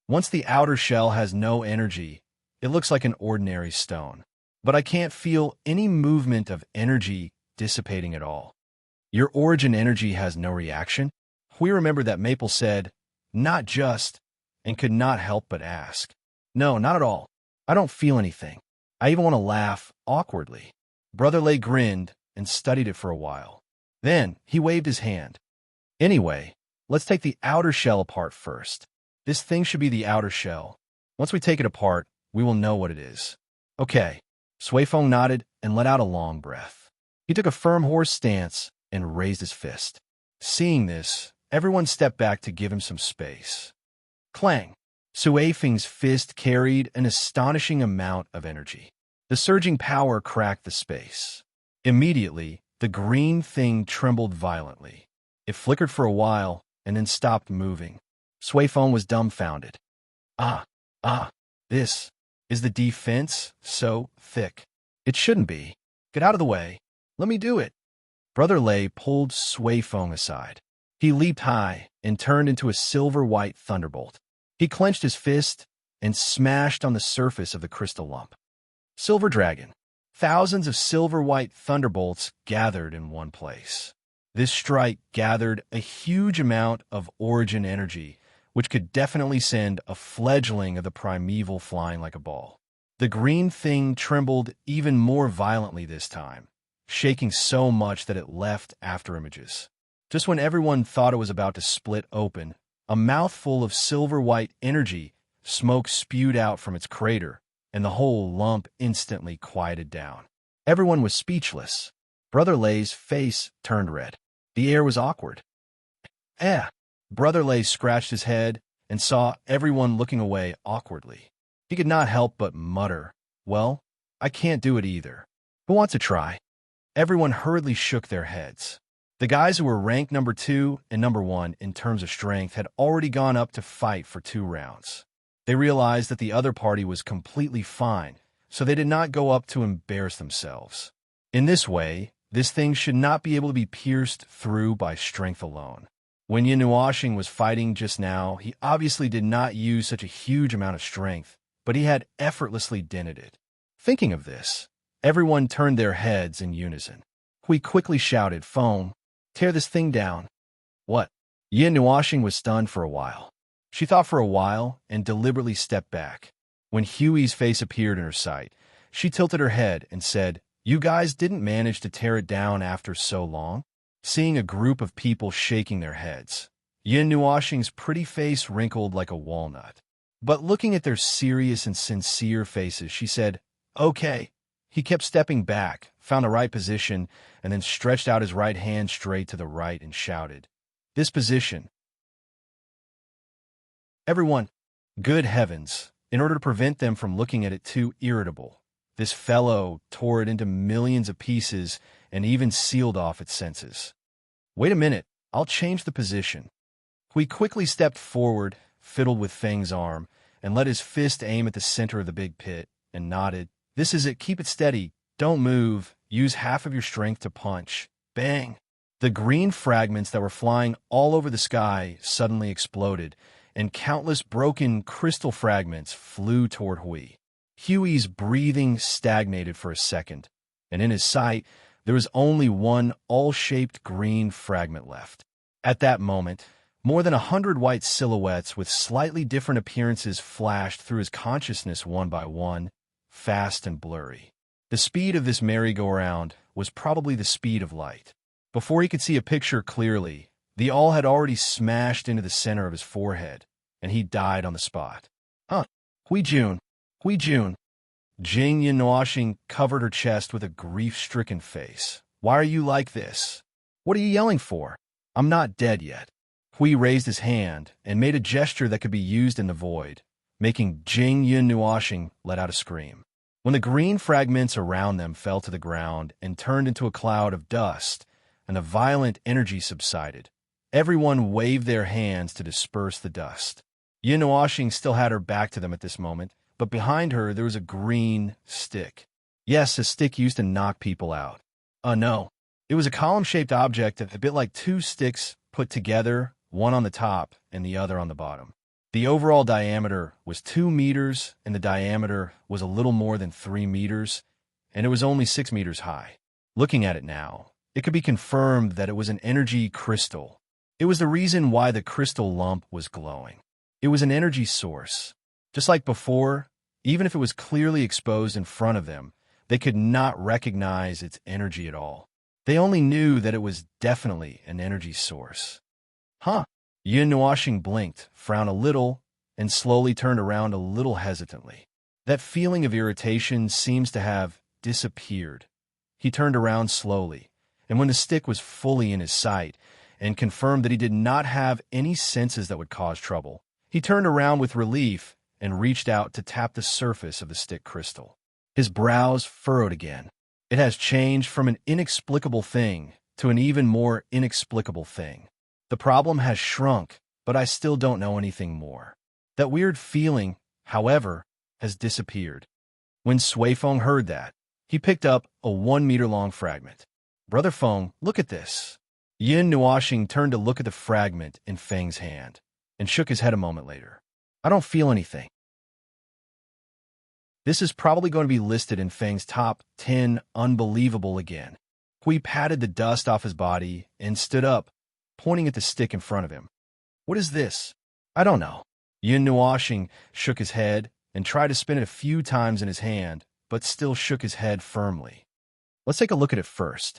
S1: Once the outer shell has no energy, it looks like an ordinary stone. But I can't feel any movement of energy dissipating at all. Your origin energy has no reaction? We remember that Maple said, not just, and could not help but ask. No, not at all. I don't feel anything. I even want to laugh awkwardly. Brother Lei grinned and studied it for a while. Then he waved his hand. Anyway, let's take the outer shell apart first. This thing should be the outer shell. Once we take it apart, we will know what it is. Okay. Suifeng nodded and let out a long breath. He took a firm horse stance and raised his fist. Seeing this, everyone stepped back to give him some space. Clang! Suifeng's fist carried an astonishing amount of energy. The surging power cracked the space. Immediately, the green thing trembled violently. It flickered for a while and then stopped moving. Suifeng was dumbfounded. This. Is the defense so thick? It shouldn't be. Get out of the way. Let me do it. Brother Lei pulled Suifeng aside. He leaped high and turned into a silver-white thunderbolt. He clenched his fist and smashed on the surface of the crystal lump. Silver Dragon. Thousands of silver-white thunderbolts gathered in one place. This strike gathered a huge amount of origin energy, which could definitely send a fledgling of the primeval flying like a ball. The green thing trembled even more violently this time, shaking so much that it left afterimages. Just when everyone thought it was about to split open, a mouthful of silver-white energy, smoke spewed out from its crater, and the whole lump instantly quieted down. Everyone was speechless. Brother Lei's face turned red. The air was awkward. Brother Lei scratched his head and saw everyone looking away awkwardly. He could not help but mutter, well, I can't do it either. Who wants to try? Everyone hurriedly shook their heads. The guys who were ranked number 2 and number 1 in terms of strength had already gone up to fight for 2 rounds. They realized that the other party was completely fine, so they did not go up to embarrass themselves. In this way, this thing should not be able to be pierced through by strength alone. When Yin Nuashing was fighting just now, he obviously did not use such a huge amount of strength, but he had effortlessly dented it. Thinking of this, everyone turned their heads in unison. Hui quickly shouted, Foam, tear this thing down. What? Yin Nuashing was stunned for a while. She thought for a while and deliberately stepped back. When Huey's face appeared in her sight, she tilted her head and said, You guys didn't manage to tear it down after so long? Seeing a group of people shaking their heads, Yin Nuashing's pretty face wrinkled like a walnut. But looking at their serious and sincere faces, she said, Okay. He kept stepping back, found the right position, and then stretched out his right hand straight to the right and shouted, This position. Everyone, good heavens, in order to prevent them from looking at it too irritable, this fellow tore it into millions of pieces and even sealed off its senses. Wait a minute, I'll change the position. Hui quickly stepped forward, fiddled with Feng's arm, and let his fist aim at the center of the big pit, and nodded. This is it, keep it steady, don't move, use half of your strength to punch. Bang! The green fragments that were flying all over the sky suddenly exploded, and countless broken crystal fragments flew toward Hui. Huey's breathing stagnated for a second, and in his sight, there was only one all-shaped green fragment left. At that moment, more than 100 white silhouettes with slightly different appearances flashed through his consciousness one by one, fast and blurry. The speed of this merry-go-round was probably the speed of light. Before he could see a picture clearly, the all had already smashed into the center of his forehead, and he died on the spot. Hui Jun, Hui Jun. Jing Yinwashing covered her chest with a grief-stricken face. Why are you like this? What are you yelling for? I'm not dead yet. Hui raised his hand and made a gesture that could be used in the void, making Jing Yinwashing let out a scream. When the green fragments around them fell to the ground and turned into a cloud of dust, and the violent energy subsided, everyone waved their hands to disperse the dust. Yinwashing still had her back to them at this moment, but behind her there was a green stick. Yes, a stick used to knock people out. No. It was a column-shaped object, a bit like two sticks put together, one on the top and the other on the bottom. The overall diameter was 2 meters, and the diameter was a little more than 3 meters, and it was only 6 meters high. Looking at it now, it could be confirmed that it was an energy crystal. It was the reason why the crystal lump was glowing. It was an energy source. Just like before, even if it was clearly exposed in front of them, they could not recognize its energy at all. They only knew that it was definitely an energy source. Yinwashing blinked, frowned a little, and slowly turned around a little hesitantly. That feeling of irritation seems to have disappeared. He turned around slowly, and when the stick was fully in his sight, and confirmed that he did not have any senses that would cause trouble, he turned around with relief and reached out to tap the surface of the stick crystal. His brows furrowed again. It has changed from an inexplicable thing to an even more inexplicable thing. The problem has shrunk, but I still don't know anything more. That weird feeling, however, has disappeared. When Sui Feng heard that, he picked up a 1-meter-long fragment. Brother Feng, look at this. Yinwashing turned to look at the fragment in Feng's hand, and shook his head a moment later. I don't feel anything. This is probably going to be listed in Feng's top 10 unbelievable again. Hui patted the dust off his body and stood up, pointing at the stick in front of him. What is this? I don't know. Yinwashing shook his head and tried to spin it a few times in his hand, but still shook his head firmly. Let's take a look at it first.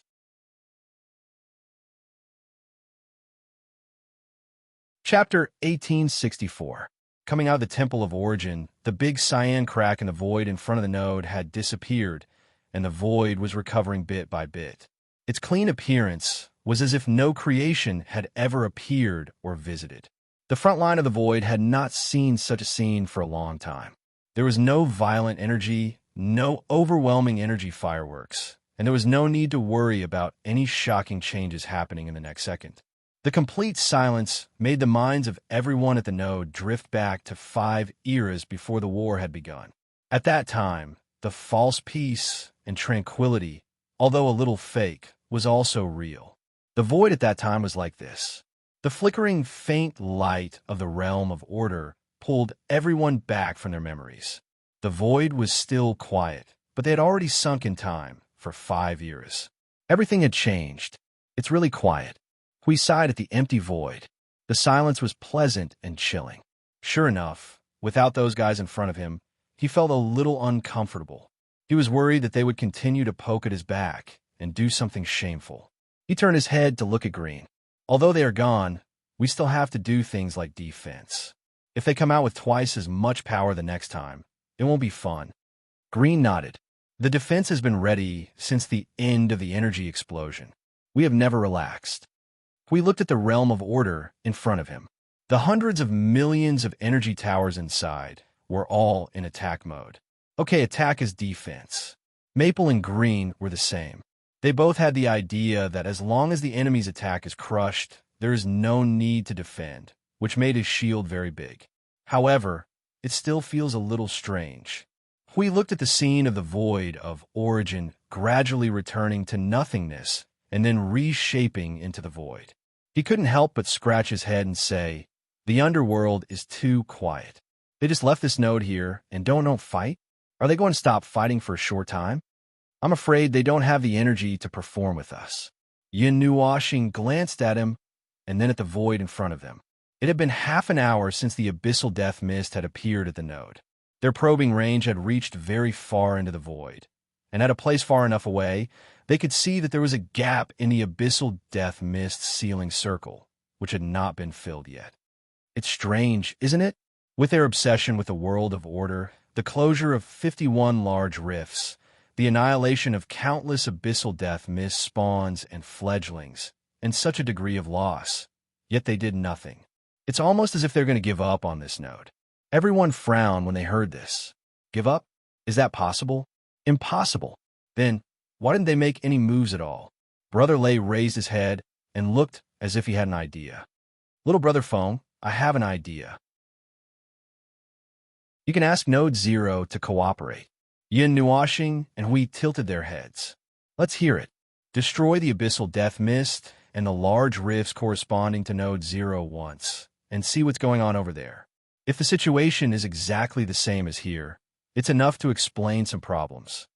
S1: Chapter 1864. Coming out of the Temple of Origin, the big cyan crack in the void in front of the node had disappeared, and the void was recovering bit by bit. Its clean appearance was as if no creation had ever appeared or visited. The front line of the void had not seen such a scene for a long time. There was no violent energy, no overwhelming energy fireworks, and there was no need to worry about any shocking changes happening in the next second. The complete silence made the minds of everyone at the node drift back to 5 eras before the war had begun. At that time, the false peace and tranquility, although a little fake, was also real. The void at that time was like this. The flickering faint light of the realm of order pulled everyone back from their memories. The void was still quiet, but they had already sunk in time for 5 years. Everything had changed. It's really quiet. Hui sighed at the empty void. The silence was pleasant and chilling. Sure enough, without those guys in front of him, he felt a little uncomfortable. He was worried that they would continue to poke at his back and do something shameful. He turned his head to look at Green. Although they are gone, we still have to do things like defense. If they come out with twice as much power the next time, it won't be fun. Green nodded. The defense has been ready since the end of the energy explosion. We have never relaxed. We looked at the realm of order in front of him. The hundreds of millions of energy towers inside were all in attack mode. Okay, attack is defense. Maple and Green were the same. They both had the idea that as long as the enemy's attack is crushed, there is no need to defend, which made his shield very big. However, it still feels a little strange. We looked at the scene of the void of origin gradually returning to nothingness and then reshaping into the void. He couldn't help but scratch his head and say, The underworld is too quiet. They just left this node here and don't fight? Are they going to stop fighting for a short time? I'm afraid they don't have the energy to perform with us. Yin Nuoxing glanced at him and then at the void in front of them. It had been half an hour since the abyssal death mist had appeared at the node. Their probing range had reached very far into the void, and at a place far enough away, they could see that there was a gap in the abyssal death mist ceiling circle, which had not been filled yet. It's strange, isn't it? With their obsession with the world of order, the closure of 51 large rifts, the annihilation of countless abyssal death mist spawns and fledglings, and such a degree of loss, yet they did nothing. It's almost as if they're going to give up on this node. Everyone frowned when they heard this. Give up? Is that possible? Impossible. Then, why didn't they make any moves at all? Brother Lei raised his head and looked as if he had an idea. Little Brother Feng, I have an idea. You can ask Node Zero to cooperate. Yin Nuoxing and Hui tilted their heads. Let's hear it. Destroy the abyssal death mist and the large rifts corresponding to Node Zero once, and see what's going on over there. If the situation is exactly the same as here, it's enough to explain some problems.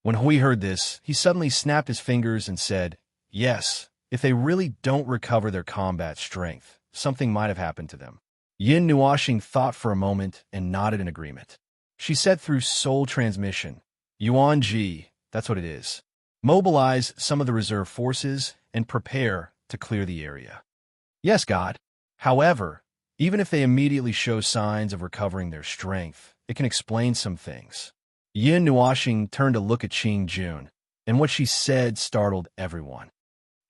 S1: When Hui heard this, he suddenly snapped his fingers and said, yes, if they really don't recover their combat strength, something might have happened to them. Yin Nuoxing thought for a moment and nodded in agreement. She said through soul transmission, Yuan Ji, that's what it is. Mobilize some of the reserve forces and prepare to clear the area. Yes, God. However, even if they immediately show signs of recovering their strength, it can explain some things. Yin Nuoxing turned to look at Qing Jun, and what she said startled everyone.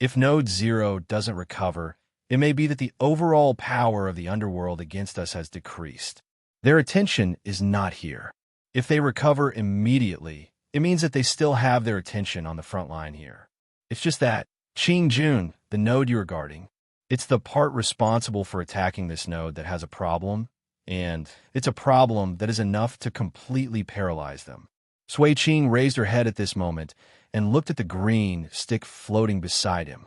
S1: If Node Zero doesn't recover, it may be that the overall power of the underworld against us has decreased. Their attention is not here. If they recover immediately, it means that they still have their attention on the front line here. It's just that, Qing Jun, the node you're guarding, it's the part responsible for attacking this node that has a problem, and it's a problem that is enough to completely paralyze them. Sui Qing raised her head at this moment and looked at the green stick floating beside him.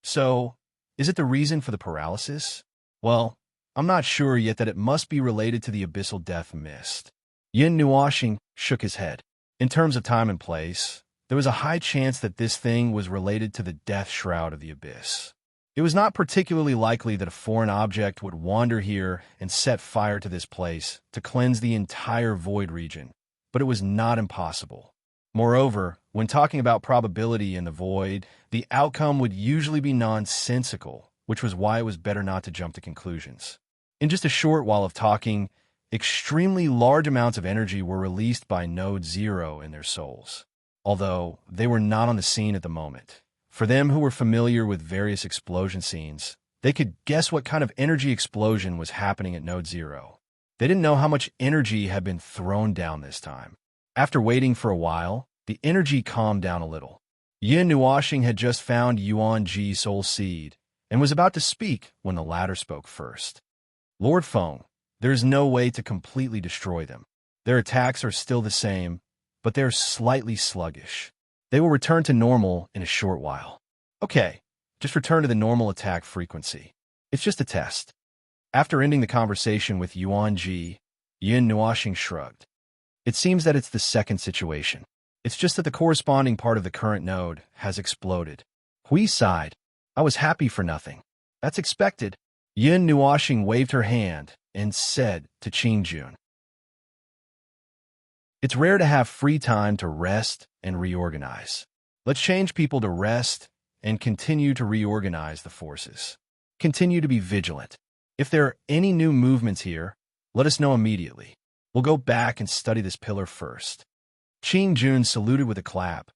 S1: So, is it the reason for the paralysis? Well, I'm not sure yet that it must be related to the abyssal death mist. Yin Nuoxing shook his head. In terms of time and place, there was a high chance that this thing was related to the death shroud of the abyss. It was not particularly likely that a foreign object would wander here and set fire to this place to cleanse the entire void region, but it was not impossible. Moreover, when talking about probability in the void, the outcome would usually be nonsensical, which was why it was better not to jump to conclusions. In just a short while of talking, extremely large amounts of energy were released by Node Zero in their souls, although they were not on the scene at the moment. For them who were familiar with various explosion scenes, they could guess what kind of energy explosion was happening at Node Zero. They didn't know how much energy had been thrown down this time. After waiting for a while, the energy calmed down a little. Yin Nuoxing had just found Yuan Ji's soul seed and was about to speak when the latter spoke first. Lord Feng, there is no way to completely destroy them. Their attacks are still the same, but they're slightly sluggish. They will return to normal in a short while. Okay, just return to the normal attack frequency. It's just a test. After ending the conversation with Yuan Ji, Yin Nuoxing shrugged. It seems that it's the second situation. It's just that the corresponding part of the current node has exploded. Hui sighed. I was happy for nothing. That's expected. Yin Nuoxing waved her hand and said to Qing Jun, it's rare to have free time to rest and reorganize. Let's change people to rest and continue to reorganize the forces. Continue to be vigilant. If there are any new movements here, let us know immediately. We'll go back and study this pillar first. Qing Jun saluted with a clap.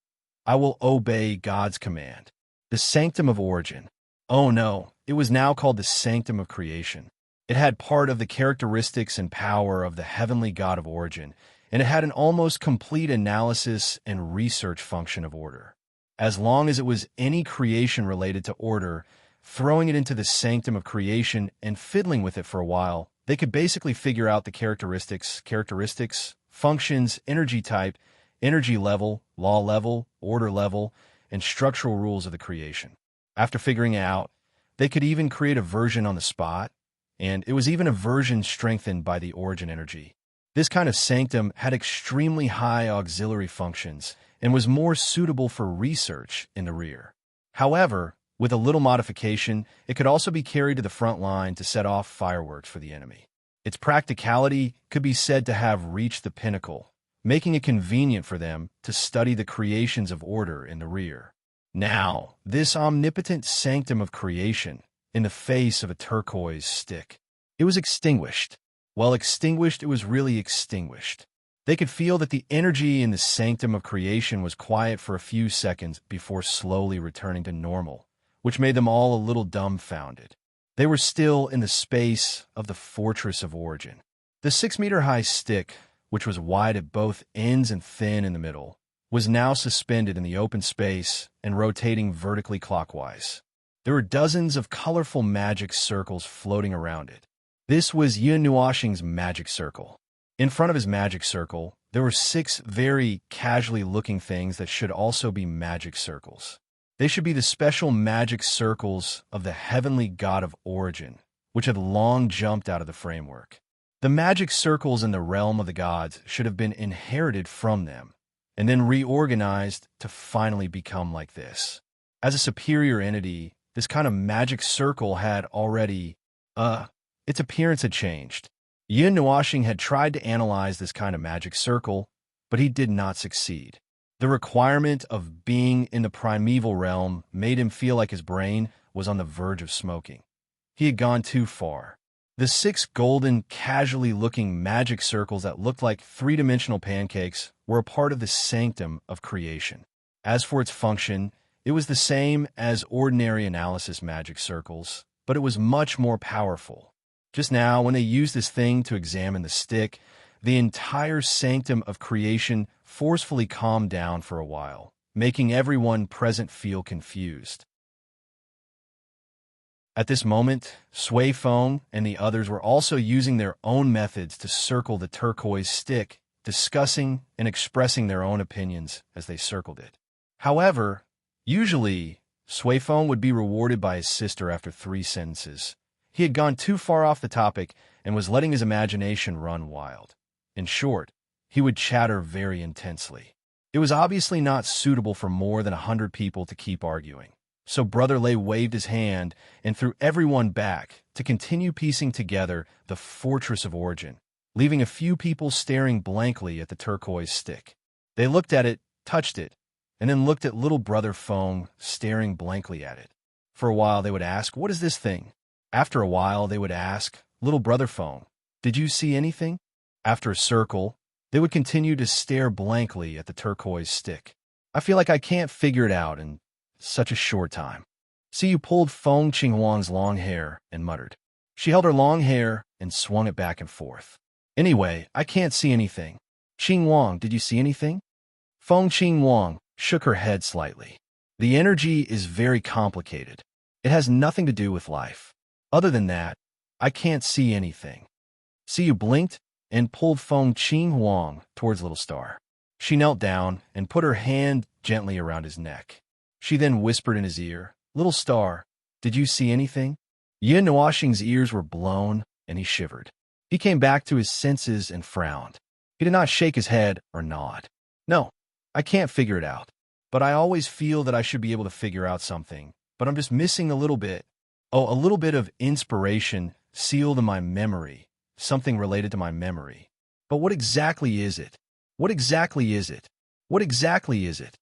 S1: I will obey God's command. The Sanctum of Origin. Oh no, it was now called the Sanctum of Creation. It had part of the characteristics and power of the heavenly God of Origin, and it had an almost complete analysis and research function of order. As long as it was any creation related to order, throwing it into the Sanctum of Creation and fiddling with it for a while, they could basically figure out the characteristics, functions, energy type, energy level, law level, order level, and structural rules of the creation. After figuring it out, they could even create a version on the spot, and it was even a version strengthened by the origin energy. This kind of sanctum had extremely high auxiliary functions and was more suitable for research in the rear. However, with a little modification, it could also be carried to the front line to set off fireworks for the enemy. Its practicality could be said to have reached the pinnacle, making it convenient for them to study the creations of order in the rear. Now, this omnipotent sanctum of creation, in the face of a turquoise stick, it was extinguished. Well, extinguished, it was really extinguished. They could feel that the energy in the sanctum of creation was quiet for a few seconds before slowly returning to normal, which made them all a little dumbfounded. They were still in the space of the fortress of origin. The 6-meter-high stick, which was wide at both ends and thin in the middle, was now suspended in the open space and rotating vertically clockwise. There were dozens of colorful magic circles floating around it. This was Yun Nuoxing's magic circle. In front of his magic circle, there were 6 very casually looking things that should also be magic circles. They should be the special magic circles of the heavenly god of origin, which had long jumped out of the framework. The magic circles in the realm of the gods should have been inherited from them, and then reorganized to finally become like this. As a superior entity, this kind of magic circle had already, its appearance had changed. Yun Nuoxing had tried to analyze this kind of magic circle, but he did not succeed. The requirement of being in the primeval realm made him feel like his brain was on the verge of smoking. He had gone too far. The 6 golden, casually looking magic circles that looked like 3-dimensional pancakes were a part of the sanctum of creation. As for its function, it was the same as ordinary analysis magic circles, but it was much more powerful. Just now, when they used this thing to examine the stick, the entire sanctum of creation forcefully calmed down for a while, making everyone present feel confused. At this moment, Sui Feng and the others were also using their own methods to circle the turquoise stick, discussing and expressing their own opinions as they circled it. However, usually, Sui Feng would be rewarded by his sister after 3 sentences. He had gone too far off the topic and was letting his imagination run wild. In short, he would chatter very intensely. It was obviously not suitable for more than 100 people to keep arguing. So Brother Lei waved his hand and threw everyone back to continue piecing together the fortress of origin, leaving a few people staring blankly at the turquoise stick. They looked at it, touched it, and then looked at little Brother Feng staring blankly at it. For a while they would ask, "What is this thing?" After a while they would ask, "Little Brother Feng, did you see anything?" After a circle, they would continue to stare blankly at the turquoise stick. "I feel like I can't figure it out in such a short time." Siyu pulled Feng Qinghuang's long hair and muttered. She held her long hair and swung it back and forth. "Anyway, I can't see anything. Qinghuang, did you see anything?" Feng Qinghuang shook her head slightly. "The energy is very complicated. It has nothing to do with life. Other than that, I can't see anything." Siyu blinked and pulled Feng Qinghuang towards Little Star. She knelt down and put her hand gently around his neck. She then whispered in his ear, "Little Star, did you see anything?" Yun Nuoxing's ears were blown, and he shivered. He came back to his senses and frowned. He did not shake his head or nod. "No, I can't figure it out. But I always feel that I should be able to figure out something, but I'm just missing a little bit. Oh, a little bit of inspiration sealed in my memory, something related to my memory. But what exactly is it? What exactly is it? What exactly is it?"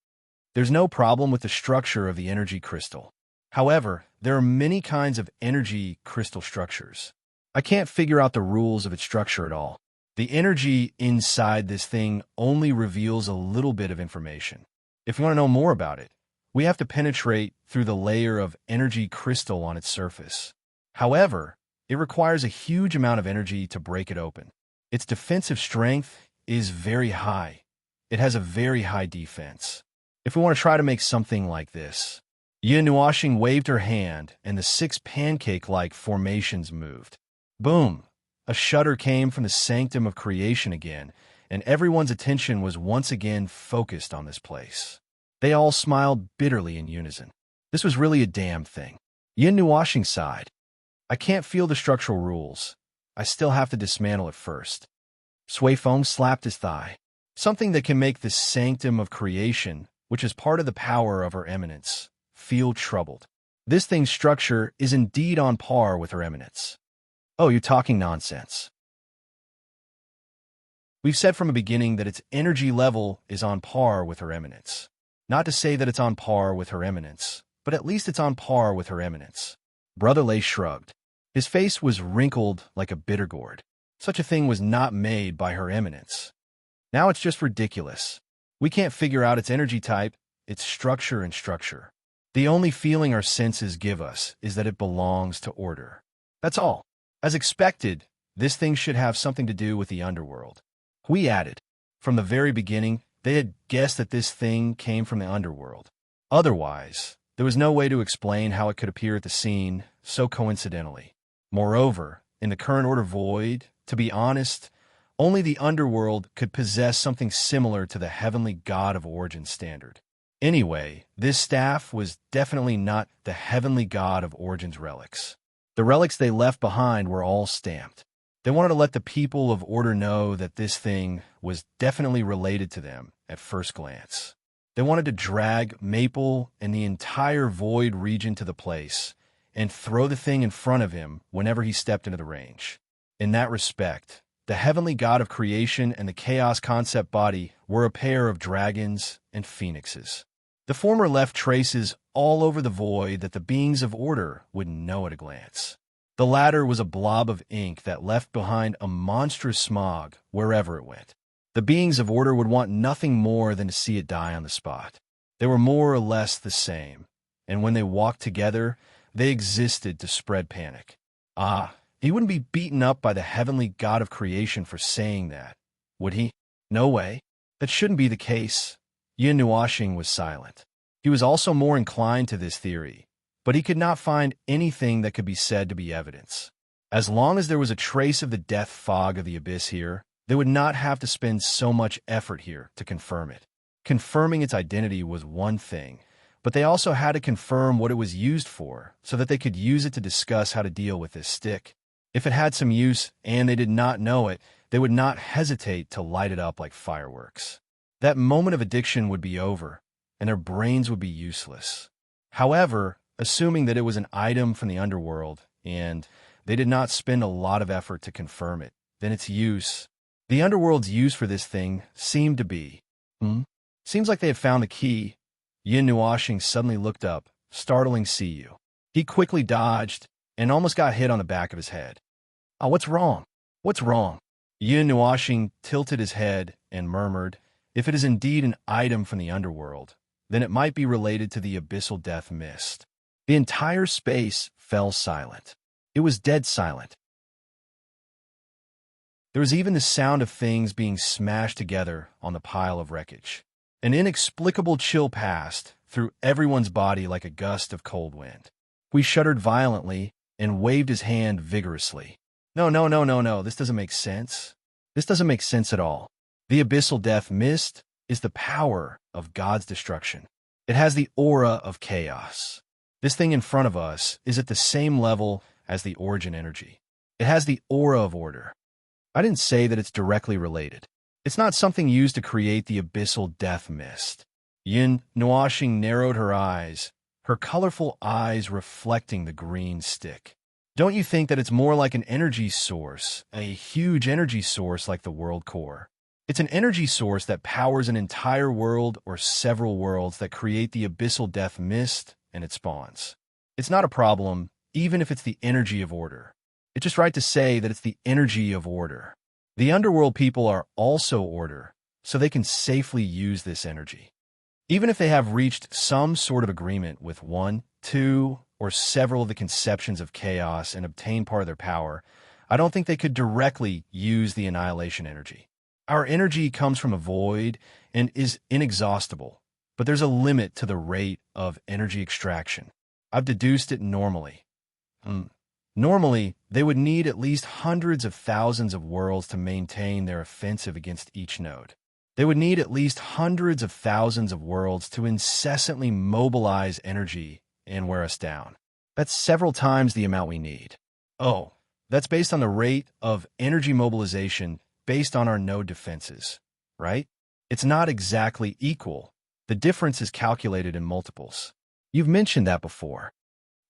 S1: There's no problem with the structure of the energy crystal. However, there are many kinds of energy crystal structures. I can't figure out the rules of its structure at all. The energy inside this thing only reveals a little bit of information. If we want to know more about it, we have to penetrate through the layer of energy crystal on its surface. However, it requires a huge amount of energy to break it open. Its defensive strength is very high. It has a very high defense. If we want to try to make something like this. Yun Nuoxing waved her hand, and the 6 pancake-like formations moved. Boom! A shudder came from the sanctum of creation again, and everyone's attention was once again focused on this place. They all smiled bitterly in unison. This was really a damn thing. Yun Nuoxing sighed. I can't feel the structural rules. I still have to dismantle it first. Sui Feng slapped his thigh. Something that can make the sanctum of creation, which is part of the power of Her Eminence, feel troubled. This thing's structure is indeed on par with Her Eminence. Oh, you're talking nonsense. We've said from the beginning that its energy level is on par with Her Eminence. Not to say that it's on par with Her Eminence, but at least it's on par with Her Eminence. Brother Lay shrugged. His face was wrinkled like a bitter gourd. Such a thing was not made by Her Eminence. Now it's just ridiculous. We can't figure out its energy type, its structure and structure. The only feeling our senses give us is that it belongs to order. That's all. As expected, this thing should have something to do with the underworld. We added. From the very beginning, they had guessed that this thing came from the underworld. Otherwise, there was no way to explain how it could appear at the scene so coincidentally. Moreover, in the current order void, to be honest, only the underworld could possess something similar to the heavenly god of origin standard. Anyway, this staff was definitely not the heavenly god of origin's relics. The relics they left behind were all stamped. They wanted to let the people of order know that this thing was definitely related to them at first glance. They wanted to drag Maple and the entire void region to the place and throw the thing in front of him whenever he stepped into the range. In that respect, the heavenly god of creation and the chaos concept body were a pair of dragons and phoenixes. The former left traces all over the void that the beings of order would know at a glance. The latter was a blob of ink that left behind a monstrous smog wherever it went. The beings of order would want nothing more than to see it die on the spot. They were more or less the same, and when they walked together, they existed to spread panic. He wouldn't be beaten up by the heavenly god of creation for saying that, would he? No way. That shouldn't be the case. Yin Nuoxing was silent. He was also more inclined to this theory, but he could not find anything that could be said to be evidence. As long as there was a trace of the death fog of the abyss here, they would not have to spend so much effort here to confirm it. Confirming its identity was one thing, but they also had to confirm what it was used for so that they could use it to discuss how to deal with this stick. If it had some use and they did not know it, they would not hesitate to light it up like fireworks. That moment of addiction would be over, and their brains would be useless. However, assuming that it was an item from the underworld, and they did not spend a lot of effort to confirm it, then its use, the underworld's use for this thing, seemed to be, Seems like they had found the key. Yin Nuoxing suddenly looked up, startling Siyu. He quickly dodged and almost got hit on the back of his head. What's wrong? What's wrong? Yin Nuoxing tilted his head and murmured, if it is indeed an item from the underworld, then it might be related to the abyssal death mist. The entire space fell silent. It was dead silent. There was even the sound of things being smashed together on the pile of wreckage. An inexplicable chill passed through everyone's body like a gust of cold wind. He shuddered violently and waved his hand vigorously. No, this doesn't make sense. This doesn't make sense at all. The abyssal death mist is the power of God's destruction. It has the aura of chaos. This thing in front of us is at the same level as the origin energy. It has the aura of order. I didn't say that it's directly related. It's not something used to create the abyssal death mist. Yin Nuoxing narrowed her eyes, her colorful eyes reflecting the green stick. Don't you think that it's more like an energy source, a huge energy source like the world core? It's an energy source that powers an entire world or several worlds that create the abyssal death mist and it spawns. It's not a problem, even if it's the energy of order. It's just right to say that it's the energy of order. The underworld people are also order, so they can safely use this energy. Even if they have reached some sort of agreement with one, two, or several of the conceptions of chaos and obtain part of their power, I don't think they could directly use the annihilation energy. Our energy comes from a void and is inexhaustible, but there's a limit to the rate of energy extraction. I've deduced it normally. Normally, they would need at least hundreds of thousands of worlds to maintain their offensive against each node. They would need at least hundreds of thousands of worlds to incessantly mobilize energy and wear us down. That's several times the amount we need. Oh, that's based on the rate of energy mobilization based on our node defenses, right? It's not exactly equal. The difference is calculated in multiples. You've mentioned that before.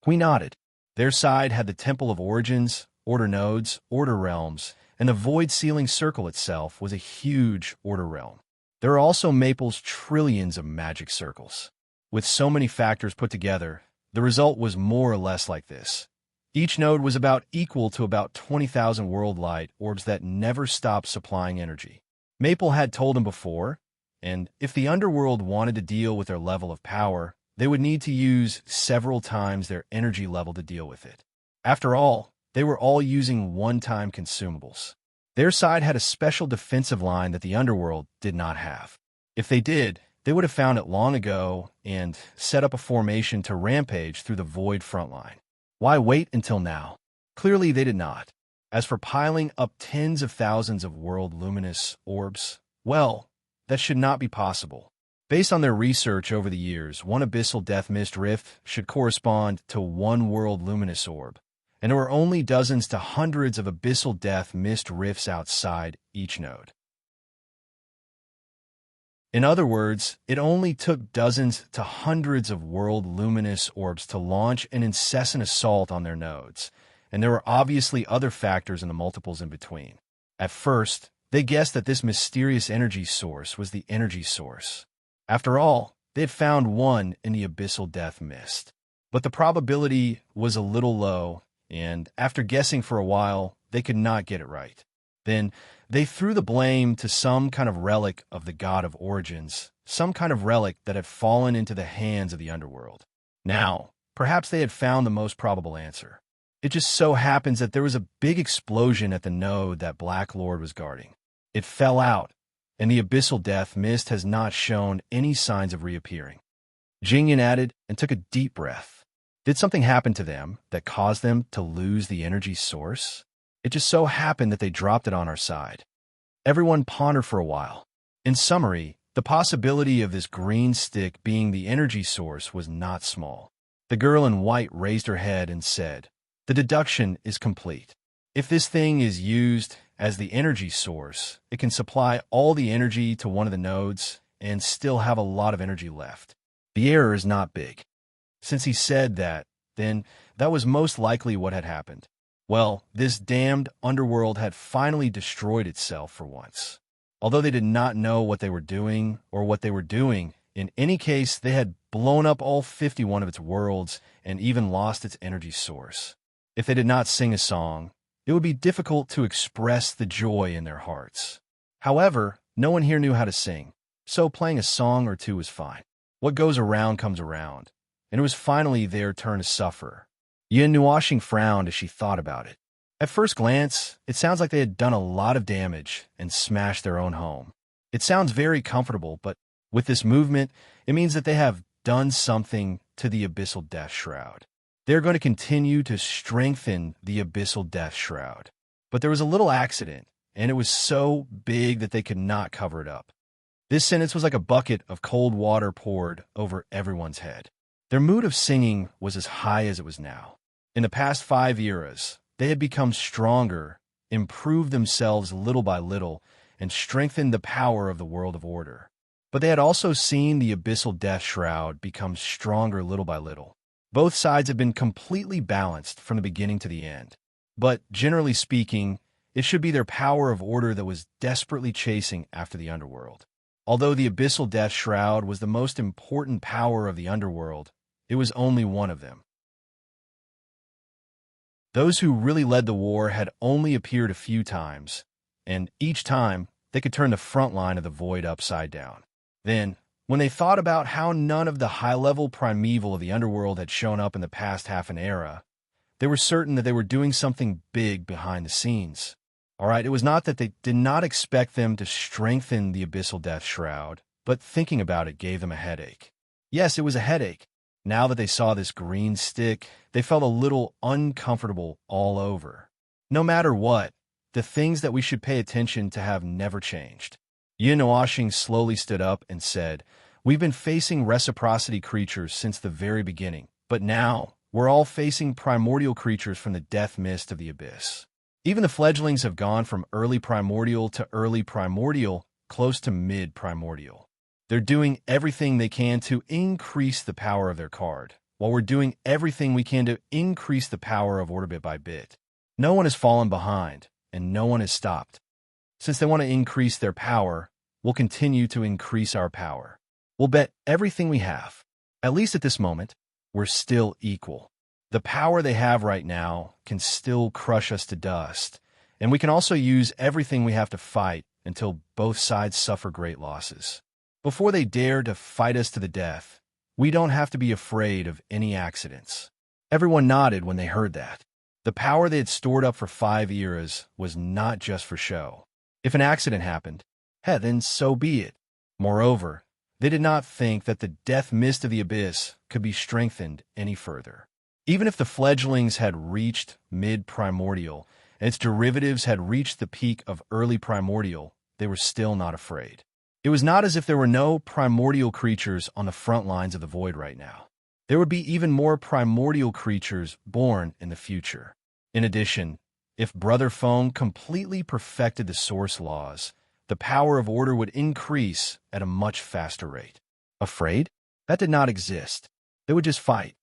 S1: We nodded. Their side had the Temple of Origins, Order Nodes, Order Realms, and the Void Sealing Circle itself was a huge Order Realm. There are also Maple's trillions of magic circles. With so many factors put together, the result was more or less like this. Each node was about equal to about 20,000 world light orbs that never stopped supplying energy. Maple had told him before, and if the underworld wanted to deal with their level of power, they would need to use several times their energy level to deal with it. After all, they were all using one-time consumables. Their side had a special defensive line that the underworld did not have. If they did, they would have found it long ago and set up a formation to rampage through the void front line. Why wait until now? Clearly they did not. As for piling up tens of thousands of world luminous orbs, well, that should not be possible. Based on their research over the years, one abyssal death mist rift should correspond to one world luminous orb, and there were only dozens to hundreds of abyssal death mist rifts outside each node. In other words, it only took dozens to hundreds of world luminous orbs to launch an incessant assault on their nodes, and there were obviously other factors in the multiples in between. At first, they guessed that this mysterious energy source was the energy source. After all, they had found one in the abyssal death mist. But the probability was a little low, and after guessing for a while, they could not get it right. Then they threw the blame to some kind of relic of the god of origins, some kind of relic that had fallen into the hands of the underworld. Now, perhaps they had found the most probable answer. It just so happens that there was a big explosion at the node that Black Lord was guarding. It fell out, and the abyssal death mist has not shown any signs of reappearing. Jingyan added and took a deep breath. Did something happen to them that caused them to lose the energy source? It just so happened that they dropped it on our side. Everyone pondered for a while. In summary, the possibility of this green stick being the energy source was not small. The girl in white raised her head and said, "The deduction is complete. If this thing is used as the energy source, it can supply all the energy to one of the nodes and still have a lot of energy left. The error is not big." Since he said that, then that was most likely what had happened. Well, this damned underworld had finally destroyed itself for once. Although they did not know what they were doing or what they were doing, in any case, they had blown up all 51 of its worlds and even lost its energy source. If they did not sing a song, it would be difficult to express the joy in their hearts. However, no one here knew how to sing, so playing a song or two was fine. What goes around comes around, and it was finally their turn to suffer. Yin Nuashing frowned as she thought about it. At first glance, it sounds like they had done a lot of damage and smashed their own home. It sounds very comfortable, but with this movement, it means that they have done something to the Abyssal Death Shroud. They're going to continue to strengthen the Abyssal Death Shroud. But there was a little accident, and it was so big that they could not cover it up. This sentence was like a bucket of cold water poured over everyone's head. Their mood of singing was as high as it was now. In the past 5 eras, they had become stronger, improved themselves little by little, and strengthened the power of the world of order. But they had also seen the Abyssal Death Shroud become stronger little by little. Both sides have been completely balanced from the beginning to the end. But generally speaking, it should be their power of order that was desperately chasing after the underworld. Although the Abyssal Death Shroud was the most important power of the underworld, it was only one of them. Those who really led the war had only appeared a few times, and each time they could turn the front line of the void upside down. Then, when they thought about how none of the high-level primeval of the underworld had shown up in the past half an era, they were certain that they were doing something big behind the scenes. All right, it was not that they did not expect them to strengthen the Abyssal Death Shroud, but thinking about it gave them a headache. Yes, it was a headache. Now that they saw this green stick, they felt a little uncomfortable all over. No matter what, the things that we should pay attention to have never changed. Yin Nuashing slowly stood up and said, "We've been facing reciprocity creatures since the very beginning, but now we're all facing primordial creatures from the death mist of the abyss. Even the fledglings have gone from early primordial to early primordial, close to mid-primordial. They're doing everything they can to increase the power of their card, while we're doing everything we can to increase the power of order bit by bit. No one has fallen behind, and no one has stopped. Since they want to increase their power, we'll continue to increase our power. We'll bet everything we have. At least at this moment, we're still equal. The power they have right now can still crush us to dust, and we can also use everything we have to fight until both sides suffer great losses. Before they dare to fight us to the death, we don't have to be afraid of any accidents. Everyone nodded when they heard that. The power they had stored up for 5 eras was not just for show. If an accident happened, then so be it. Moreover, they did not think that the death mist of the abyss could be strengthened any further. Even if the fledglings had reached mid-primordial and its derivatives had reached the peak of early primordial, they were still not afraid. It was not as if there were no primordial creatures on the front lines of the void right now. There would be even more primordial creatures born in the future. In addition, if Brother Phone completely perfected the source laws, the power of order would increase at a much faster rate. Afraid? That did not exist. They would just fight.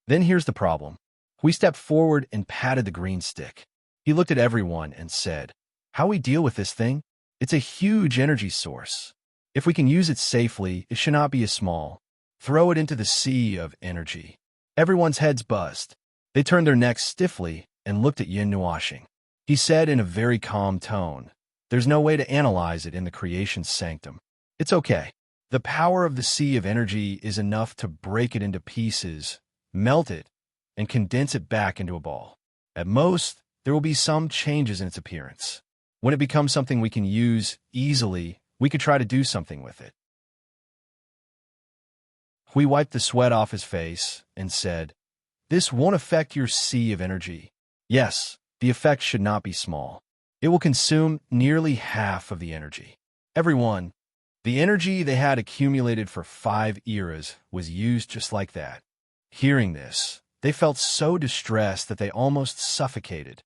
S1: Then here's the problem. We stepped forward and patted the green stick. He looked at everyone and said, "How we deal with this thing? It's a huge energy source. If we can use it safely, it should not be as small. Throw it into the sea of energy." Everyone's heads buzzed. They turned their necks stiffly and looked at Yin Nuashing. He said in a very calm tone, "There's no way to analyze it in the creation sanctum. It's okay. The power of the sea of energy is enough to break it into pieces, melt it, and condense it back into a ball. At most, there will be some changes in its appearance. When it becomes something we can use easily, we could try to do something with it." We wiped the sweat off his face and said, "This won't affect your sea of energy. Yes, the effect should not be small. It will consume nearly half of the energy." Everyone, the energy they had accumulated for 5 eras was used just like that. Hearing this, they felt so distressed that they almost suffocated.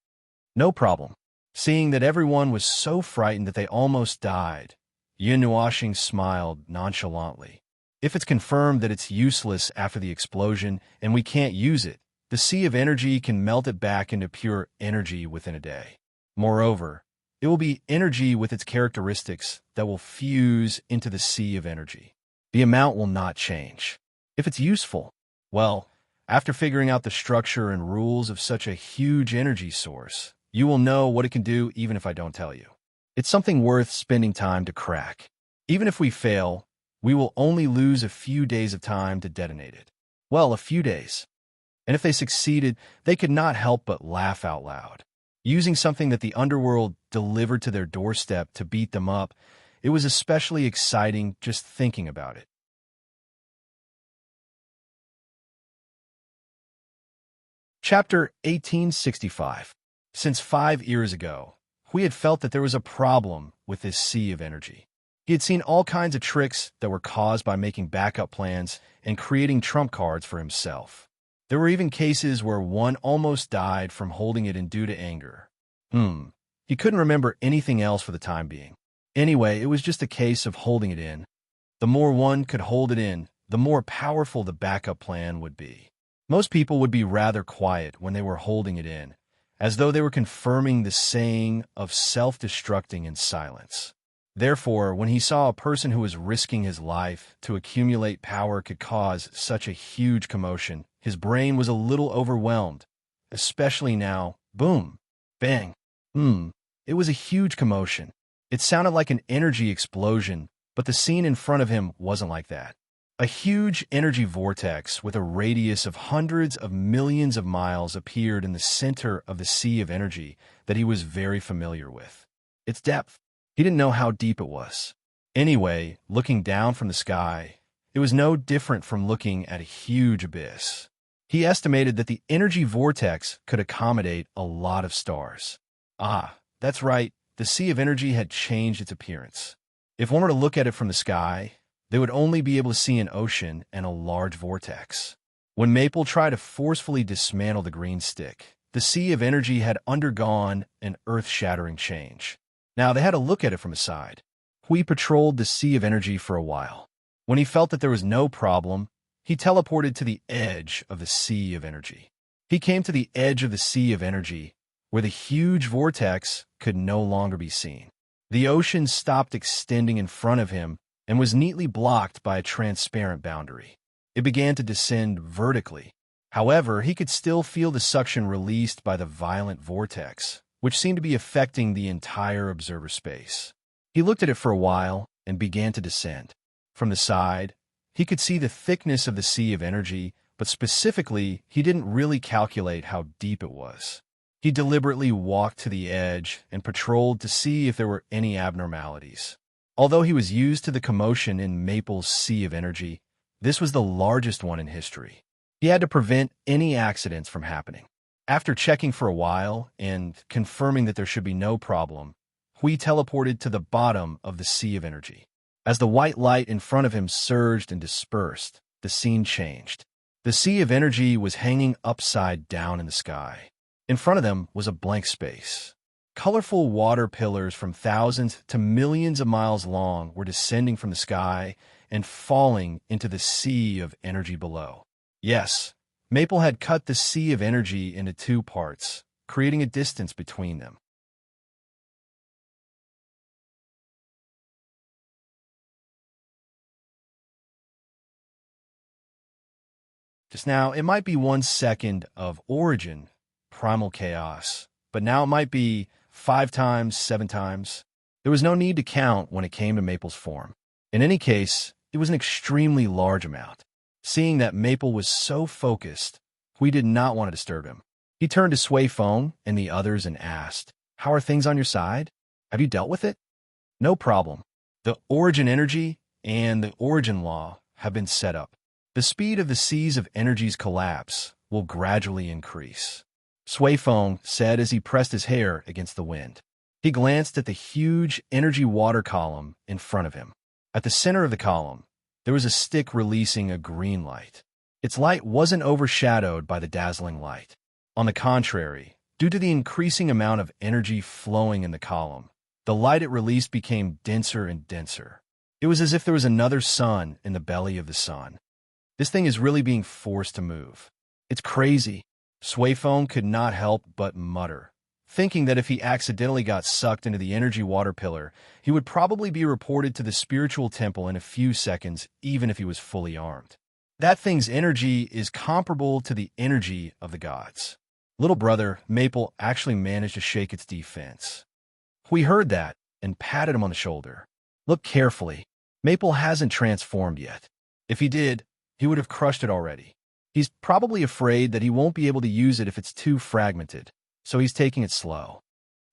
S1: No problem. Seeing that everyone was so frightened that they almost died, Yin Nuashing smiled nonchalantly. If it's confirmed that it's useless after the explosion and we can't use it, the sea of energy can melt it back into pure energy within a day. Moreover, it will be energy with its characteristics that will fuse into the sea of energy. The amount will not change. If it's useful, well, after figuring out the structure and rules of such a huge energy source, you will know what it can do even if I don't tell you. It's something worth spending time to crack. Even if we fail, we will only lose a few days of time to detonate it. Well, a few days. And if they succeeded, they could not help but laugh out loud. Using something that the underworld delivered to their doorstep to beat them up, it was especially exciting just thinking about it. Chapter 1865. Since 5 years ago, we had felt that there was a problem with this sea of energy. He had seen all kinds of tricks that were caused by making backup plans and creating trump cards for himself. There were even cases where one almost died from holding it in due to anger. He couldn't remember anything else for the time being. Anyway, it was just a case of holding it in. The more one could hold it in, the more powerful the backup plan would be. Most people would be rather quiet when they were holding it in, as though they were confirming the saying of self-destructing in silence. Therefore, when he saw a person who was risking his life to accumulate power could cause such a huge commotion, his brain was a little overwhelmed, especially now. Boom. Bang. It was a huge commotion. It sounded like an energy explosion, but the scene in front of him wasn't like that. A huge energy vortex with a radius of hundreds of millions of miles appeared in the center of the sea of energy that he was very familiar with. Its depth, he didn't know how deep it was. Anyway, looking down from the sky, it was no different from looking at a huge abyss. He estimated that the energy vortex could accommodate a lot of stars. That's right, the sea of energy had changed its appearance. If one were to look at it from the sky, they would only be able to see an ocean and a large vortex. When Maple tried to forcefully dismantle the green stick, the sea of energy had undergone an earth-shattering change. Now they had to look at it from a side. Hui patrolled the sea of energy for a while. When he felt that there was no problem, he teleported to the edge of the sea of energy. He came to the edge of the sea of energy, where the huge vortex could no longer be seen. The ocean stopped extending in front of him and was neatly blocked by a transparent boundary. It began to descend vertically. However, he could still feel the suction released by the violent vortex, which seemed to be affecting the entire observer space. He looked at it for a while and began to descend. From the side, he could see the thickness of the sea of energy, but specifically, he didn't really calculate how deep it was. He deliberately walked to the edge and patrolled to see if there were any abnormalities. Although he was used to the commotion in Maple's sea of energy, this was the largest one in history. He had to prevent any accidents from happening. After checking for a while and confirming that there should be no problem, Hui teleported to the bottom of the sea of energy. As the white light in front of him surged and dispersed, the scene changed. The sea of energy was hanging upside down in the sky. In front of them was a blank space. Colorful water pillars from thousands to millions of miles long were descending from the sky and falling into the sea of energy below. Yes, Maple had cut the sea of energy into two parts, creating a distance between them. Just now, it might be 1 second of origin, primal chaos, but now it might be 5 times, 7 times. There was no need to count when it came to Maple's form. In any case, it was an extremely large amount. Seeing that Maple was so focused, we did not want to disturb him. He turned to Sui Feng and the others and asked, "How are things on your side? Have you dealt with it?" "No problem. The origin energy and the origin law have been set up. The speed of the seas of energy's collapse will gradually increase," Sui Feng said as he pressed his hair against the wind. He glanced at the huge energy water column in front of him. At the center of the column, there was a stick releasing a green light. Its light wasn't overshadowed by the dazzling light. On the contrary, due to the increasing amount of energy flowing in the column, the light it released became denser and denser. It was as if there was another sun in the belly of the sun. This thing is really being forced to move. It's crazy. Sui Feng could not help but mutter, thinking that if he accidentally got sucked into the energy water pillar, he would probably be reported to the spiritual temple in a few seconds, even if he was fully armed. That thing's energy is comparable to the energy of the gods. Little brother, Maple, actually managed to shake its defense. We heard that and patted him on the shoulder. "Look carefully. Maple hasn't transformed yet. If he did, he would have crushed it already. He's probably afraid that he won't be able to use it if it's too fragmented, so he's taking it slow.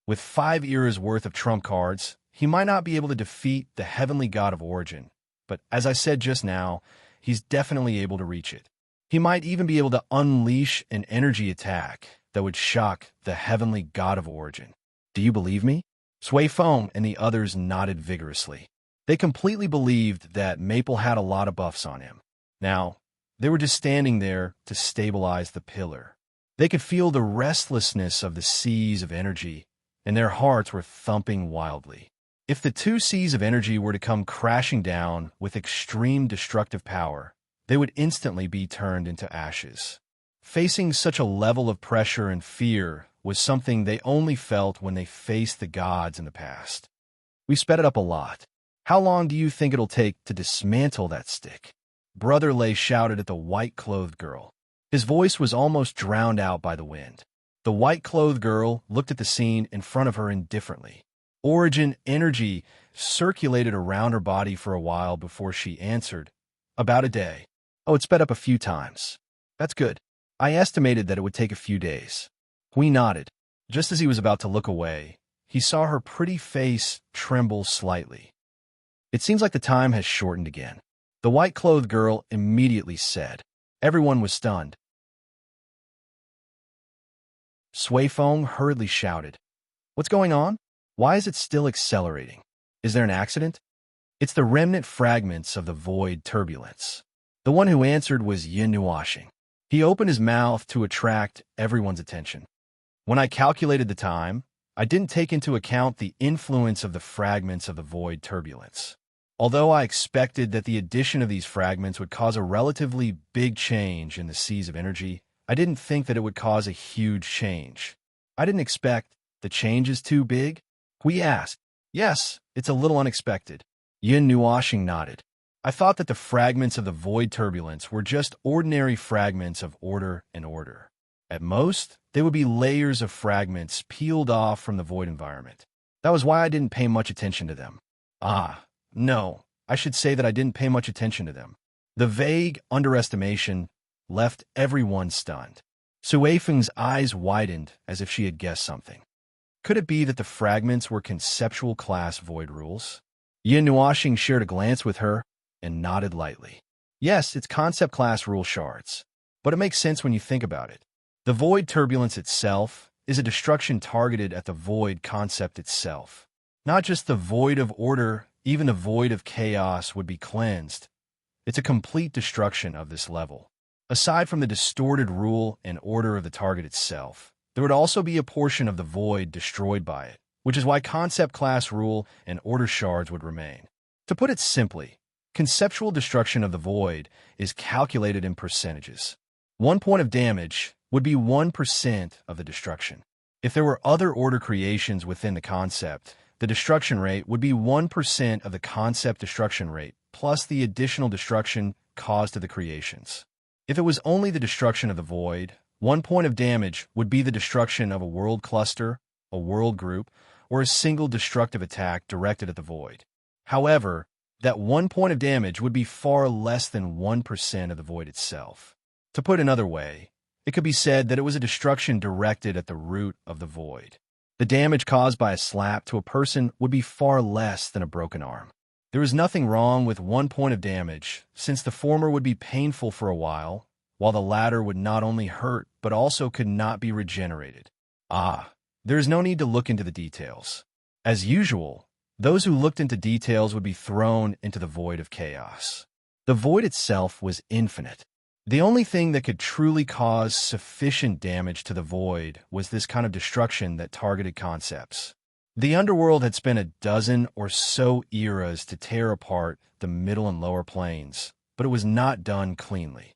S1: With 5 eras worth of trump cards, he might not be able to defeat the heavenly god of origin, but as I said just now, he's definitely able to reach it. He might even be able to unleash an energy attack that would shock the heavenly god of origin. Do you believe me?" Sui Feng and the others nodded vigorously. They completely believed that Maple had a lot of buffs on him. Now, they were just standing there to stabilize the pillar. They could feel the restlessness of the seas of energy, and their hearts were thumping wildly. If the two seas of energy were to come crashing down with extreme destructive power, they would instantly be turned into ashes. Facing such a level of pressure and fear was something they only felt when they faced the gods in the past. "We sped it up a lot. How long do you think it'll take to dismantle that stick?" Brother Lei shouted at the white-clothed girl. His voice was almost drowned out by the wind. The white-clothed girl looked at the scene in front of her indifferently. Origin energy circulated around her body for a while before she answered, "About a day." "Oh, it sped up a few times. That's good. I estimated that it would take a few days." Hui nodded. Just as he was about to look away, he saw her pretty face tremble slightly. "It seems like the time has shortened again," the white-clothed girl immediately said. Everyone was stunned. Sui Feng hurriedly shouted, "What's going on? Why is it still accelerating? Is there an accident?" "It's the remnant fragments of the void turbulence." The one who answered was Yin Nuashing. He opened his mouth to attract everyone's attention. When I calculated the time, I didn't take into account the influence of the fragments of the void turbulence. Although I expected that the addition of these fragments would cause a relatively big change in the seas of energy, I didn't think that it would cause a huge change. I didn't expect the change is too big. We asked. Yes, it's a little unexpected. Yin Nuashing nodded. I thought that the fragments of the void turbulence were just ordinary fragments of order and order. At most, they would be layers of fragments peeled off from the void environment. That was why I didn't pay much attention to them. No, I should say that I didn't pay much attention to them. The vague underestimation left everyone stunned. Sui Feng's eyes widened as if she had guessed something. Could it be that the fragments were conceptual class void rules? Yin Nuashing shared a glance with her and nodded lightly. Yes, it's concept class rule shards, but it makes sense when you think about it. The void turbulence itself is a destruction targeted at the void concept itself. Not just the void of order, even the void of chaos would be cleansed. It's a complete destruction of this level. Aside from the distorted rule and order of the target itself, there would also be a portion of the void destroyed by it, which is why concept class rule and order shards would remain. To put it simply, conceptual destruction of the void is calculated in percentages. 1 point of damage would be 1% of the destruction. If there were other order creations within the concept, the destruction rate would be 1% of the concept destruction rate, plus the additional destruction caused to the creations. If it was only the destruction of the void, 1 point of damage would be the destruction of a world cluster, a world group, or a single destructive attack directed at the void. However, that 1 point of damage would be far less than 1% of the void itself. To put another way, it could be said that it was a destruction directed at the root of the void. The damage caused by a slap to a person would be far less than a broken arm. There is nothing wrong with 1 point of damage, since the former would be painful for a while the latter would not only hurt but also could not be regenerated. There is no need to look into the details. As usual, those who looked into details would be thrown into the void of chaos. The void itself was infinite. The only thing that could truly cause sufficient damage to the void was this kind of destruction that targeted concepts. The underworld had spent a dozen or so eras to tear apart the middle and lower planes, but it was not done cleanly.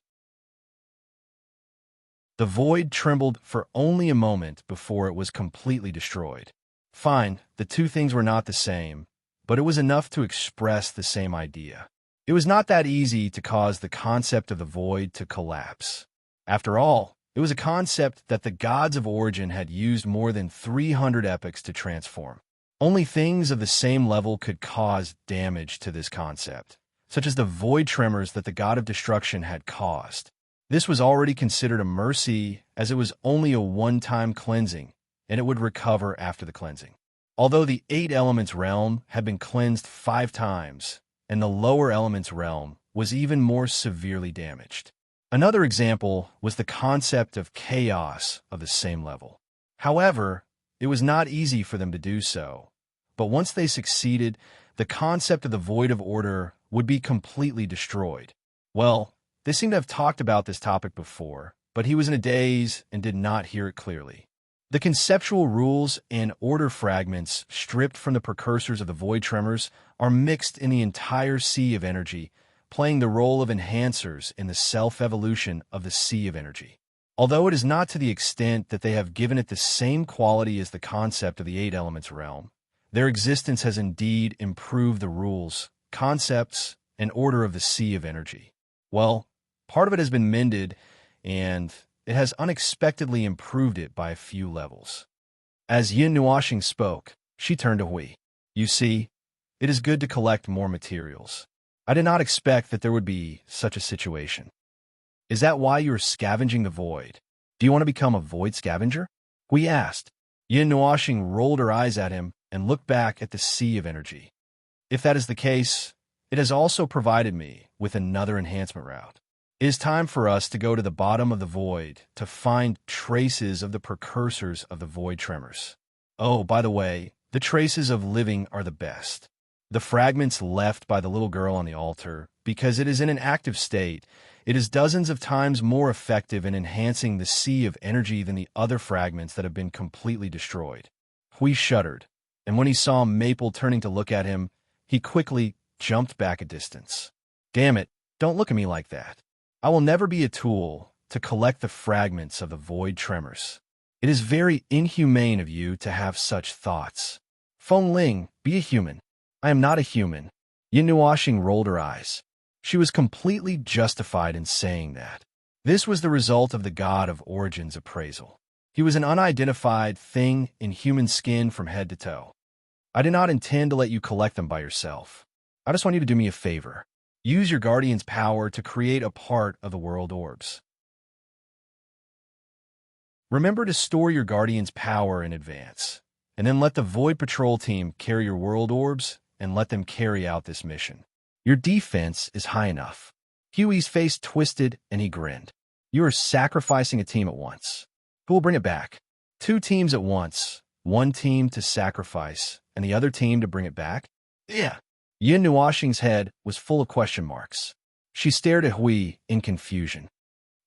S1: The void trembled for only a moment before it was completely destroyed. Fine, the two things were not the same, but it was enough to express the same idea. It was not that easy to cause the concept of the void to collapse. After all, it was a concept that the gods of origin had used more than 300 epochs to transform. Only things of the same level could cause damage to this concept, such as the void tremors that the god of destruction had caused. This was already considered a mercy, as it was only a one-time cleansing, and it would recover after the cleansing. Although the 8 elements realm had been cleansed 5 times, and the lower elements realm was even more severely damaged. Another example was the concept of chaos of the same level. However, it was not easy for them to do so, but once they succeeded, the concept of the void of order would be completely destroyed. Well, they seem to have talked about this topic before, but he was in a daze and did not hear it clearly. The conceptual rules and order fragments stripped from the precursors of the void tremors are mixed in the entire sea of energy, playing the role of enhancers in the self-evolution of the sea of energy. Although it is not to the extent that they have given it the same quality as the concept of the 8 elements realm, their existence has indeed improved the rules, concepts, and order of the sea of energy. Well, part of it has been mended, and it has unexpectedly improved it by a few levels. As Yin Nuashing spoke, she turned to Hui. You see, it is good to collect more materials. I did not expect that there would be such a situation. Is that why you are scavenging the void? Do you want to become a void scavenger? Hui asked. Yin Nuashing rolled her eyes at him and looked back at the sea of energy. If that is the case, it has also provided me with another enhancement route. It is time for us to go to the bottom of the void to find traces of the precursors of the void tremors. Oh, by the way, the traces of living are the best. The fragments left by the little girl on the altar, because it is in an active state, It is dozens of times more effective in enhancing the sea of energy than the other fragments that have been completely destroyed. Hui shuddered, and when he saw Maple turning to look at him, he quickly jumped back a distance. Damn it, don't look at me like that. I will never be a tool to collect the fragments of the void tremors. It is very inhumane of you to have such thoughts. Feng Ling, be a human. I am not a human. Yin Nuoxing rolled her eyes. She was completely justified in saying that. This was the result of the God of Origin's appraisal. He was an unidentified thing in human skin from head to toe. I did not intend to let you collect them by yourself. I just want you to do me a favor. Use your guardian's power to create a part of the world orbs. Remember to store your guardian's power in advance, and then let the Void Patrol team carry your world orbs and let them carry out this mission. Your defense is high enough. Huey's face twisted and he grinned. You are sacrificing a team at once. Who will bring it back? 2 teams at once. 1 team to sacrifice, and the other team to bring it back? Yeah. Yin Nuoxing's head was full of question marks. She stared at Hui in confusion.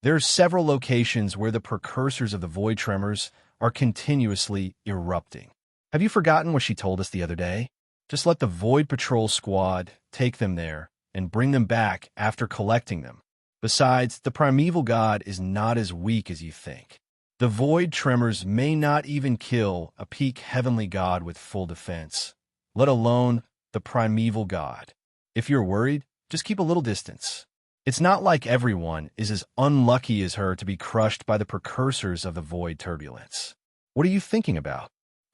S1: There are several locations where the precursors of the void tremors are continuously erupting. Have you forgotten what she told us the other day? Just let the Void Patrol squad take them there and bring them back after collecting them. Besides, the primeval god is not as weak as you think. The void tremors may not even kill a peak heavenly god with full defense, let alone the primeval god. If you're worried, just keep a little distance. It's not like everyone is as unlucky as her to be crushed by the precursors of the void turbulence. What are you thinking about?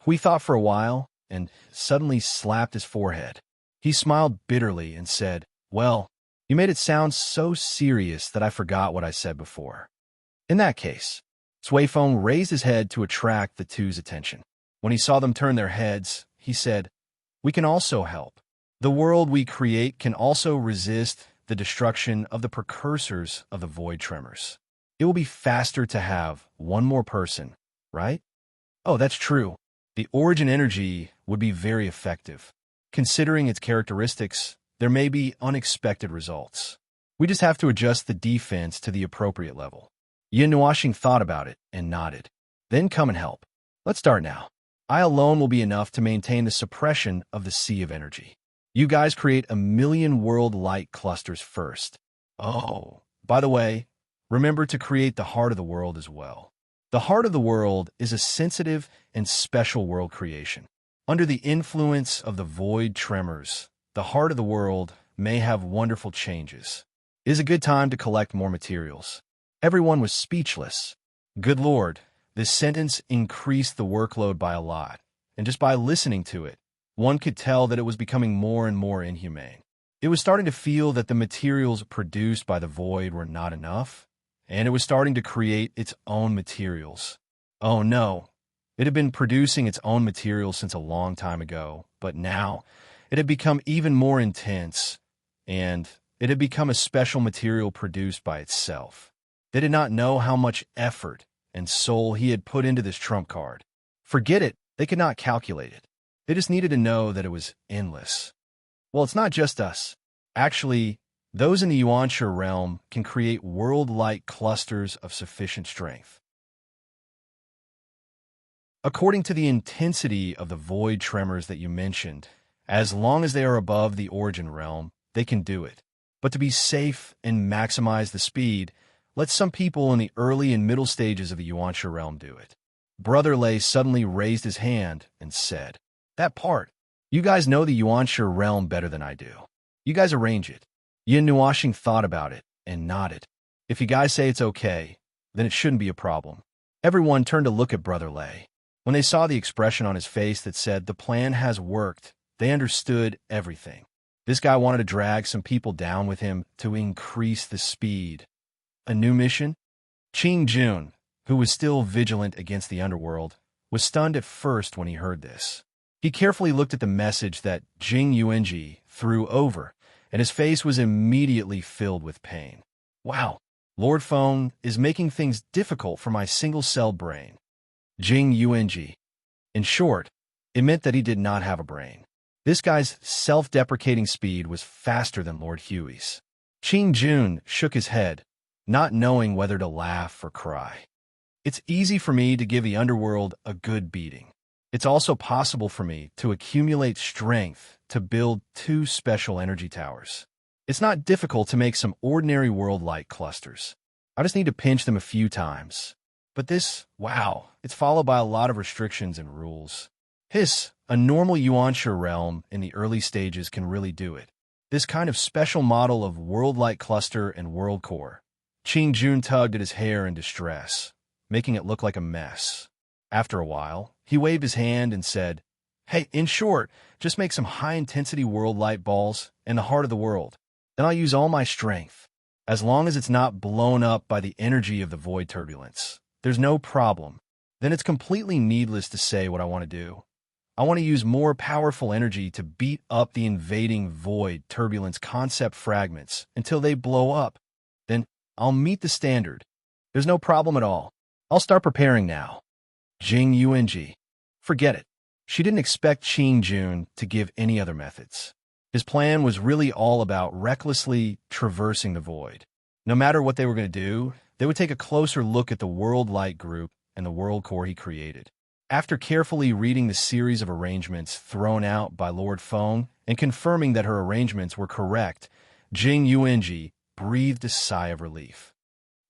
S1: Hui thought for a while and suddenly slapped his forehead. He smiled bitterly and said, Well, you made it sound so serious that I forgot what I said before. In that case, Cui Feng raised his head to attract the 2's attention. When he saw them turn their heads, he said, We can also help. The world we create can also resist the destruction of the precursors of the void tremors. It will be faster to have one more person, right? Oh, that's true. The origin energy would be very effective. Considering its characteristics, there may be unexpected results. We just have to adjust the defense to the appropriate level. Yin Nuoxing thought about it and nodded. Then come and help. Let's start now. I alone will be enough to maintain the suppression of the sea of energy. You guys create 1,000,000 world light clusters first. Oh, by the way, remember to create the heart of the world as well. The heart of the world is a sensitive and special world creation. Under the influence of the void tremors, the heart of the world may have wonderful changes. It is a good time to collect more materials. Everyone was speechless. Good Lord, this sentence increased the workload by a lot, and just by listening to it, one could tell that it was becoming more and more inhumane. It was starting to feel that the materials produced by the void were not enough, and it was starting to create its own materials. Oh no, it had been producing its own materials since a long time ago, but now it had become even more intense, and it had become a special material produced by itself. They did not know how much effort and soul he had put into this trump card. Forget it, they could not calculate it. They just needed to know that it was endless. Well, it's not just us. Actually, those in the Yuanshi realm can create world-like clusters of sufficient strength. According to the intensity of the void tremors that you mentioned, as long as they are above the origin realm, they can do it. But to be safe and maximize the speed, let some people in the early and middle stages of the Yuanshi realm do it. Brother Lei suddenly raised his hand and said, That part. You guys know the Yuanshi realm better than I do. You guys arrange it. Yin Nuoxing thought about it and nodded. If you guys say it's okay, then it shouldn't be a problem. Everyone turned to look at Brother Lei. When they saw the expression on his face that said the plan has worked, they understood everything. This guy wanted to drag some people down with him to increase the speed. A new mission? Qing Jun, who was still vigilant against the underworld, was stunned at first when he heard this. He carefully looked at the message that Jing Yuanji threw over, and his face was immediately filled with pain. Wow, Lord Feng is making things difficult for my single-celled brain. Jing Yuanji. In short, it meant that he did not have a brain. This guy's self-deprecating speed was faster than Lord Huey's. Qing Jun shook his head, not knowing whether to laugh or cry. It's easy for me to give the underworld a good beating. It's also possible for me to accumulate strength to build 2 special energy towers. It's not difficult to make some ordinary world light clusters. I just need to pinch them a few times. But this, wow, it's followed by a lot of restrictions and rules. Hiss, a normal Yuanshi realm in the early stages can really do it. This kind of special model of world light cluster and world core. Qing Jun tugged at his hair in distress, making it look like a mess. After a while, he waved his hand and said, "Hey, in short, just make some high-intensity world light balls in the heart of the world. Then I'll use all my strength. As long as it's not blown up by the energy of the void turbulence, there's no problem. Then it's completely needless to say what I want to do. I want to use more powerful energy to beat up the invading void turbulence concept fragments until they blow up. Then I'll meet the standard. There's no problem at all. I'll start preparing now." Jing Yuanji. Forget it. She didn't expect Qing Jun to give any other methods. His plan was really all about recklessly traversing the void. No matter what they were going to do, they would take a closer look at the World Light Group and the World Core he created. After carefully reading the series of arrangements thrown out by Lord Feng and confirming that her arrangements were correct, Jing Yuanji breathed a sigh of relief.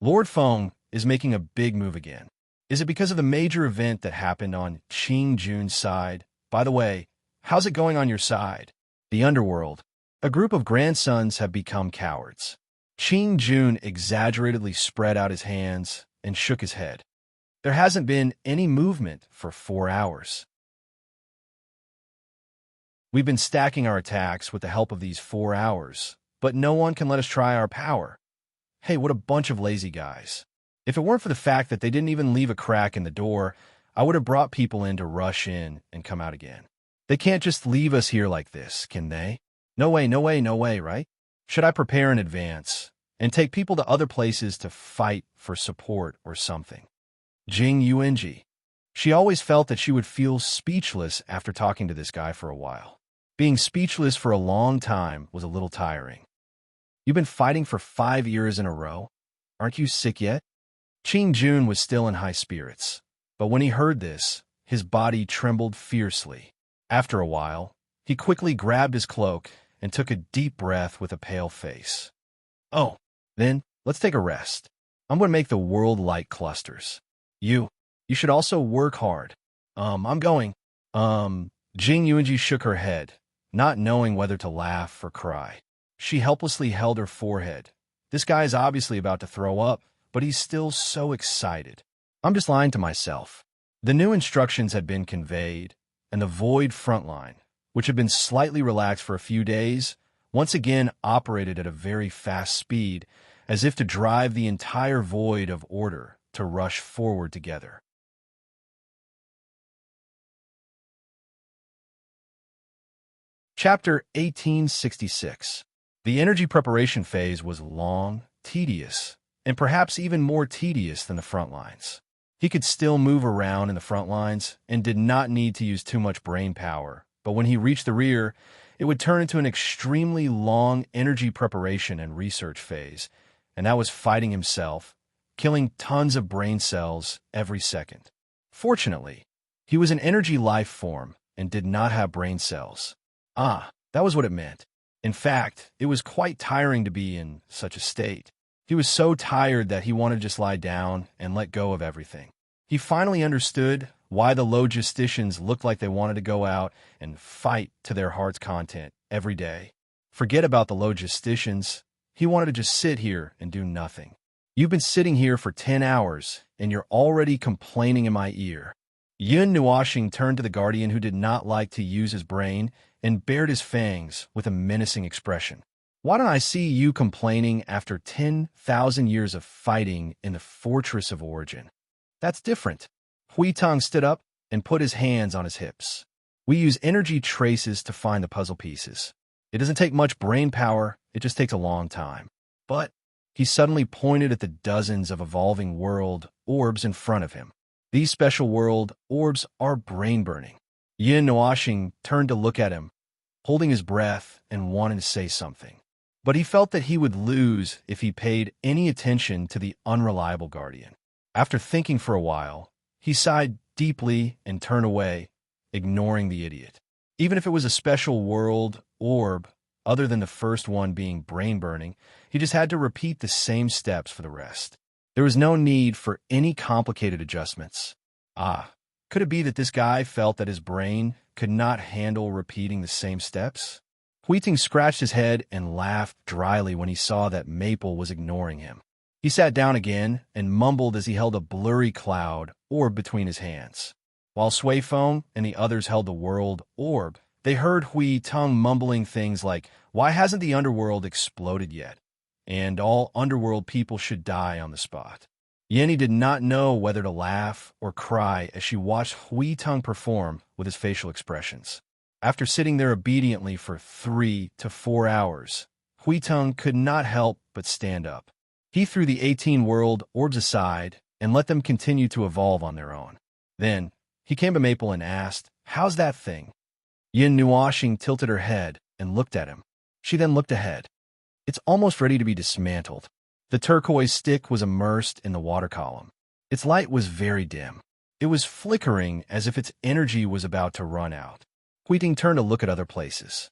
S1: Lord Feng is making a big move again. Is it because of the major event that happened on Qing Jun's side? By the way, how's it going on your side? The underworld. A group of grandsons have become cowards. Qing Jun exaggeratedly spread out his hands and shook his head. There hasn't been any movement for 4 hours. We've been stacking our attacks with the help of these 4 hours, but no one can let us try our power. Hey, what a bunch of lazy guys. If it weren't for the fact that they didn't even leave a crack in the door, I would have brought people in to rush in and come out again. They can't just leave us here like this, can they? No way, no way, no way, right? Should I prepare in advance and take people to other places to fight for support or something? Jing Yuanji. She always felt that she would feel speechless after talking to this guy for a while. Being speechless for a long time was a little tiring. You've been fighting for 5 years in a row? Aren't you sick yet? Qing Jun was still in high spirits, but when he heard this, his body trembled fiercely. After a while, he quickly grabbed his cloak and took a deep breath with a pale face. "Oh, then, let's take a rest. I'm going to make the world light clusters. You should also work hard." I'm going." Jing Yuanji shook her head, not knowing whether to laugh or cry. She helplessly held her forehead. This guy is obviously about to throw up, but he's still so excited. I'm just lying to myself. The new instructions had been conveyed, and the void frontline, which had been slightly relaxed for a few days, once again operated at a very fast speed, as if to drive the entire void of order to rush forward together. Chapter 1866. The energy preparation phase was long, tedious, and perhaps even more tedious than the front lines. He could still move around in the front lines and did not need to use too much brain power, but when he reached the rear, it would turn into an extremely long energy preparation and research phase, and that was fighting himself, killing tons of brain cells every second. Fortunately, he was an energy life form and did not have brain cells. That was what it meant. In fact, it was quite tiring to be in such a state. He was so tired that he wanted to just lie down and let go of everything. He finally understood why the logisticians looked like they wanted to go out and fight to their heart's content every day. Forget about the logisticians. He wanted to just sit here and do nothing. You've been sitting here for 10 hours, and you're already complaining in my ear. Yun Nuashing turned to the guardian who did not like to use his brain and bared his fangs with a menacing expression. Why don't I see you complaining after 10,000 years of fighting in the Fortress of Origin? That's different. Hui Tong stood up and put his hands on his hips. We use energy traces to find the puzzle pieces. It doesn't take much brain power, it just takes a long time. But he suddenly pointed at the dozens of evolving world orbs in front of him. These special world orbs are brain-burning. Yin Noashing turned to look at him, holding his breath and wanting to say something. but he felt that he would lose if he paid any attention to the unreliable guardian. After thinking for a while, he sighed deeply and turned away, ignoring the idiot. Even if it was a special world orb, other than the first one being brain-burning, he just had to repeat the same steps for the rest. There was no need for any complicated adjustments. Could it be that this guy felt that his brain could not handle repeating the same steps? Huiting scratched his head and laughed dryly when he saw that Maple was ignoring him. He sat down again and mumbled as he held a blurry cloud orb between his hands. While Suifeng and the others held the world orb, they heard Hui Tung mumbling things like, "Why hasn't the underworld exploded yet?" And all underworld people should die on the spot. Yenny did not know whether to laugh or cry as she watched Hui Tung perform with his facial expressions. After sitting there obediently for 3 to 4 hours, Hui Tung could not help but stand up. He threw the 18 world orbs aside and let them continue to evolve on their own. Then, he came to Maple and asked, "How's that thing?" Yin Nuoxing tilted her head and looked at him. She then looked ahead. "It's almost ready to be dismantled." The turquoise stick was immersed in the water column. Its light was very dim. It was flickering as if its energy was about to run out. Huiting turned to look at other places.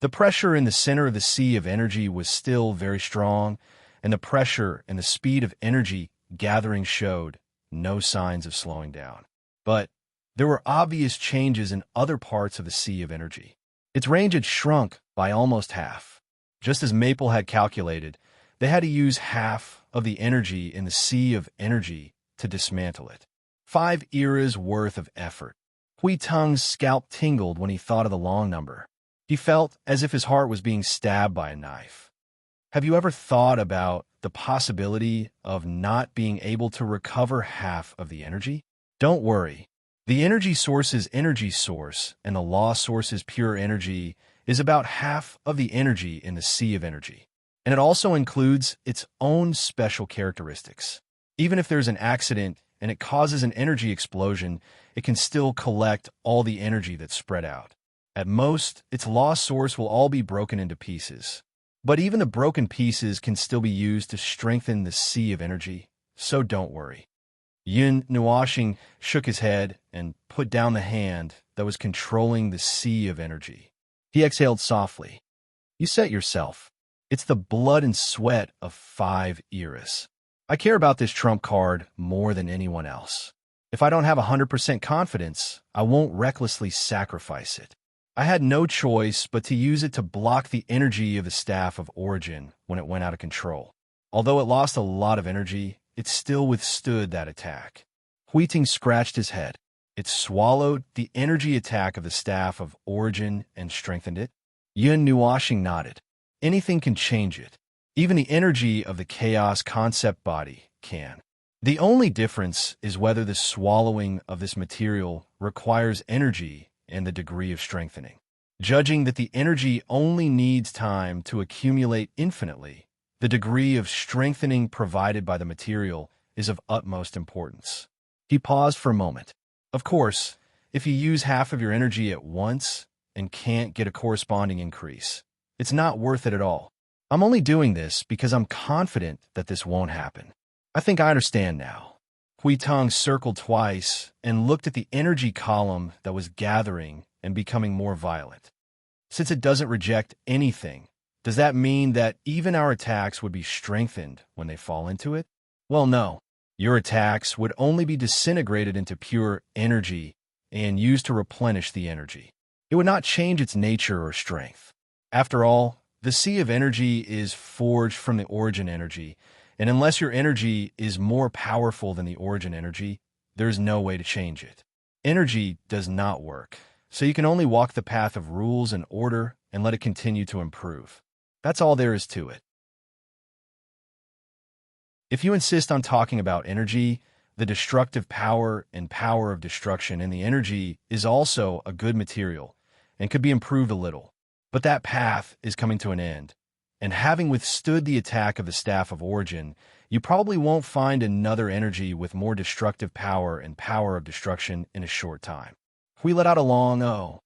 S1: The pressure in the center of the sea of energy was still very strong, and the pressure and the speed of energy gathering showed no signs of slowing down. But there were obvious changes in other parts of the sea of energy. Its range had shrunk by almost half. Just as Maple had calculated, they had to use half of the energy in the sea of energy to dismantle it. 5 eras worth of effort. Hui Tung's scalp tingled when he thought of the long number. He felt as if his heart was being stabbed by a knife. Have you ever thought about the possibility of not being able to recover half of the energy? Don't worry. The energy source's energy source and the law source's pure energy is about half of the energy in the sea of energy. And it also includes its own special characteristics. Even if there's an accident and it causes an energy explosion, it can still collect all the energy that's spread out. At most, its law source will all be broken into pieces. But even the broken pieces can still be used to strengthen the sea of energy, so don't worry. Yun Nuoxing shook his head and put down the hand that was controlling the sea of energy. He exhaled softly. You said yourself. It's the blood and sweat of 5 eras. I care about this trump card more than anyone else. If I don't have 100% confidence, I won't recklessly sacrifice it. I had no choice but to use it to block the energy of the Staff of Origin when it went out of control. Although it lost a lot of energy, it still withstood that attack. Huiting scratched his head. It swallowed the energy attack of the Staff of Origin and strengthened it. Yun Nuoxing nodded. Anything can change it. Even the energy of the Chaos Concept Body can. The only difference is whether the swallowing of this material requires energy and the degree of strengthening. Judging that the energy only needs time to accumulate infinitely, the degree of strengthening provided by the material is of utmost importance. He paused for a moment. Of course, if you use half of your energy at once and can't get a corresponding increase, it's not worth it at all. I'm only doing this because I'm confident that this won't happen. I think I understand now. Hui Tong circled twice and looked at the energy column that was gathering and becoming more violent. Since it doesn't reject anything, does that mean that even our attacks would be strengthened when they fall into it? Well, no. Your attacks would only be disintegrated into pure energy and used to replenish the energy. It would not change its nature or strength. After all, the sea of energy is forged from the origin energy, and unless your energy is more powerful than the origin energy, there's no way to change it. Energy does not work, so you can only walk the path of rules and order and let it continue to improve. That's all there is to it. If you insist on talking about energy, the destructive power and power of destruction in the energy is also a good material and could be improved a little. But that path is coming to an end, and having withstood the attack of the Staff of Origin, you probably won't find another energy with more destructive power and power of destruction in a short time. Hui let out a long oh.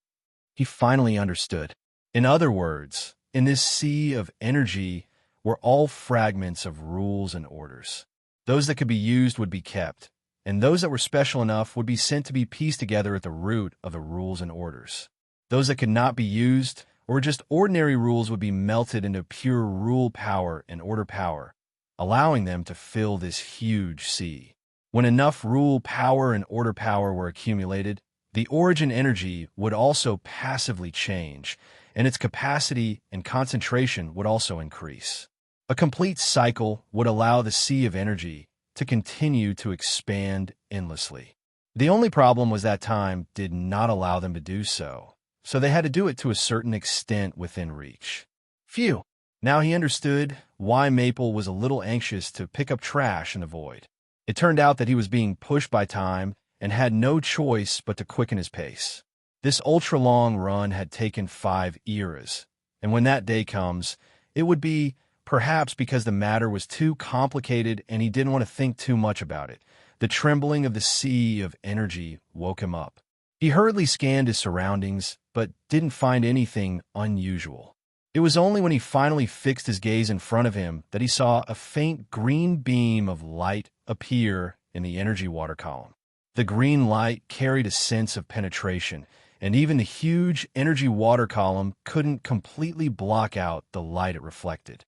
S1: He finally understood. In other words, in this sea of energy were all fragments of rules and orders. Those that could be used would be kept, and those that were special enough would be sent to be pieced together at the root of the rules and orders. Those that could not be used, or just ordinary rules, would be melted into pure rule power and order power, allowing them to fill this huge sea. When enough rule power and order power were accumulated, the origin energy would also passively change, and its capacity and concentration would also increase. A complete cycle would allow the sea of energy to continue to expand endlessly. The only problem was that time did not allow them to do so, so they had to do it to a certain extent within reach. Phew! Now he understood why Maple was a little anxious to pick up trash in the void. It turned out that he was being pushed by time and had no choice but to quicken his pace. This ultra-long run had taken 5 eras, and when that day comes, it would be perhaps because the matter was too complicated and he didn't want to think too much about it. The trembling of the sea of energy woke him up. He hurriedly scanned his surroundings, but didn't find anything unusual. It was only when he finally fixed his gaze in front of him that he saw a faint green beam of light appear in the energy water column. The green light carried a sense of penetration, and even the huge energy water column couldn't completely block out the light it reflected.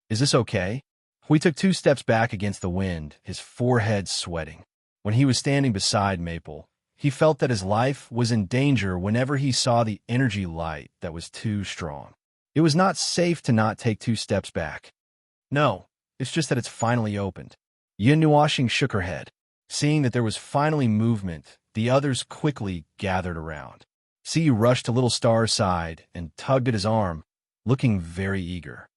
S1: "Is this okay?" Hui took 2 steps back against the wind, his forehead sweating. When he was standing beside Maple, he felt that his life was in danger whenever he saw the energy light that was too strong. It was not safe to not take 2 steps back. "No, it's just that it's finally opened." Yin Nuoxing shook her head. Seeing that there was finally movement, the others quickly gathered around. C rushed to Little Star's side and tugged at his arm, looking very eager.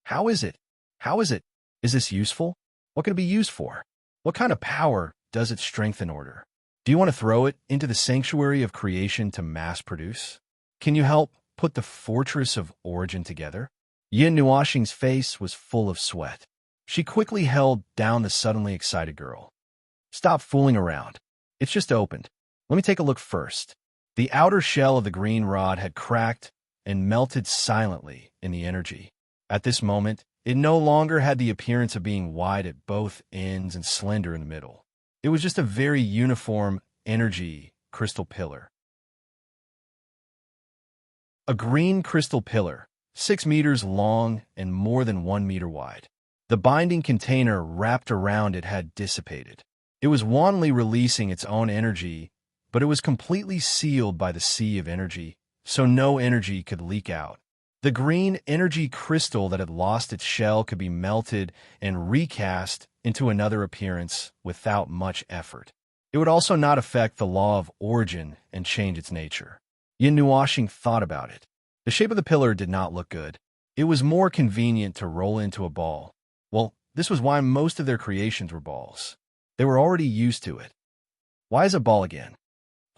S1: "How is it? How is it? Is this useful? What can it be used for? What kind of power does it strengthen order? Do you want to throw it into the sanctuary of creation to mass produce? Can you help put the fortress of origin together?" Yin Nuoxing's face was full of sweat. She quickly held down the suddenly excited girl. "Stop fooling around. It's just opened. Let me take a look first." The outer shell of the green rod had cracked and melted silently in the energy. At this moment, it no longer had the appearance of being wide at both ends and slender in the middle. It was just a very uniform energy crystal pillar. A green crystal pillar, 6 meters long and more than 1 meter wide. The binding container wrapped around it had dissipated. It was wantonly releasing its own energy, but it was completely sealed by the sea of energy, so no energy could leak out. The green energy crystal that had lost its shell could be melted and recast into another appearance without much effort. It would also not affect the law of origin and change its nature. Yin Nuoxing thought about it. The shape of the pillar did not look good. It was more convenient to roll into a ball. Well, this was why most of their creations were balls. They were already used to it. Why is a ball again?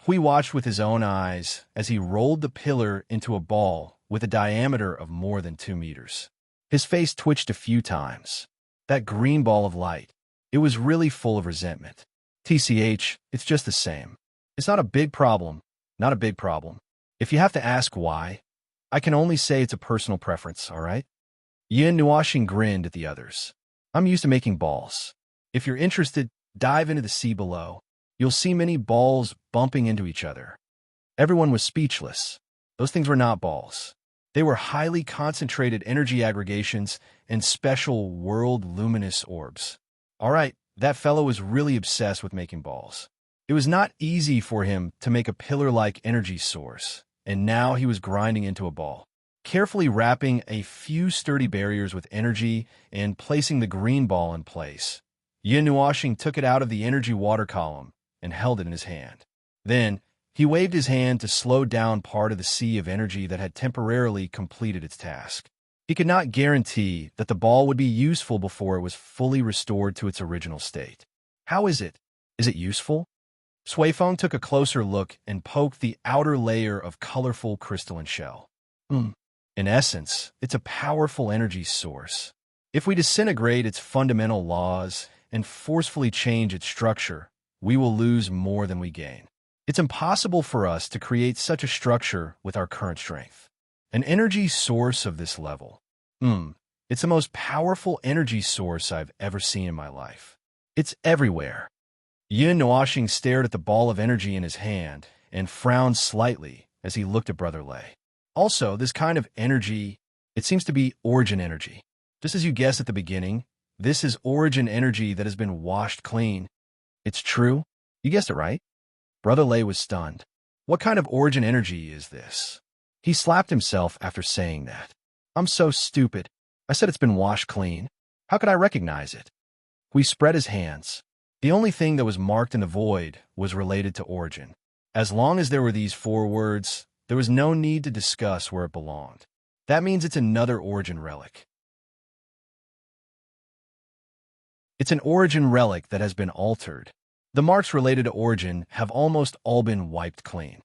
S1: Hui watched with his own eyes as he rolled the pillar into a ball with a diameter of more than 2 meters. His face twitched a few times. That green ball of light, it was really full of resentment. TCH, it's just the same. It's not a big problem. Not a big problem. If you have to ask why, I can only say it's a personal preference, all right? Yin Nuoxing grinned at the others. "I'm used to making balls. If you're interested, dive into the sea below. You'll see many balls bumping into each other." Everyone was speechless. Those things were not balls. They were highly concentrated energy aggregations and special world luminous orbs. All right, that fellow was really obsessed with making balls. It was not easy for him to make a pillar-like energy source, and now he was grinding into a ball. Carefully wrapping a few sturdy barriers with energy and placing the green ball in place, Yin Nuoxing took it out of the energy water column and held it in his hand. Then, he waved his hand to slow down part of the sea of energy that had temporarily completed its task. He could not guarantee that the ball would be useful before it was fully restored to its original state. "How is it? Is it useful?" Suifeng took a closer look and poked the outer layer of colorful crystalline shell. In essence, it's a powerful energy source. If we disintegrate its fundamental laws and forcefully change its structure, we will lose more than we gain. It's impossible for us to create such a structure with our current strength. An energy source of this level. It's the most powerful energy source I've ever seen in my life. It's everywhere. Yin Nuoxing stared at the ball of energy in his hand and frowned slightly as he looked at Brother Lei. Also, this kind of energy, it seems to be origin energy. Just as you guessed at the beginning, this is origin energy that has been washed clean. It's true. You guessed it right. Brother Lei was stunned. What kind of origin energy is this? He slapped himself after saying that. I'm so stupid. I said it's been washed clean. How could I recognize it? He spread his hands. The only thing that was marked in the void was related to origin. As long as there were these 4 words, there was no need to discuss where it belonged. That means it's another origin relic. It's an origin relic that has been altered. The marks related to origin have almost all been wiped clean.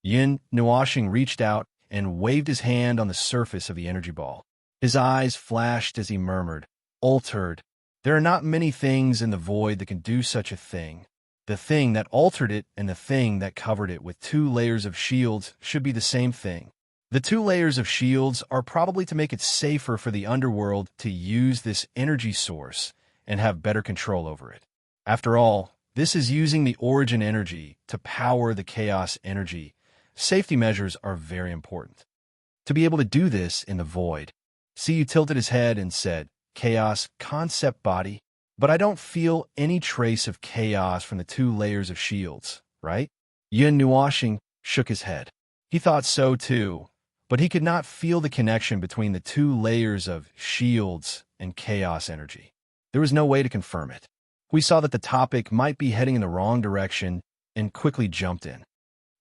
S1: Yin Nuoxing reached out and waved his hand on the surface of the energy ball. His eyes flashed as he murmured, "Altered. There are not many things in the void that can do such a thing. The thing that altered it and the thing that covered it with 2 layers of shields should be the same thing. The 2 layers of shields are probably to make it safer for the underworld to use this energy source and have better control over it. After all, this is using the origin energy to power the chaos energy. Safety measures are very important. To be able to do this in the void." Siyu tilted his head and said, "Chaos concept body, but I don't feel any trace of chaos from the 2 layers of shields, right?" Yin Nuoxing shook his head. He thought so too, but he could not feel the connection between the 2 layers of shields and chaos energy. There was no way to confirm it. We saw that the topic might be heading in the wrong direction and quickly jumped in.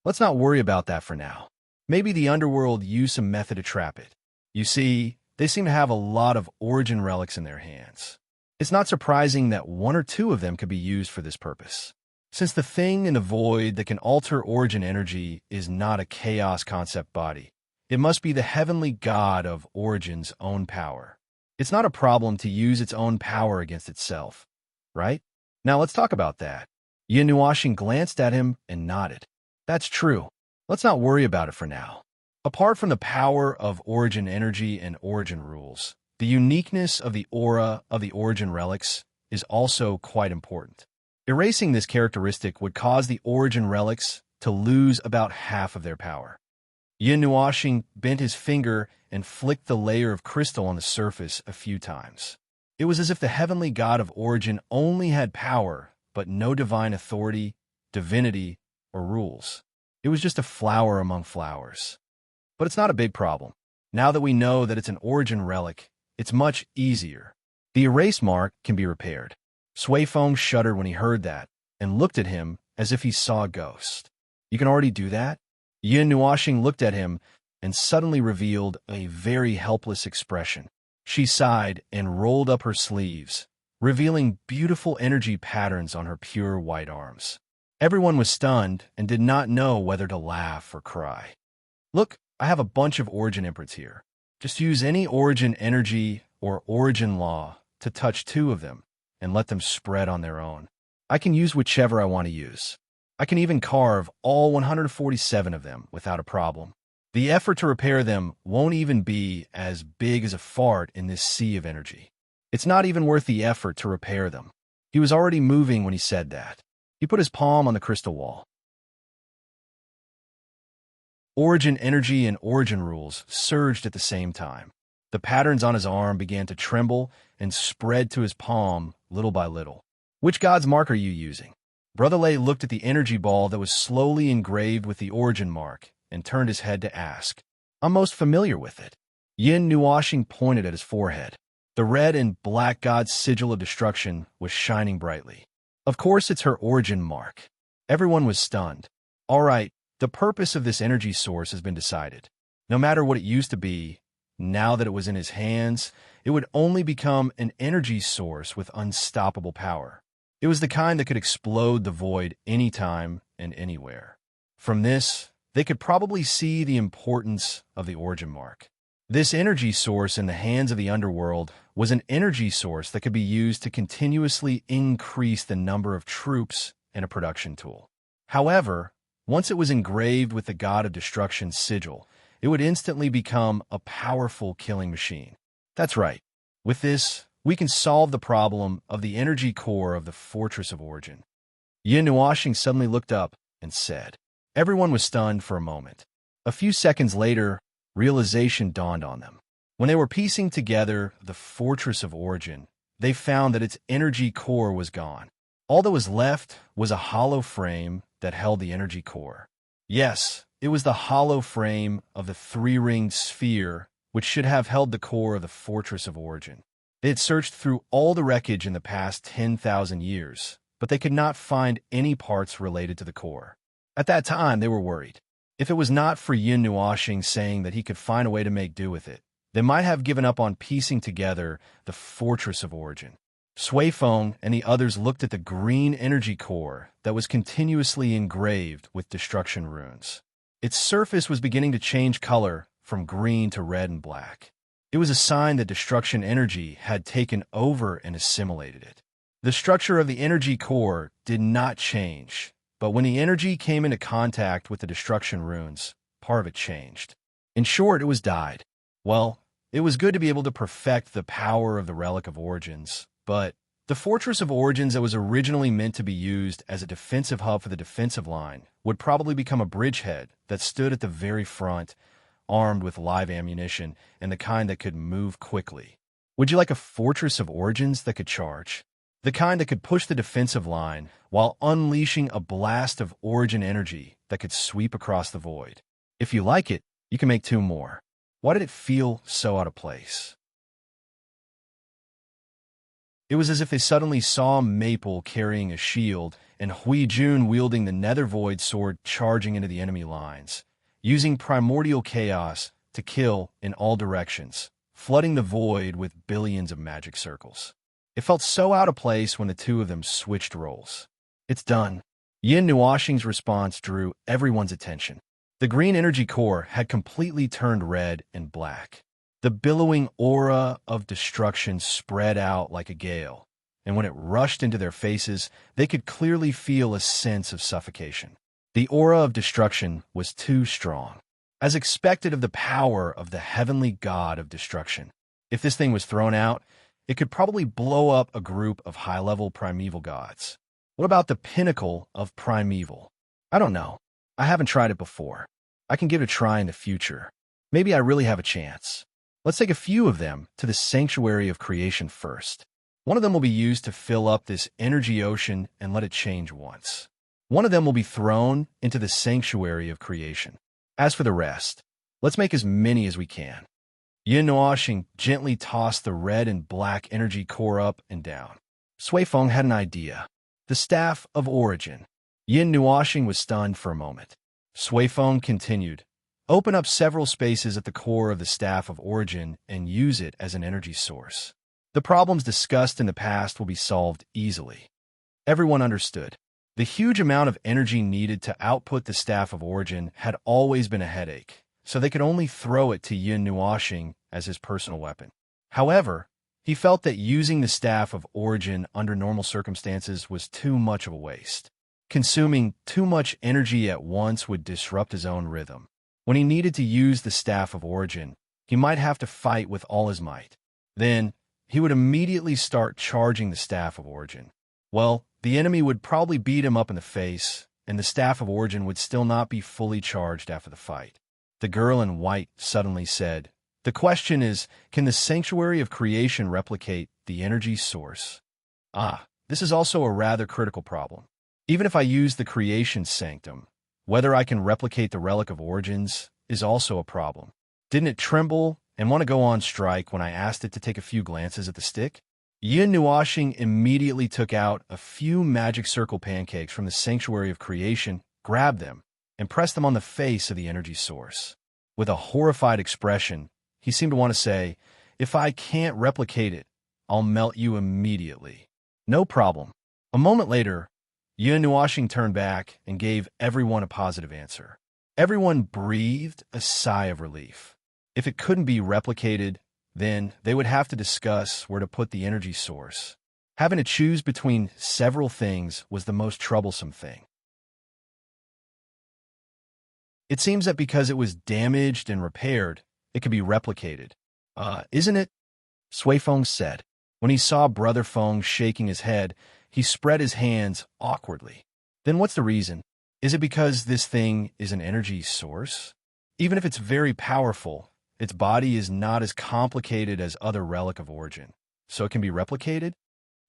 S1: Let's not worry about that for now. Maybe the underworld used some method to trap it. You see, they seem to have a lot of origin relics in their hands. It's not surprising that 1 or 2 of them could be used for this purpose. Since the thing in the void that can alter origin energy is not a chaos concept body, it must be the heavenly god of origin's own power. It's not a problem to use its own power against itself, right? Now let's talk about that. Yin Nuoxing glanced at him and nodded. That's true. Let's not worry about it for now. Apart from the power of origin energy and origin rules, the uniqueness of the aura of the origin relics is also quite important. Erasing this characteristic would cause the origin relics to lose about half of their power. Yin Nuoxing bent his finger and flicked the layer of crystal on the surface a few times. It was as if the heavenly god of origin only had power, but no divine authority, divinity, or rules. It was just a flower among flowers. But it's not a big problem. Now that we know that it's an origin relic, it's much easier. The erase mark can be repaired. Sui Feng shuddered when he heard that and looked at him as if he saw a ghost. You can already do that? Yin Nuoxing looked at him and suddenly revealed a very helpless expression. She sighed and rolled up her sleeves, revealing beautiful energy patterns on her pure white arms. Everyone was stunned and did not know whether to laugh or cry. Look, I have a bunch of origin imprints here. Just use any origin energy or origin law to touch 2 of them and let them spread on their own. I can use whichever I want to use. I can even carve all 147 of them without a problem. The effort to repair them won't even be as big as a fart in this sea of energy. It's not even worth the effort to repair them. He was already moving when he said that. He put his palm on the crystal wall. Origin energy and origin rules surged at the same time. The patterns on his arm began to tremble and spread to his palm little by little. Which god's mark are you using? Brother Lei looked at the energy ball that was slowly engraved with the origin mark and turned his head to ask. I'm most familiar with it. Yin Nuoxing pointed at his forehead. The red and black god's sigil of destruction was shining brightly. Of course, it's her origin mark. Everyone was stunned. All right, the purpose of this energy source has been decided. No matter what it used to be, now that it was in his hands, it would only become an energy source with unstoppable power. It was the kind that could explode the void anytime and anywhere. From this, they could probably see the importance of the origin mark. This energy source in the hands of the underworld was an energy source that could be used to continuously increase the number of troops and a production tool. However, once it was engraved with the god of destruction's sigil, it would instantly become a powerful killing machine. That's right. With this, we can solve the problem of the energy core of the Fortress of Origin. Yin Nuashing suddenly looked up and said. Everyone was stunned for a moment. A few seconds later, realization dawned on them. When they were piecing together the Fortress of Origin, they found that its energy core was gone. All that was left was a hollow frame that held the energy core. Yes, it was the hollow frame of the three-ringed sphere which should have held the core of the Fortress of Origin. They had searched through all the wreckage in the past 10,000 years, but they could not find any parts related to the core. At that time, they were worried. If it was not for Yin Nuashing saying that he could find a way to make do with it, they might have given up on piecing together the Fortress of Origin. Sui Feng and the others looked at the green energy core that was continuously engraved with destruction runes. Its surface was beginning to change color from green to red and black. It was a sign that destruction energy had taken over and assimilated it. The structure of the energy core did not change, but when the energy came into contact with the destruction runes, part of it changed. In short, it was dyed. Well, it was good to be able to perfect the power of the Relic of Origins, but the Fortress of Origins that was originally meant to be used as a defensive hub for the defensive line would probably become a bridgehead that stood at the very front, armed with live ammunition and the kind that could move quickly. Would you like a Fortress of Origins that could charge? The kind that could push the defensive line while unleashing a blast of origin energy that could sweep across the void. If you like it, you can make 2 more. Why did it feel so out of place? It was as if they suddenly saw Maple carrying a shield and Hui Jun wielding the Nether Void sword charging into the enemy lines, using primordial chaos to kill in all directions, flooding the void with billions of magic circles. It felt so out of place when the two of them switched roles. It's done. Yin Nuashing's response drew everyone's attention. The green energy core had completely turned red and black. The billowing aura of destruction spread out like a gale, and when it rushed into their faces, they could clearly feel a sense of suffocation. The aura of destruction was too strong, as expected of the power of the heavenly god of destruction. If this thing was thrown out, it could probably blow up a group of high-level primeval gods. What about the pinnacle of primeval? I don't know. I haven't tried it before. I can give it a try in the future. Maybe I really have a chance. Let's take a few of them to the sanctuary of creation first. One of them will be used to fill up this energy ocean and let it change once. One of them will be thrown into the sanctuary of creation. As for the rest, let's make as many as we can. Yin Nuashing gently tossed the red and black energy core up and down. Sui Feng had an idea. The Staff of Origin. Yin Nuashing was stunned for a moment. Sui Feng continued. Open up several spaces at the core of the Staff of Origin and use it as an energy source. The problems discussed in the past will be solved easily. Everyone understood. The huge amount of energy needed to output the Staff of Origin had always been a headache, so they could only throw it to Yin Nuashing as his personal weapon. However, he felt that using the Staff of Origin under normal circumstances was too much of a waste. Consuming too much energy at once would disrupt his own rhythm. When he needed to use the Staff of Origin, he might have to fight with all his might. Then, he would immediately start charging the Staff of Origin. Well, the enemy would probably beat him up in the face, and the Staff of Origin would still not be fully charged after the fight. The girl in white suddenly said, "The question is, can the Sanctuary of Creation replicate the energy source?" This is also a rather critical problem. Even if I use the Creation Sanctum, whether I can replicate the Relic of Origins is also a problem. Didn't it tremble and want to go on strike when I asked it to take a few glances at the stick? Yin Nuashing immediately took out a few magic circle pancakes from the Sanctuary of Creation, grabbed them, and pressed them on the face of the energy source. With a horrified expression, he seemed to want to say, "If I can't replicate it, I'll melt you immediately." No problem. A moment later, Yin Nuashing turned back and gave everyone a positive answer. Everyone breathed a sigh of relief. If it couldn't be replicated, then they would have to discuss where to put the energy source. Having to choose between several things was the most troublesome thing. It seems that because it was damaged and repaired, it could be replicated. Isn't it? Sui Feng said. When he saw Brother Feng shaking his head, he spread his hands awkwardly. Then what's the reason? Is it because this thing is an energy source? Even if it's very powerful, its body is not as complicated as other relic of origin, so it can be replicated?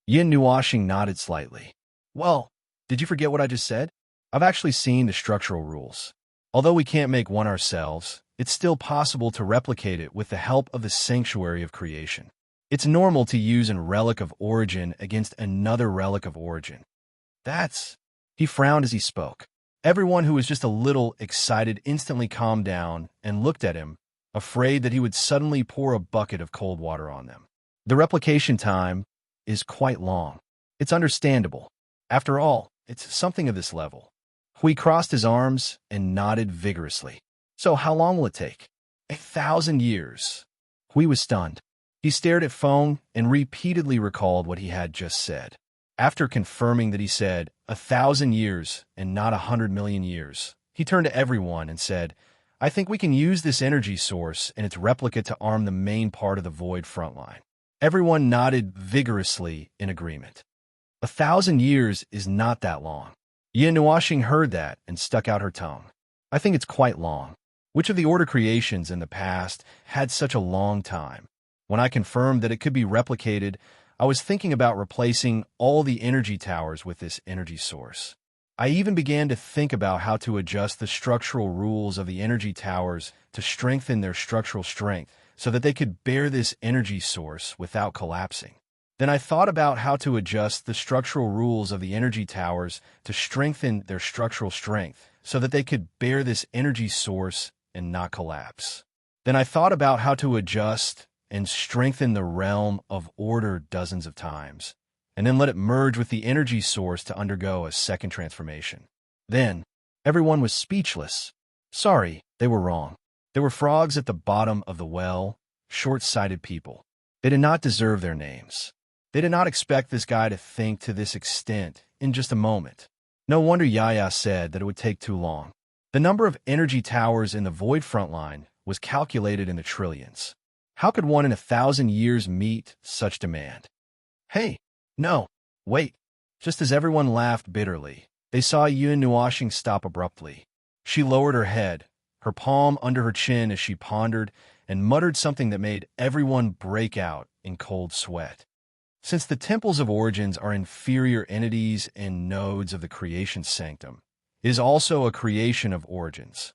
S1: Yin Nuoxing nodded slightly. Well, did you forget what I just said? I've actually seen the structural rules. Although we can't make one ourselves, it's still possible to replicate it with the help of the sanctuary of creation. It's normal to use a relic of origin against another relic of origin. That's... He frowned as he spoke. Everyone who was just a little excited instantly calmed down and looked at him, afraid that he would suddenly pour a bucket of cold water on them. The replication time is quite long. It's understandable. After all, it's something of this level. Hui crossed his arms and nodded vigorously. So how long will it take? 1,000 years. Hui was stunned. He stared at Feng and repeatedly recalled what he had just said. After confirming that he said 1,000 years and not 100 million years, he turned to everyone and said, I think we can use this energy source and its replica to arm the main part of the void frontline. Everyone nodded vigorously in agreement. 1,000 years is not that long. Yin Nuoxing heard that and stuck out her tongue. I think it's quite long. Which of the order creations in the past had such a long time? When I confirmed that it could be replicated, I was thinking about replacing all the energy towers with this energy source. I even began to think about how to adjust the structural rules of the energy towers to strengthen their structural strength so that they could bear this energy source without collapsing. Then I thought about how to adjust the structural rules of the energy towers to strengthen their structural strength so that they could bear this energy source and not collapse. Then I thought about how to adjust and strengthen the realm of order dozens of times, and then let it merge with the energy source to undergo a second transformation. Then, everyone was speechless. Sorry, they were wrong. There were frogs at the bottom of the well, short-sighted people. They did not deserve their names. They did not expect this guy to think to this extent in just a moment. No wonder Yaya said that it would take too long. The number of energy towers in the void frontline was calculated in the trillions. How could one in 1,000 years meet such demand? Hey, no, wait. Just as everyone laughed bitterly, they saw Yin Nuoxing stop abruptly. She lowered her head, her palm under her chin as she pondered and muttered something that made everyone break out in cold sweat. Since the temples of origins are inferior entities and nodes of the creation sanctum, it is also a creation of origins.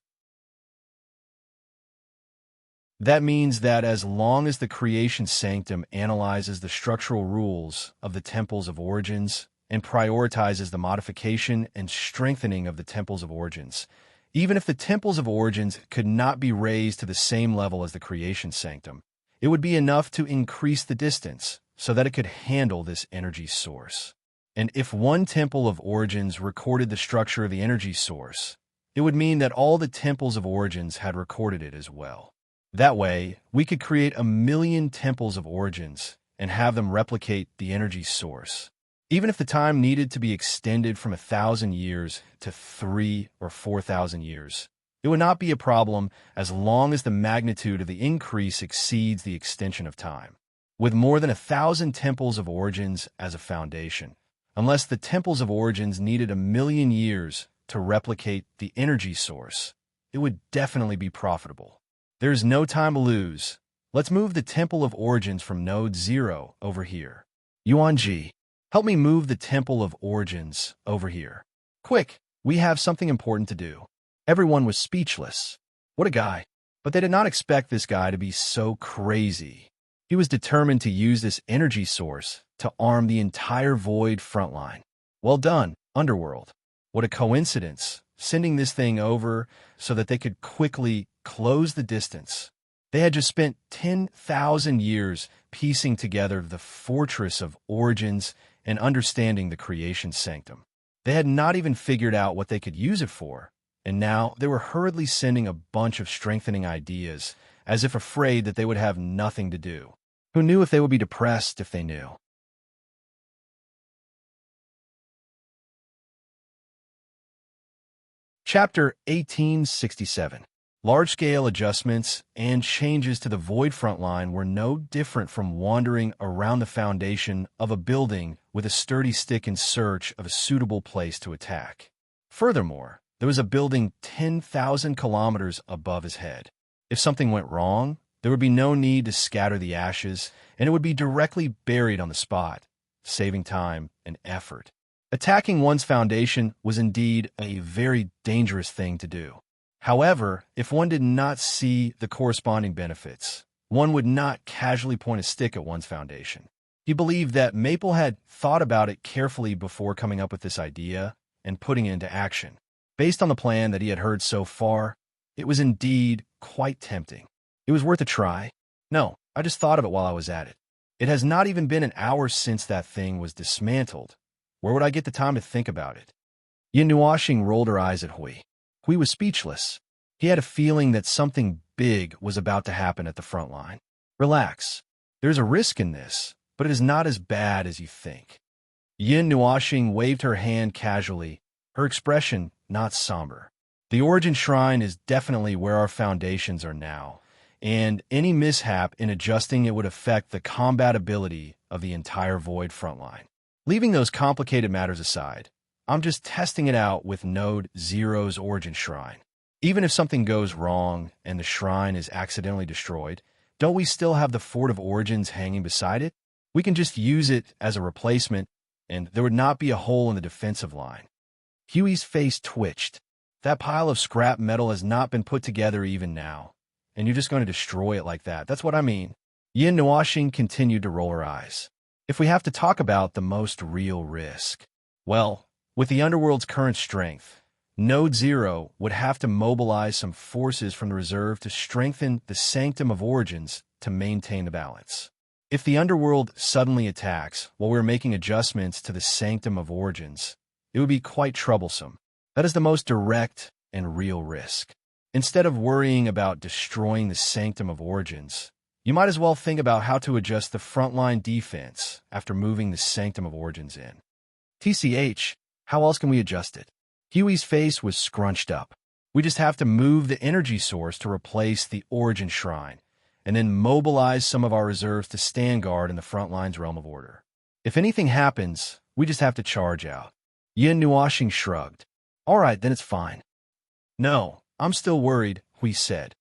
S1: That means that as long as the creation sanctum analyzes the structural rules of the temples of origins and prioritizes the modification and strengthening of the temples of origins, even if the temples of origins could not be raised to the same level as the creation sanctum, it would be enough to increase the distance so that it could handle this energy source. And if one temple of origins recorded the structure of the energy source, it would mean that all the temples of origins had recorded it as well. That way, we could create 1,000,000 temples of origins and have them replicate the energy source. Even if the time needed to be extended from 1,000 years to 3,000 or 4,000 years, it would not be a problem as long as the magnitude of the increase exceeds the extension of time. With more than 1,000 temples of origins as a foundation, unless the temples of origins needed 1,000,000 years to replicate the energy source, it would definitely be profitable. There's no time to lose. Let's move the Temple of Origins from Node 0 over here. Yuanji, help me move the Temple of Origins over here. Quick, we have something important to do. Everyone was speechless. What a guy. But they did not expect this guy to be so crazy. He was determined to use this energy source to arm the entire void frontline. Well done, Underworld. What a coincidence, sending this thing over so that they could quickly close the distance. They had just spent 10,000 years piecing together the fortress of origins and understanding the creation sanctum. They had not even figured out what they could use it for, and now they were hurriedly sending a bunch of strengthening ideas, as if afraid that they would have nothing to do. Who knew if they would be depressed if they knew? Chapter 1867. Large-scale adjustments and changes to the void front line were no different from wandering around the foundation of a building with a sturdy stick in search of a suitable place to attack. Furthermore, there was a building 10,000 kilometers above his head. If something went wrong, there would be no need to scatter the ashes, and it would be directly buried on the spot, saving time and effort. Attacking one's foundation was indeed a very dangerous thing to do. However, if one did not see the corresponding benefits, one would not casually point a stick at one's foundation. He believed that Maple had thought about it carefully before coming up with this idea and putting it into action. Based on the plan that he had heard so far, it was indeed quite tempting. It was worth a try. No, I just thought of it while I was at it. It has not even been an hour since that thing was dismantled. Where would I get the time to think about it? Yin Nuashing rolled her eyes at Hui. Hui was speechless. He had a feeling that something big was about to happen at the front line. Relax. There's a risk in this, but it is not as bad as you think. Yin Nuashing waved her hand casually, her expression not somber. The Origin Shrine is definitely where our foundations are now, and any mishap in adjusting it would affect the combat ability of the entire Void frontline. Leaving those complicated matters aside, I'm just testing it out with Node 0's Origin Shrine. Even if something goes wrong and the shrine is accidentally destroyed, don't we still have the Fort of Origins hanging beside it? We can just use it as a replacement, and there would not be a hole in the defensive line. Huey's face twitched. That pile of scrap metal has not been put together even now, and you're just going to destroy it like that. That's what I mean. Yin Nuashing continued to roll her eyes. If we have to talk about the most real risk, well, with the Underworld's current strength, Node 0 would have to mobilize some forces from the reserve to strengthen the Sanctum of Origins to maintain the balance. If the Underworld suddenly attacks while we're making adjustments to the Sanctum of Origins, it would be quite troublesome. That is the most direct and real risk. Instead of worrying about destroying the Sanctum of Origins, you might as well think about how to adjust the frontline defense after moving the Sanctum of Origins in. TCH, how else can we adjust it? Huey's face was scrunched up. We just have to move the energy source to replace the Origin Shrine, and then mobilize some of our reserves to stand guard in the frontline's realm of order. If anything happens, we just have to charge out. Yin Nuashing shrugged. All right, then it's fine. No, I'm still worried, Hui said.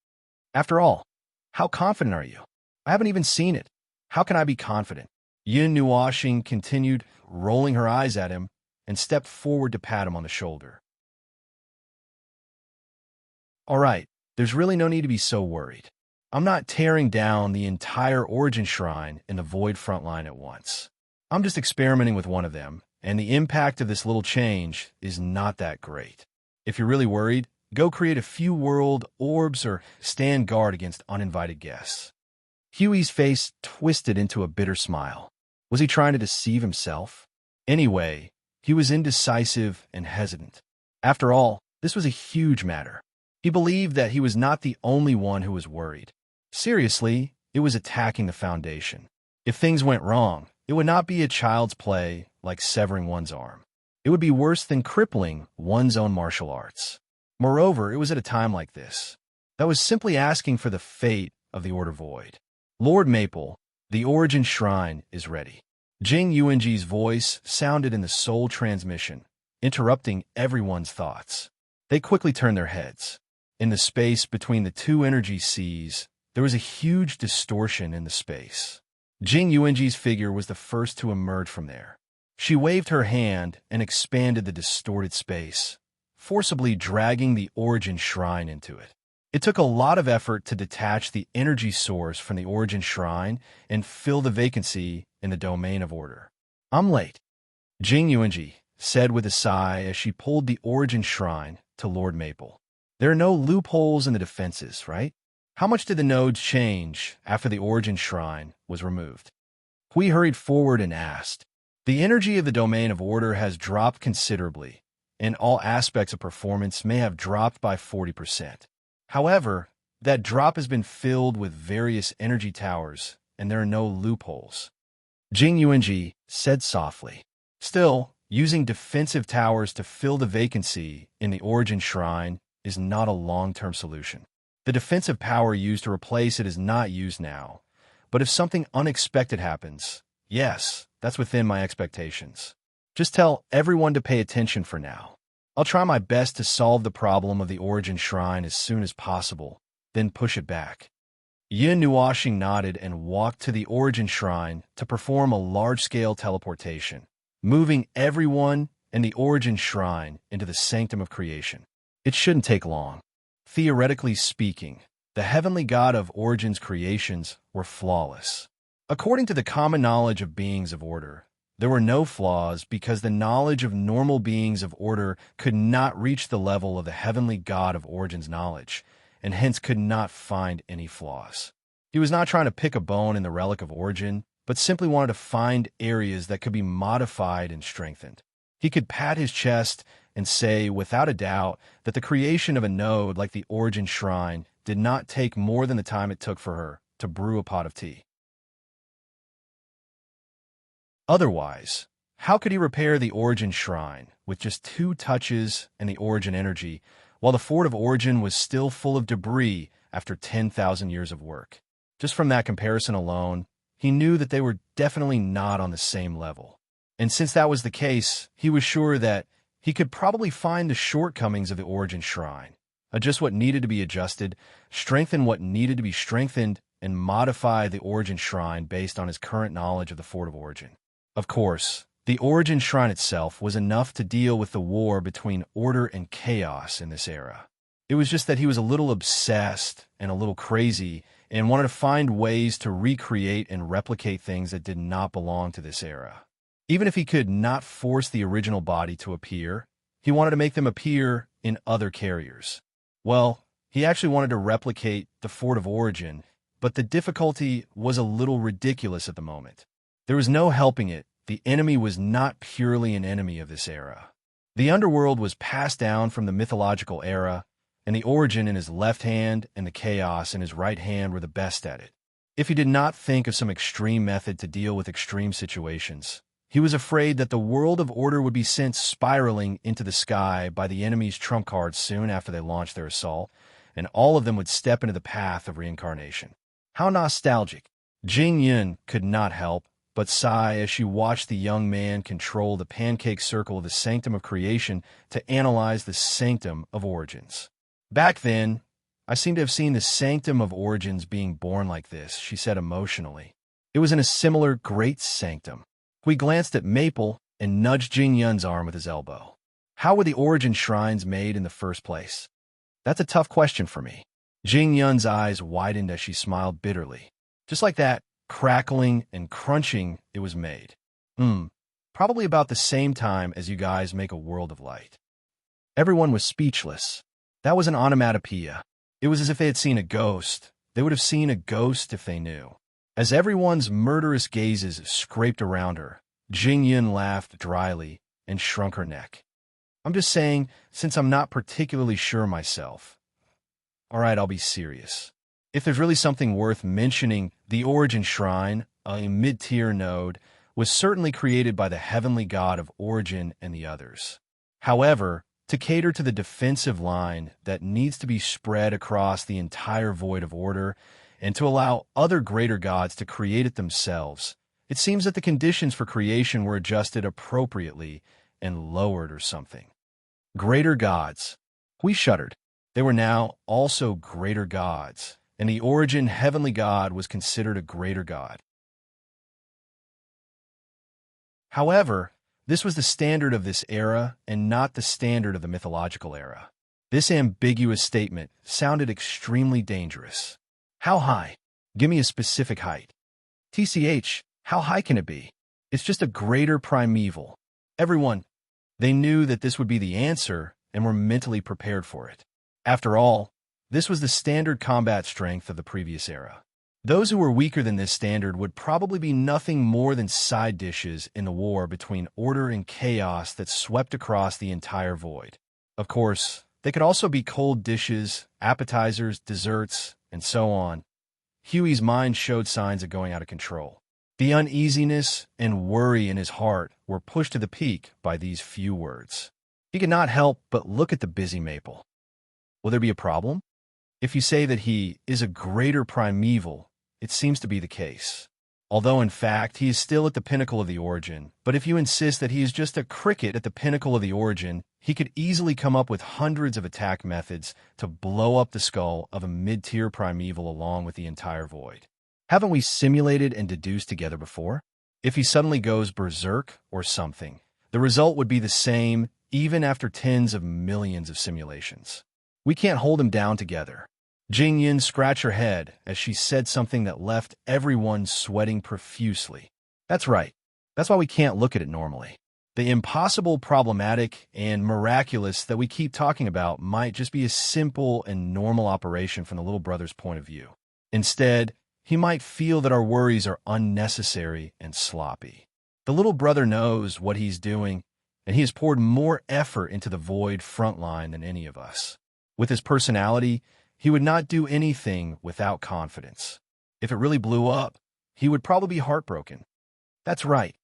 S1: After all, how confident are you? I haven't even seen it. How can I be confident? Yin Nuashing continued, rolling her eyes at him, and stepped forward to pat him on the shoulder. All right, there's really no need to be so worried. I'm not tearing down the entire Origin Shrine in the Void frontline at once. I'm just experimenting with one of them, and the impact of this little change is not that great. If you're really worried, go create a few world orbs or stand guard against uninvited guests. Huey's face twisted into a bitter smile. Was he trying to deceive himself? Anyway, he was indecisive and hesitant. After all, this was a huge matter. He believed that he was not the only one who was worried. Seriously, it was attacking the Foundation. If things went wrong, it would not be a child's play like severing one's arm. It would be worse than crippling one's own martial arts. Moreover, it was at a time like this. That was simply asking for the fate of the Order Void. Lord Maple, the Origin Shrine is ready. Jing Yuanji's voice sounded in the soul transmission, interrupting everyone's thoughts. They quickly turned their heads. In the space between the two energy seas, there was a huge distortion in the space. Jing Yuanji's figure was the first to emerge from there. She waved her hand and expanded the distorted space, forcibly dragging the Origin Shrine into it. It took a lot of effort to detach the energy source from the Origin Shrine and fill the vacancy in the domain of order. I'm late, Jing Yuanji said with a sigh as she pulled the Origin Shrine to Lord Maple. There are no loopholes in the defenses, right? How much did the nodes change after the Origin Shrine was removed? Hui hurried forward and asked. The energy of the domain of order has dropped considerably, and all aspects of performance may have dropped by 40%. However, that drop has been filled with various energy towers, and there are no loopholes. Jing Yuanji said softly. Still, Using defensive towers to fill the vacancy in the origin shrine is not a long-term solution. The defensive power used to replace it is not used now, but if something unexpected happens, yes, that's within my expectations. Just tell everyone to pay attention for now. I'll try my best to solve the problem of the origin shrine as soon as possible, then push it back. Yin Nuoxing nodded and walked to the origin shrine to perform a large-scale teleportation, moving everyone and the origin shrine into the sanctum of creation. It shouldn't take long. Theoretically speaking, the heavenly god of Origin's creations were flawless. According to the common knowledge of beings of order, there were no flaws because the knowledge of normal beings of order could not reach the level of the heavenly god of Origin's knowledge, and hence could not find any flaws. He was not trying to pick a bone in the relic of Origin, but simply wanted to find areas that could be modified and strengthened. He could pat his chest and say, without a doubt, that the creation of a node like the Origin Shrine did not take more than the time it took for her to brew a pot of tea. Otherwise, how could he repair the Origin Shrine with just 2 touches and the Origin energy, while the Fort of Origin was still full of debris after 10,000 years of work? Just from that comparison alone, he knew that they were definitely not on the same level. And since that was the case, he was sure that he could probably find the shortcomings of the Origin Shrine, adjust what needed to be adjusted, strengthen what needed to be strengthened, and modify the Origin Shrine based on his current knowledge of the Fort of Origin. Of course, the Origin Shrine itself was enough to deal with the war between order and chaos in this era. It was just that he was a little obsessed and a little crazy and wanted to find ways to recreate and replicate things that did not belong to this era. Even if he could not force the original body to appear, he wanted to make them appear in other carriers. Well, he actually wanted to replicate the Fort of Origin, but the difficulty was a little ridiculous at the moment. There was no helping it. The enemy was not purely an enemy of this era. The underworld was passed down from the mythological era, and the Origin in his left hand and the chaos in his right hand were the best at it. If he did not think of some extreme method to deal with extreme situations, he was afraid that the world of order would be sent spiraling into the sky by the enemy's trump cards soon after they launched their assault, and all of them would step into the path of reincarnation. How nostalgic! Jing Yun could not help but sigh as she watched the young man control the pancake circle of the sanctum of creation to analyze the sanctum of origins. Back then, I seem to have seen the sanctum of origins being born like this, she said emotionally. It was in a similar great sanctum. We glanced at Maple and nudged Jing Yun's arm with his elbow. How were the origin shrines made in the first place? That's a tough question for me. Jing Yun's eyes widened as she smiled bitterly. Just like that, crackling and crunching, it was made. Probably about the same time as you guys make a world of light. Everyone was speechless. That was an onomatopoeia. It was as if they had seen a ghost. They would have seen a ghost if they knew. As everyone's murderous gazes scraped around her, Jing Yun laughed dryly and shrunk her neck. I'm just saying, since I'm not particularly sure myself. All right, I'll be serious. If there's really something worth mentioning, the Origin Shrine, a mid-tier node, was certainly created by the heavenly god of Origin and the others. However, to cater to the defensive line that needs to be spread across the entire void of order, and to allow other greater gods to create it themselves, it seems that the conditions for creation were adjusted appropriately and lowered or something. Greater gods. We shuddered. They were now also greater gods, and the Origin heavenly god was considered a greater god. However, this was the standard of this era and not the standard of the mythological era. This ambiguous statement sounded extremely dangerous. How high? Give me a specific height. TCH, how high can it be? It's just a greater primeval. Everyone, they knew that this would be the answer and were mentally prepared for it. After all, this was the standard combat strength of the previous era. Those who were weaker than this standard would probably be nothing more than side dishes in the war between order and chaos that swept across the entire void. Of course, they could also be cold dishes, appetizers, desserts, and so on. Huey's mind showed signs of going out of control. The uneasiness and worry in his heart were pushed to the peak by these few words. He could not help but look at the busy Maple. Will there be a problem? If you say that he is a greater primeval, it seems to be the case. Although in fact he is still at the pinnacle of the origin, but if you insist that he is just a cricket at the pinnacle of the origin, he could easily come up with hundreds of attack methods to blow up the skull of a mid-tier primeval along with the entire void. Haven't we simulated and deduced together before? If he suddenly goes berserk or something, the result would be the same even after tens of millions of simulations. We can't hold him down together. Jing Yin scratched her head as she said something that left everyone sweating profusely. That's right. That's why we can't look at it normally. The impossible, problematic, and miraculous that we keep talking about might just be a simple and normal operation from the little brother's point of view. Instead, he might feel that our worries are unnecessary and sloppy. The little brother knows what he's doing, and he has poured more effort into the void front line than any of us. With his personality, he would not do anything without confidence. If it really blew up, he would probably be heartbroken. That's right.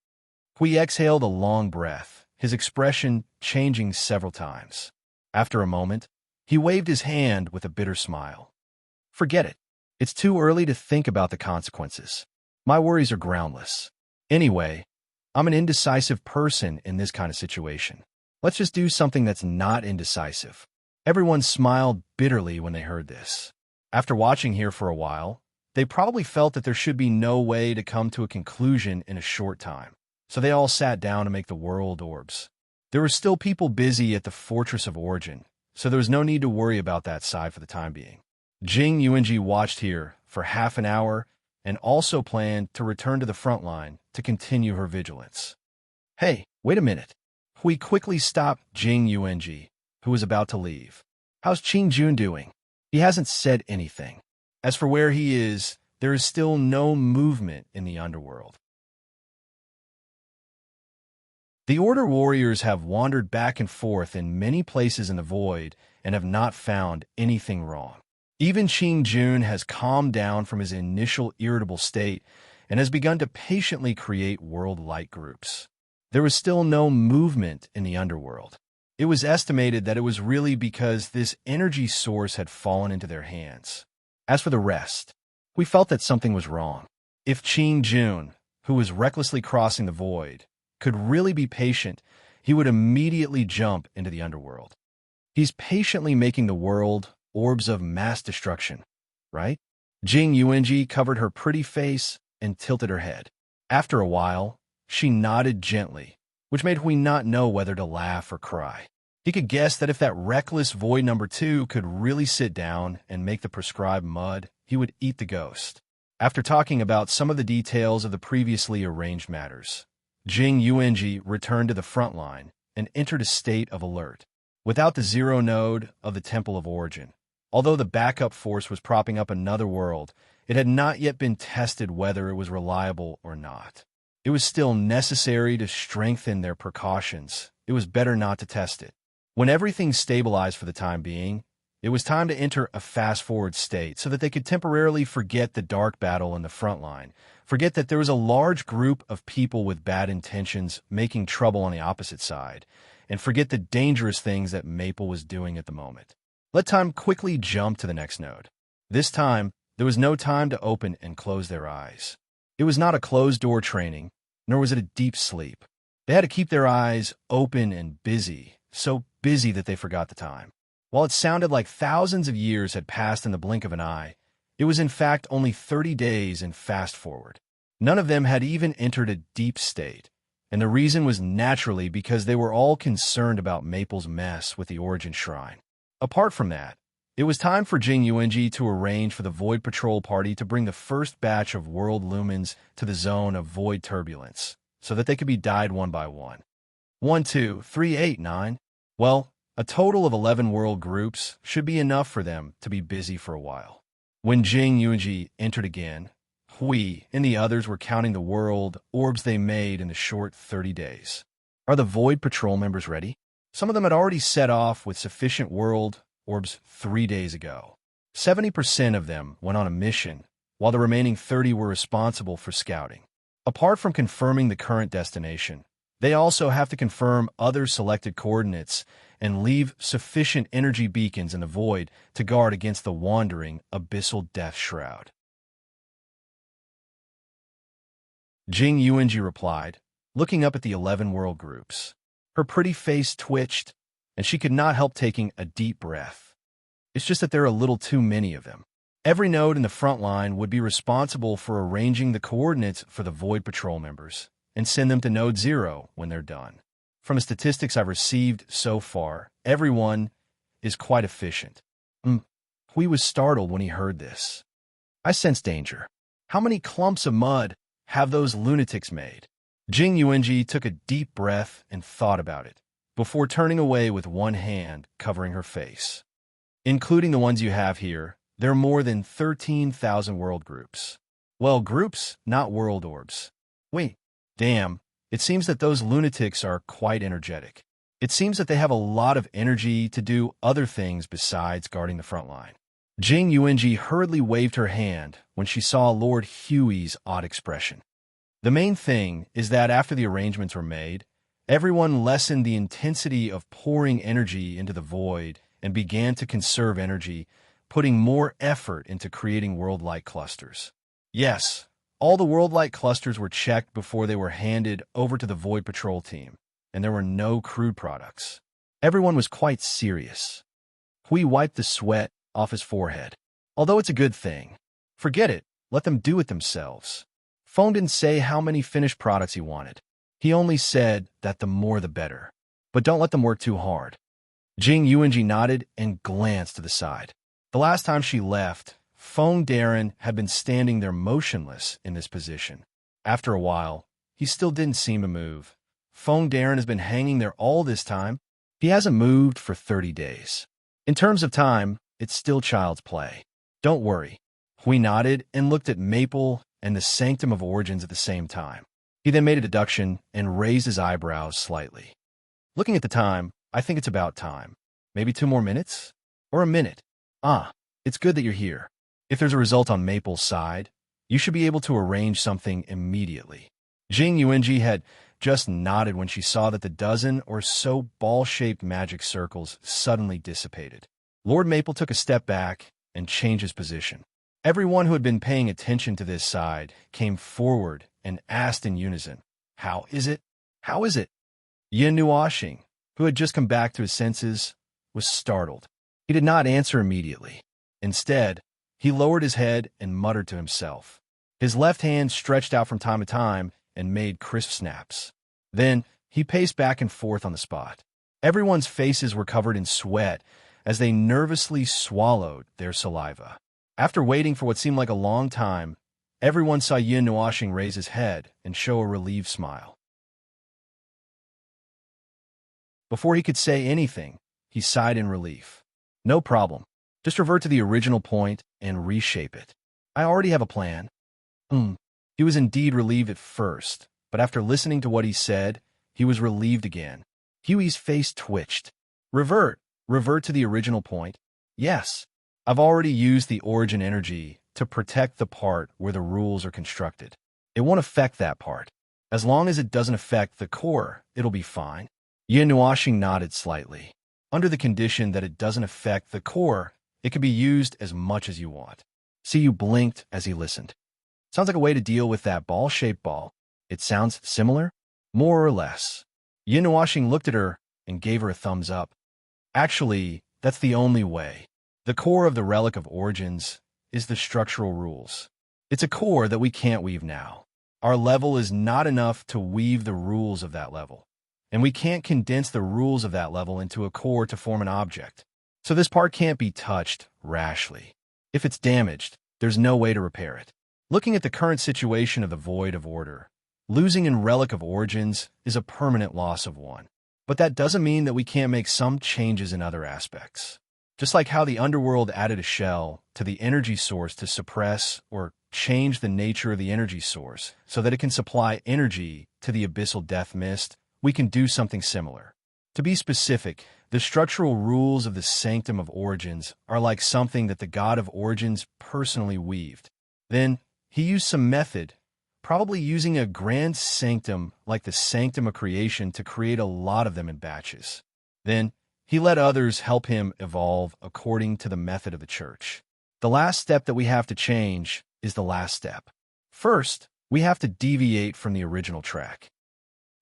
S1: Hui exhaled a long breath, his expression changing several times. After a moment, he waved his hand with a bitter smile. Forget it. It's too early to think about the consequences. My worries are groundless. Anyway, I'm an indecisive person in this kind of situation. Let's just do something that's not indecisive. Everyone smiled bitterly when they heard this. After watching here for a while, they probably felt that there should be no way to come to a conclusion in a short time, so they all sat down to make the world orbs. There were still people busy at the Fortress of Origin, so there was no need to worry about that side for the time being. Jing Yuanji watched here for half an hour and also planned to return to the front line to continue her vigilance. Hey, wait a minute. Hui quickly stopped Jing Yuanji, who was about to leave. How's Qing Jun doing? He hasn't said anything. As for where he is, there is still no movement in the underworld. The Order warriors have wandered back and forth in many places in the void and have not found anything wrong. Even Qing Jun has calmed down from his initial irritable state and has begun to patiently create world light groups. There was still no movement in the underworld. It was estimated that it was really because this energy source had fallen into their hands. As for the rest, we felt that something was wrong. If Qing Jun, who was recklessly crossing the void, could really be patient, he would immediately jump into the underworld. He's patiently making the world orbs of mass destruction, right? Jing Yuanji covered her pretty face and tilted her head. After a while, she nodded gently, which made Hui not know whether to laugh or cry. He could guess that if that reckless void number 2 could really sit down and make the prescribed mud, he would eat the ghost. After talking about some of the details of the previously arranged matters, Jing Yuanji returned to the front line and entered a state of alert. Without the zero node of the Temple of Origin, although the backup force was propping up another world, it had not yet been tested whether it was reliable or not. It was still necessary to strengthen their precautions. It was better not to test it. When everything stabilized for the time being, it was time to enter a fast-forward state so that they could temporarily forget the dark battle in the front line, forget that there was a large group of people with bad intentions making trouble on the opposite side, and forget the dangerous things that Maple was doing at the moment. Let time quickly jump to the next node. This time, there was no time to open and close their eyes. It was not a closed-door training, nor was it a deep sleep. They had to keep their eyes open and busy, so busy that they forgot the time. While it sounded like thousands of years had passed in the blink of an eye, it was in fact only 30 days in fast-forward. None of them had even entered a deep state, and the reason was naturally because they were all concerned about Maple's mess with the Origin Shrine. Apart from that, it was time for Jing Yuanji to arrange for the Void Patrol Party to bring the first batch of world lumens to the zone of void turbulence, so that they could be died one by one. 1, 2, 3, 8, 9. Well, a total of 11 world groups should be enough for them to be busy for a while. When Jing Yuanji entered again, Hui and the others were counting the world orbs they made in the short 30 days. Are the Void Patrol members ready? Some of them had already set off with sufficient world orbs 3 days ago. 70% of them went on a mission, while the remaining 30 were responsible for scouting. Apart from confirming the current destination, they also have to confirm other selected coordinates and leave sufficient energy beacons in the void to guard against the wandering abyssal death shroud. Jing Yuanji replied, looking up at the 11 world groups. Her pretty face twitched, and she could not help taking a deep breath. It's just that there are a little too many of them. Every node in the front line would be responsible for arranging the coordinates for the Void Patrol members and send them to Node 0 when they're done. From the statistics I've received so far, everyone is quite efficient. Hui was startled when he heard this. I sense danger. How many clumps of mud have those lunatics made? Jing Yuanji took a deep breath and thought about it, before turning away with one hand covering her face. Including the ones you have here, there are more than 13,000 world groups. Well, groups, not world orbs. Wait, damn, it seems that those lunatics are quite energetic. It seems that they have a lot of energy to do other things besides guarding the front line. Jing Yuanji hurriedly waved her hand when she saw Lord Huey's odd expression. The main thing is that after the arrangements were made, everyone lessened the intensity of pouring energy into the void and began to conserve energy, putting more effort into creating world-light clusters. Yes, all the world-light clusters were checked before they were handed over to the Void Patrol team, and there were no crude products. Everyone was quite serious. Hui wiped the sweat off his forehead. Although it's a good thing. Forget it, let them do it themselves. Feng didn't say how many finished products he wanted. He only said that the more the better. But don't let them work too hard. Jing Yuanji nodded and glanced to the side. The last time she left, Feng Darren had been standing there motionless in this position. After a while, he still didn't seem to move. Feng Darren has been hanging there all this time. He hasn't moved for 30 days. In terms of time, it's still child's play. Don't worry. Hui nodded and looked at Maple and the Sanctum of Origins at the same time. He then made a deduction and raised his eyebrows slightly. Looking at the time, I think it's about time. Maybe 2 more minutes? Or a minute? It's good that you're here. If there's a result on Maple's side, you should be able to arrange something immediately. Jing Yuanji had just nodded when she saw that the dozen or so ball-shaped magic circles suddenly dissipated. Lord Maple took a step back and changed his position. Everyone who had been paying attention to this side came forward and asked in unison, How is it? How is it? Yin Nuashing, who had just come back to his senses, was startled. He did not answer immediately. Instead, he lowered his head and muttered to himself. His left hand stretched out from time to time and made crisp snaps. Then, he paced back and forth on the spot. Everyone's faces were covered in sweat as they nervously swallowed their saliva. After waiting for what seemed like a long time, everyone saw Yin Nuashing raise his head and show a relieved smile. Before he could say anything, he sighed in relief. No problem. Just revert to the original point and reshape it. I already have a plan. He was indeed relieved at first, but after listening to what he said, he was relieved again. Huey's face twitched. Revert to the original point. Yes, I've already used the origin energy to protect the part where the rules are constructed. It won't affect that part. As long as it doesn't affect the core, it'll be fine. Yin Nuashing nodded slightly. Under the condition that it doesn't affect the core, it can be used as much as you want. Siyu blinked as he listened. Sounds like a way to deal with that ball-shaped ball. It sounds similar? More or less. Yin Nuashing looked at her and gave her a thumbs up. Actually, that's the only way. The core of the Relic of Origins is the structural rules. It's a core that we can't weave now. Our level is not enough to weave the rules of that level, and we can't condense the rules of that level into a core to form an object. So this part can't be touched rashly. If it's damaged, there's no way to repair it. Looking at the current situation of the Void of Order, losing in Relic of Origins is a permanent loss of one. But that doesn't mean that we can't make some changes in other aspects. Just like how the underworld added a shell to the energy source to suppress or change the nature of the energy source so that it can supply energy to the abyssal death mist, we can do something similar. To be specific, the structural rules of the Sanctum of Origins are like something that the God of Origins personally weaved. Then, he used some method probably using a grand sanctum like the sanctum of creation to create a lot of them in batches. Then, he let others help him evolve according to the method of the church. The last step that we have to change is the last step. First, we have to deviate from the original track.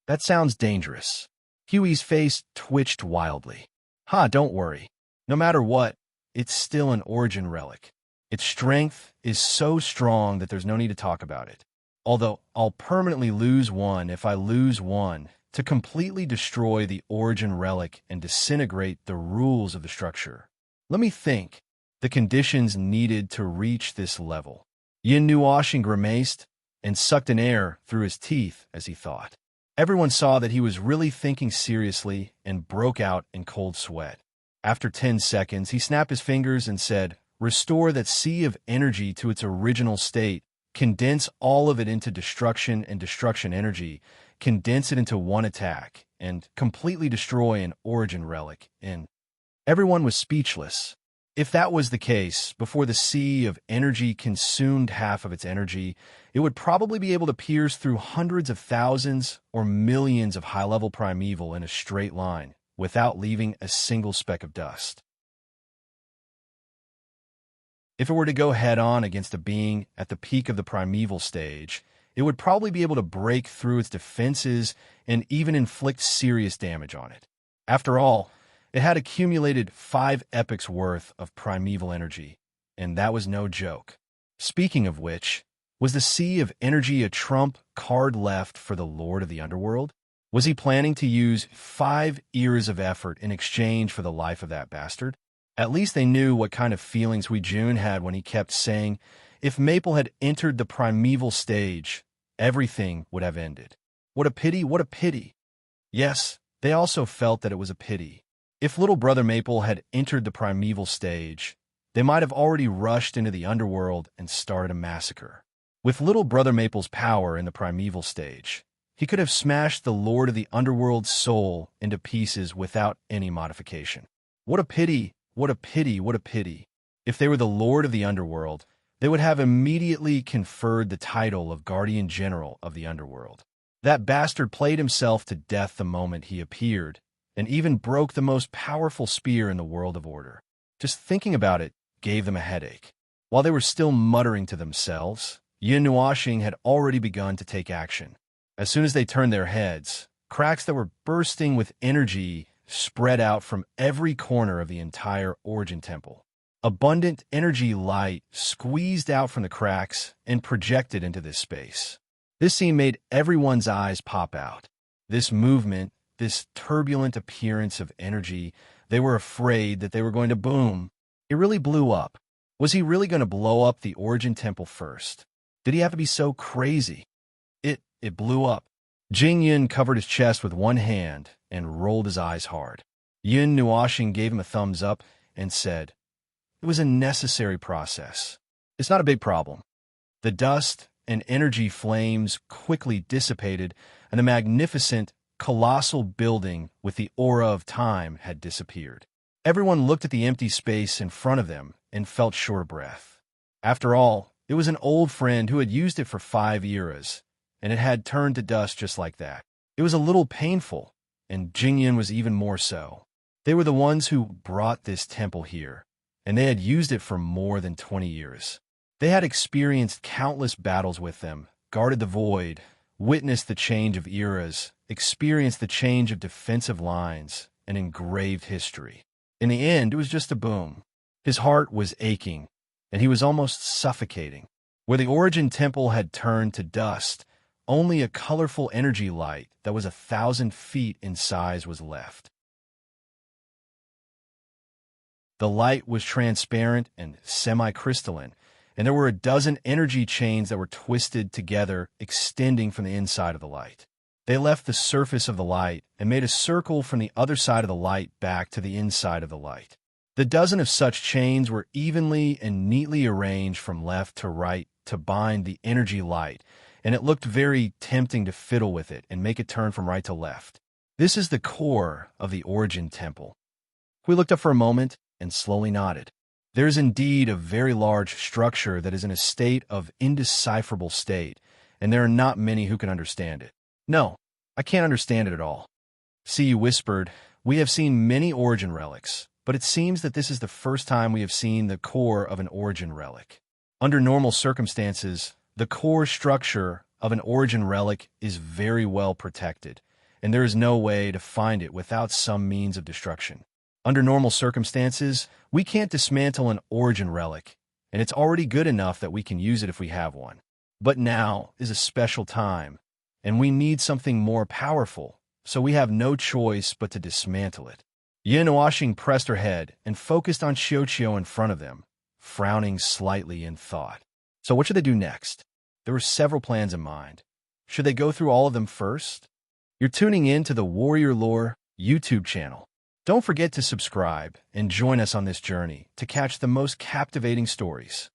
S1: That sounds dangerous. Huey's face twitched wildly. Don't worry. No matter what, it's still an origin relic. Its strength is so strong that there's no need to talk about it. Although I'll permanently lose one if I lose one to completely destroy the origin relic and disintegrate the rules of the structure. Let me think. The conditions needed to reach this level. Yin Nuoshing grimaced and sucked in air through his teeth as he thought. Everyone saw that he was really thinking seriously and broke out in cold sweat. After 10 seconds, he snapped his fingers and said, "Restore that sea of energy to its original state. Condense all of it into destruction and destruction energy. Condense it into one attack and completely destroy an origin relic." And everyone was speechless. If that was the case, before the sea of energy consumed half of its energy, it would probably be able to pierce through hundreds of thousands or millions of high-level primeval in a straight line, without leaving a single speck of dust. If it were to go head-on against a being at the peak of the primeval stage, it would probably be able to break through its defenses and even inflict serious damage on it. After all, it had accumulated 5 epochs worth of primeval energy, and that was no joke. Speaking of which, was the sea of energy a trump card left for the Lord of the Underworld? Was he planning to use 5 years of effort in exchange for the life of that bastard? At least they knew what kind of feelings Hui Jun had when he kept saying, if Maple had entered the primeval stage, everything would have ended. What a pity, what a pity. Yes, they also felt that it was a pity. If little brother Maple had entered the primeval stage, they might have already rushed into the underworld and started a massacre. With little brother Maple's power in the primeval stage, he could have smashed the Lord of the Underworld's soul into pieces without any modification. What a pity, what a pity, what a pity. If they were the Lord of the Underworld, they would have immediately conferred the title of Guardian General of the Underworld. That bastard played himself to death the moment he appeared, and even broke the most powerful spear in the world of order. Just thinking about it gave them a headache. While they were still muttering to themselves, Yin Nuoshing had already begun to take action. As soon as they turned their heads, cracks that were bursting with energy spread out from every corner of the entire Origin Temple. Abundant energy light squeezed out from the cracks and projected into this space. This scene made everyone's eyes pop out. This movement, this turbulent appearance of energy, they were afraid that they were going to boom. It really blew up. Was he really going to blow up the Origin Temple first? Did he have to be so crazy? It blew up. Jing Yin covered his chest with one hand and rolled his eyes hard. Yin Nuoshing gave him a thumbs up and said, "It was a necessary process. It's not a big problem." The dust and energy flames quickly dissipated, and the magnificent, colossal building with the aura of time had disappeared. Everyone looked at the empty space in front of them and felt short of breath. After all, it was an old friend who had used it for 5 eras, and it had turned to dust just like that. It was a little painful, and Jingyan was even more so. They were the ones who brought this temple here, and they had used it for more than 20 years. They had experienced countless battles with them, guarded the void, witnessed the change of eras, experienced the change of defensive lines, and engraved history. In the end, it was just a boom. His heart was aching, and he was almost suffocating. Where the Origin Temple had turned to dust, only a colorful energy light that was 1,000 feet in size was left. The light was transparent and semi-crystalline, and there were a dozen energy chains that were twisted together, extending from the inside of the light. They left the surface of the light and made a circle from the other side of the light back to the inside of the light. The dozen of such chains were evenly and neatly arranged from left to right to bind the energy light, and it looked very tempting to fiddle with it and make it turn from right to left. This is the core of the Origin Temple. We looked up for a moment and slowly nodded. There is indeed a very large structure that is in a state of indecipherable state, and there are not many who can understand it. No, I can't understand it at all. See, you whispered, we have seen many origin relics, but it seems that this is the first time we have seen the core of an origin relic. Under normal circumstances, the core structure of an origin relic is very well protected, and there is no way to find it without some means of destruction. Under normal circumstances, we can't dismantle an origin relic, and it's already good enough that we can use it if we have one. But now is a special time, and we need something more powerful, so we have no choice but to dismantle it. Yin Washing pressed her head and focused on Xiao in front of them, frowning slightly in thought. So what should they do next? There were several plans in mind. Should they go through all of them first? You're tuning in to the Warrior Lore YouTube channel. Don't forget to subscribe and join us on this journey to catch the most captivating stories.